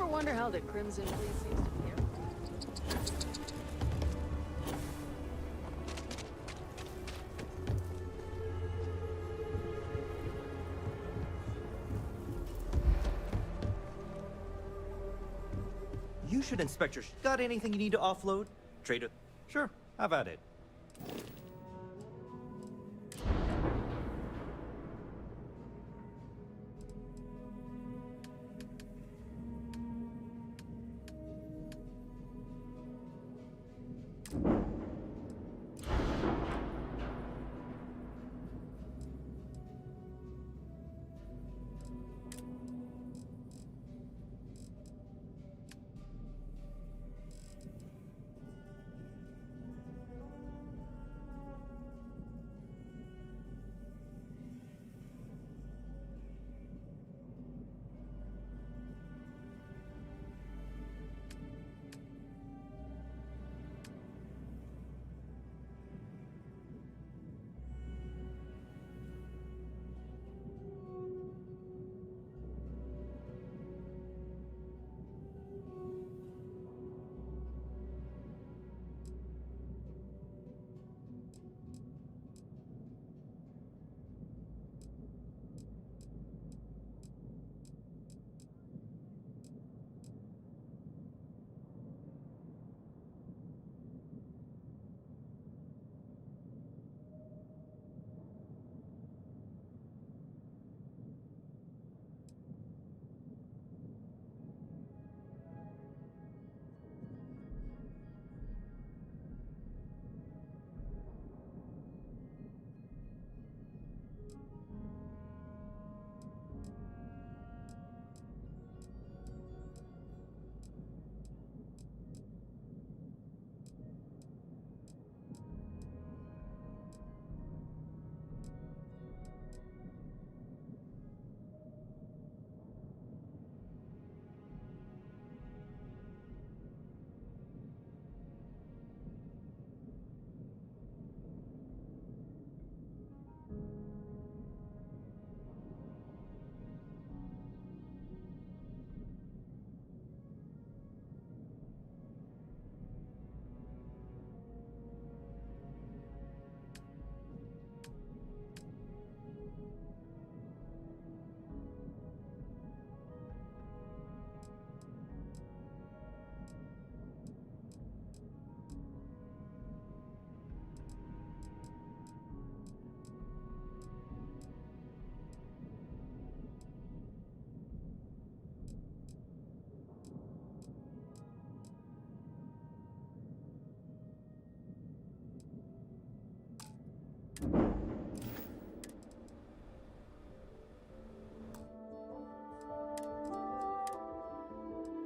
ever wonder how the Crimson Fleet seems to be everywhere? You should inspect your... Got anything you need to offload? Trader? Sure, have at it.